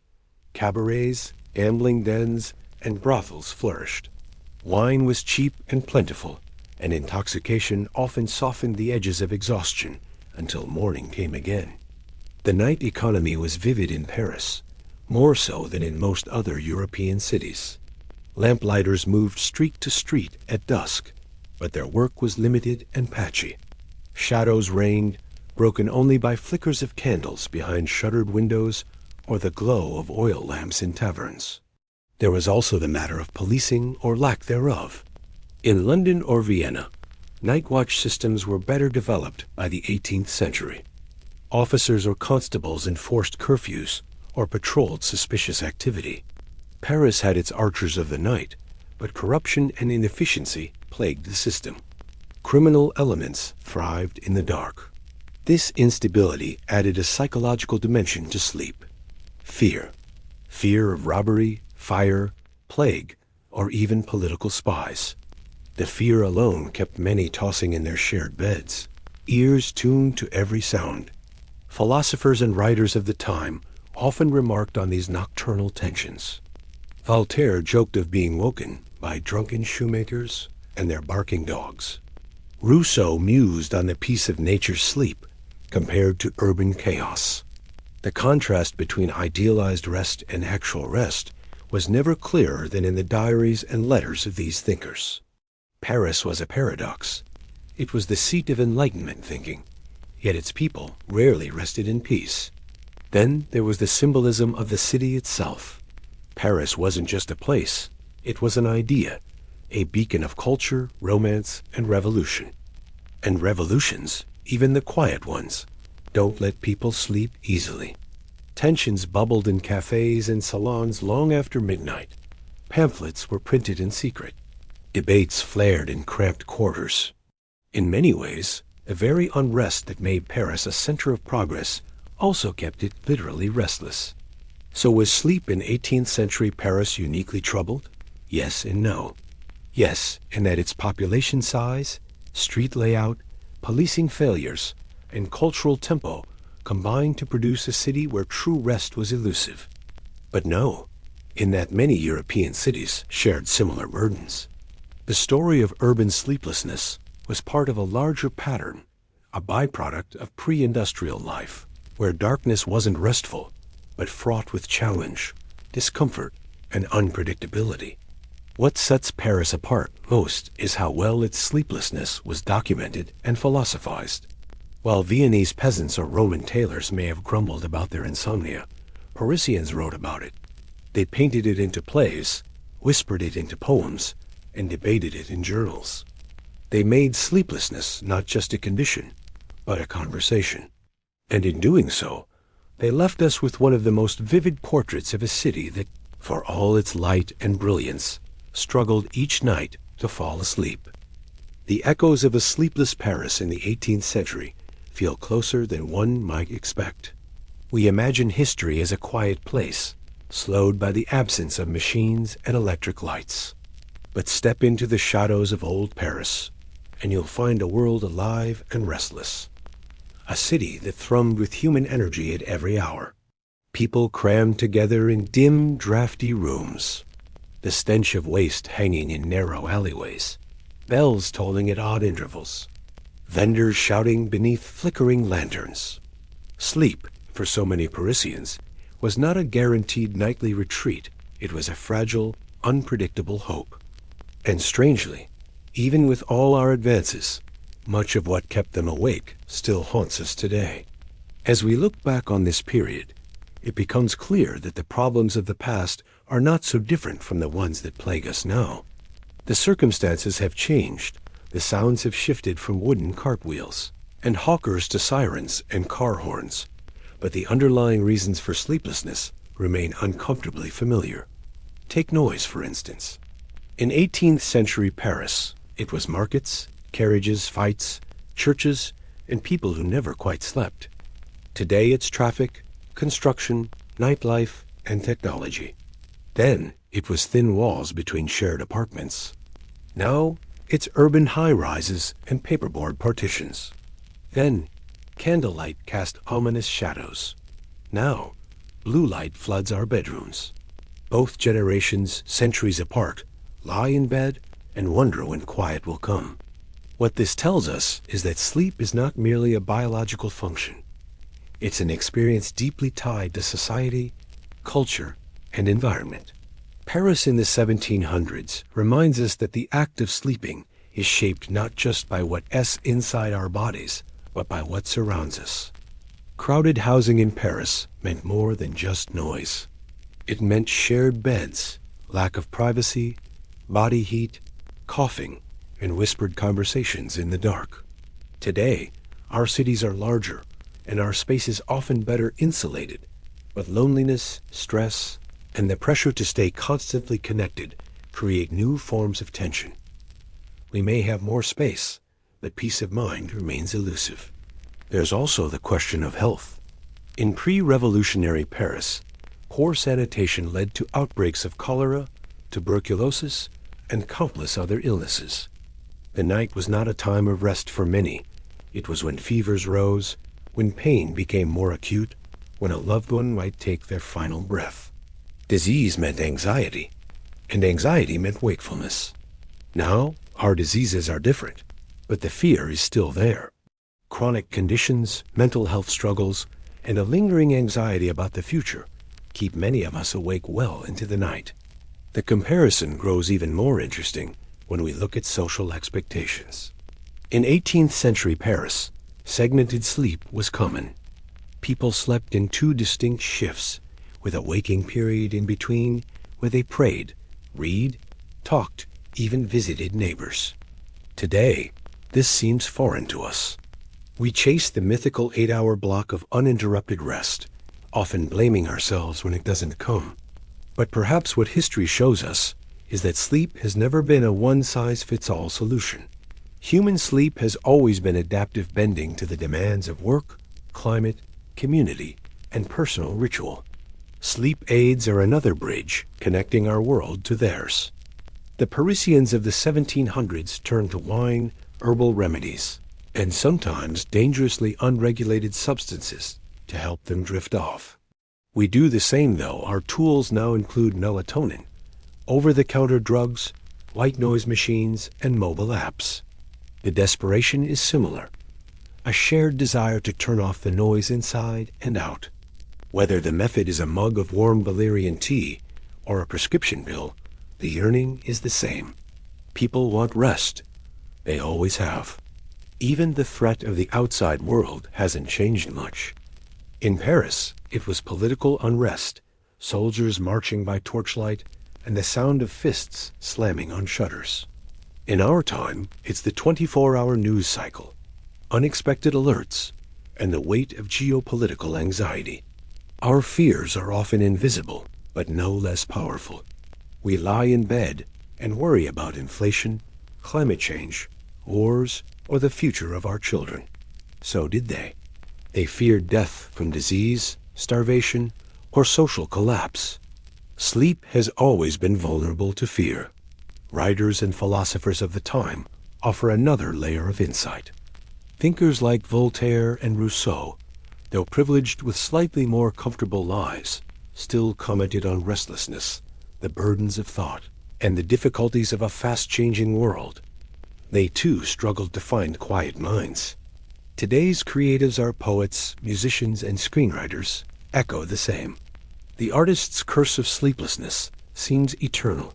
Cabarets, gambling dens, and brothels flourished. Wine was cheap and plentiful, and intoxication often softened the edges of exhaustion until morning came again. The night economy was vivid in Paris, more so than in most other European cities. Lamplighters moved street to street at dusk, but their work was limited and patchy. Shadows reigned, broken only by flickers of candles behind shuttered windows or the glow of oil lamps in taverns. There was also the matter of policing or lack thereof. In London or Vienna, night watch systems were better developed by the 18th century. Officers or constables enforced curfews or patrolled suspicious activity. Paris had its archers of the night, but corruption and inefficiency plagued the system. Criminal elements thrived in the dark. This instability added a psychological dimension to sleep. Fear. Fear of robbery, fire, plague, or even political spies. The fear alone kept many tossing in their shared beds, ears tuned to every sound. Philosophers and writers of the time often remarked on these nocturnal tensions. Voltaire joked of being woken by drunken shoemakers and their barking dogs. Rousseau mused on the peace of nature's sleep compared to urban chaos. The contrast between idealized rest and actual rest was never clearer than in the diaries and letters of these thinkers. Paris was a paradox. It was the seat of Enlightenment thinking, yet its people rarely rested in peace. Then there was the symbolism of the city itself. Paris wasn't just a place, it was an idea, a beacon of culture, romance, and revolution. And revolutions, even the quiet ones, don't let people sleep easily. Tensions bubbled in cafes and salons long after midnight. Pamphlets were printed in secret. Debates flared in cramped quarters. In many ways, the very unrest that made Paris a center of progress also kept it literally restless. So was sleep in 18th century Paris uniquely troubled? Yes and no. Yes, in that its population size, street layout, policing failures, and cultural tempo combined to produce a city where true rest was elusive. But no, in that many European cities shared similar burdens. The story of urban sleeplessness was part of a larger pattern, a byproduct of pre-industrial life, where darkness wasn't restful, but fraught with challenge, discomfort, and unpredictability. What sets Paris apart most is how well its sleeplessness was documented and philosophized. While Viennese peasants or Roman tailors may have grumbled about their insomnia, Parisians wrote about it. They painted it into plays, whispered it into poems, and debated it in journals. They made sleeplessness not just a condition, but a conversation. And in doing so, they left us with one of the most vivid portraits of a city that, for all its light and brilliance, struggled each night to fall asleep. The echoes of a sleepless Paris in the 18th century feel closer than one might expect. We imagine history as a quiet place, slowed by the absence of machines and electric lights. But step into the shadows of old Paris, and you'll find a world alive and restless. A city that thrummed with human energy at every hour. People crammed together in dim, drafty rooms. The stench of waste hanging in narrow alleyways. Bells tolling at odd intervals. Vendors shouting beneath flickering lanterns. Sleep, for so many Parisians, was not a guaranteed nightly retreat. It was a fragile, unpredictable hope. And strangely, even with all our advances, much of what kept them awake still haunts us today. As we look back on this period, it becomes clear that the problems of the past are not so different from the ones that plague us now. The circumstances have changed. The sounds have shifted from wooden cartwheels and hawkers to sirens and car horns, but the underlying reasons for sleeplessness remain uncomfortably familiar. Take noise, for instance. In 18th century Paris, it was markets, carriages, fights, churches, and people who never quite slept. Today it's traffic, construction, nightlife, and technology. Then it was thin walls between shared apartments. Now it's urban high-rises and paperboard partitions. Then candlelight cast ominous shadows. Now blue light floods our bedrooms. Both generations, centuries apart, lie in bed and wonder when quiet will come. What this tells us is that sleep is not merely a biological function. It's an experience deeply tied to society, culture, and environment. Paris in the 1700s reminds us that the act of sleeping is shaped not just by what's inside our bodies, but by what surrounds us. Crowded housing in Paris meant more than just noise. It meant shared beds, lack of privacy, body heat, coughing, and whispered conversations in the dark. Today, our cities are larger, and our spaces often better insulated, but loneliness, stress, and the pressure to stay constantly connected create new forms of tension. We may have more space, but peace of mind remains elusive. There's also the question of health. In pre-revolutionary Paris, poor sanitation led to outbreaks of cholera, tuberculosis, and countless other illnesses. The night was not a time of rest for many. It was when fevers rose, when pain became more acute, when a loved one might take their final breath. Disease meant anxiety, and anxiety meant wakefulness. Now, our diseases are different, but the fear is still there. Chronic conditions, mental health struggles, and a lingering anxiety about the future keep many of us awake well into the night. The comparison grows even more interesting when we look at social expectations. In 18th century Paris, segmented sleep was common. People slept in two distinct shifts, with a waking period in between where they prayed, read, talked, even visited neighbors. Today, this seems foreign to us. We chase the mythical 8-hour block of uninterrupted rest, often blaming ourselves when it doesn't come. But perhaps what history shows us is that sleep has never been a one-size-fits-all solution. Human sleep has always been adaptive, bending to the demands of work, climate, community, and personal ritual. Sleep aids are another bridge connecting our world to theirs. The Parisians of the 1700s turned to wine, herbal remedies, and sometimes dangerously unregulated substances to help them drift off. We do the same, though. Our tools now include melatonin, over-the-counter drugs, white noise machines, and mobile apps. The desperation is similar, a shared desire to turn off the noise inside and out. Whether the method is a mug of warm valerian tea or a prescription pill, the yearning is the same. People want rest. They always have. Even the threat of the outside world hasn't changed much. In Paris, it was political unrest, soldiers marching by torchlight, and the sound of fists slamming on shutters. In our time, it's the 24-hour news cycle, unexpected alerts, and the weight of geopolitical anxiety. Our fears are often invisible, but no less powerful. We lie in bed and worry about inflation, climate change, wars, or the future of our children. So did they. They feared death from disease, starvation, or social collapse. Sleep has always been vulnerable to fear. Writers and philosophers of the time offer another layer of insight. Thinkers like Voltaire and Rousseau, though privileged with slightly more comfortable lives, still commented on restlessness, the burdens of thought, and the difficulties of a fast-changing world. They too struggled to find quiet minds. Today's creatives, our poets, musicians, and screenwriters, echo the same. The artist's curse of sleeplessness seems eternal,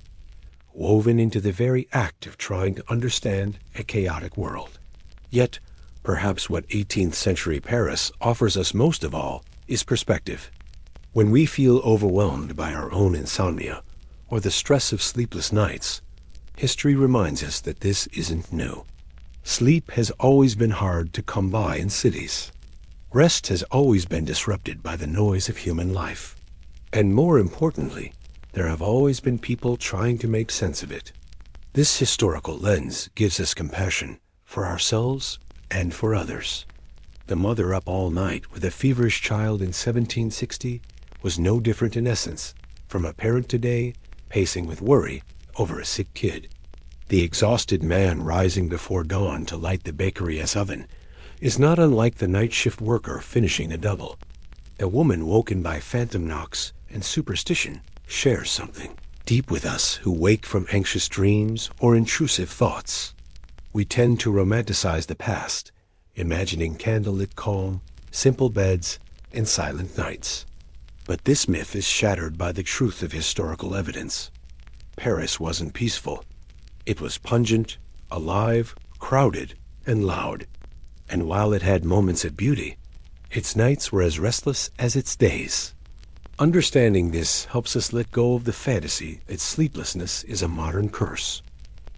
woven into the very act of trying to understand a chaotic world. Yet, perhaps what 18th century Paris offers us most of all is perspective. When we feel overwhelmed by our own insomnia or the stress of sleepless nights, history reminds us that this isn't new. Sleep has always been hard to come by in cities. Rest has always been disrupted by the noise of human life. And more importantly, there have always been people trying to make sense of it. This historical lens gives us compassion for ourselves and for others. The mother up all night with a feverish child in 1760 was no different in essence from a parent today pacing with worry over a sick kid. The exhausted man rising before dawn to light the bakery's oven is not unlike the night shift worker finishing a double. The woman woken by phantom knocks and superstition shares something deep with us who wake from anxious dreams or intrusive thoughts. We tend to romanticize the past, imagining candlelit calm, simple beds, and silent nights. But this myth is shattered by the truth of historical evidence. Paris wasn't peaceful. It was pungent, alive, crowded, and loud. And while it had moments of beauty, its nights were as restless as its days. Understanding this helps us let go of the fantasy that sleeplessness is a modern curse.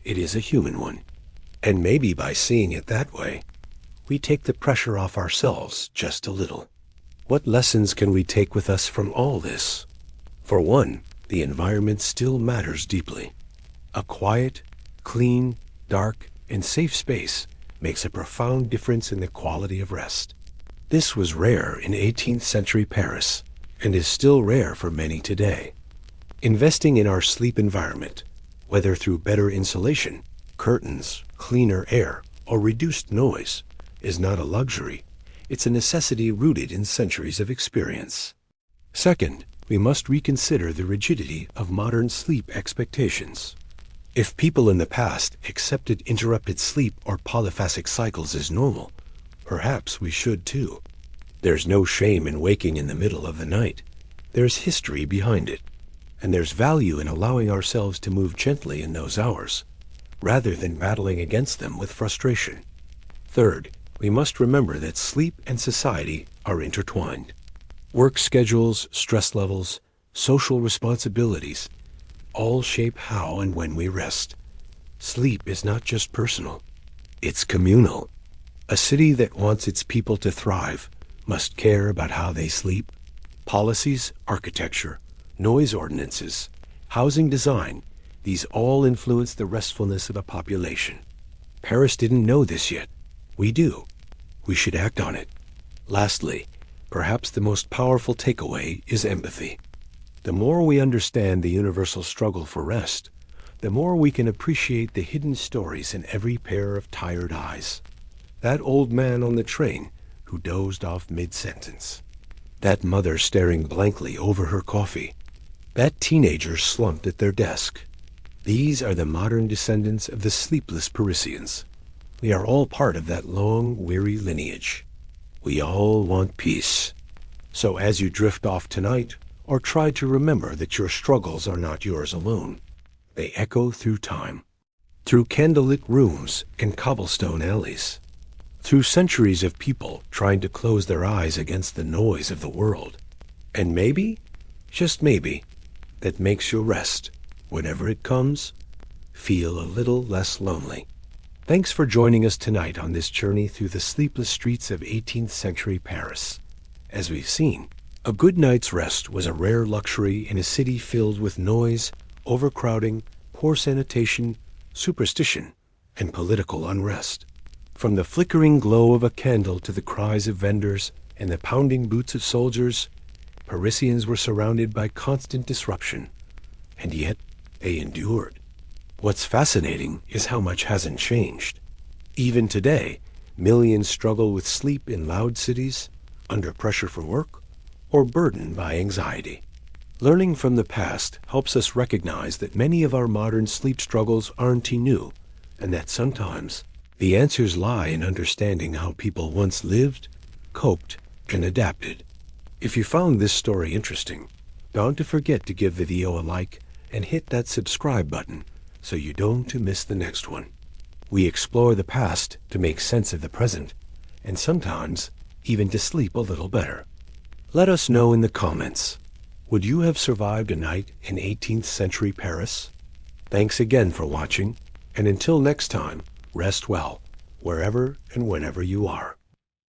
It is a human one. And maybe by seeing it that way, we take the pressure off ourselves just a little. What lessons can we take with us from all this? For one, the environment still matters deeply. A quiet, clean, dark, and safe space makes a profound difference in the quality of rest. This was rare in 18th century Paris and is still rare for many today. Investing in our sleep environment, whether through better insulation, curtains, cleaner air, or reduced noise, is not a luxury. It's a necessity rooted in centuries of experience. Second, we must reconsider the rigidity of modern sleep expectations. If people in the past accepted interrupted sleep or polyphasic cycles as normal, perhaps we should too. There's no shame in waking in the middle of the night. There's history behind it. And there's value in allowing ourselves to move gently in those hours, rather than battling against them with frustration. Third, we must remember that sleep and society are intertwined. Work schedules, stress levels, social responsibilities all shape how and when we rest. Sleep is not just personal, it's communal. A city that wants its people to thrive must care about how they sleep. Policies, architecture, noise ordinances, housing design, these all influence the restfulness of a population. Paris didn't know this yet. We do. We should act on it. Lastly, perhaps the most powerful takeaway is empathy. The more we understand the universal struggle for rest, the more we can appreciate the hidden stories in every pair of tired eyes. That old man on the train who dozed off mid-sentence. That mother staring blankly over her coffee. That teenager slumped at their desk. These are the modern descendants of the sleepless Parisians. We are all part of that long, weary lineage. We all want peace. So as you drift off tonight, or try to remember that your struggles are not yours alone, they echo through time, through candlelit rooms and cobblestone alleys, through centuries of people trying to close their eyes against the noise of the world. And maybe, just maybe, that makes your rest, whenever it comes, feel a little less lonely. Thanks for joining us tonight on this journey through the sleepless streets of 18th century Paris. As we've seen, a good night's rest was a rare luxury in a city filled with noise, overcrowding, poor sanitation, superstition, and political unrest. From the flickering glow of a candle to the cries of vendors and the pounding boots of soldiers, Parisians were surrounded by constant disruption, and yet they endured. What's fascinating is how much hasn't changed. Even today, millions struggle with sleep in loud cities, under pressure for work, or burdened by anxiety. Learning from the past helps us recognize that many of our modern sleep struggles aren't new, and that sometimes the answers lie in understanding how people once lived, coped, and adapted. If you found this story interesting, don't forget to give the video a like and hit that subscribe button so you don't miss the next one. We explore the past to make sense of the present, and sometimes even to sleep a little better. Let us know in the comments, would you have survived a night in 18th century Paris? Thanks again for watching, and until next time, rest well, wherever and whenever you are.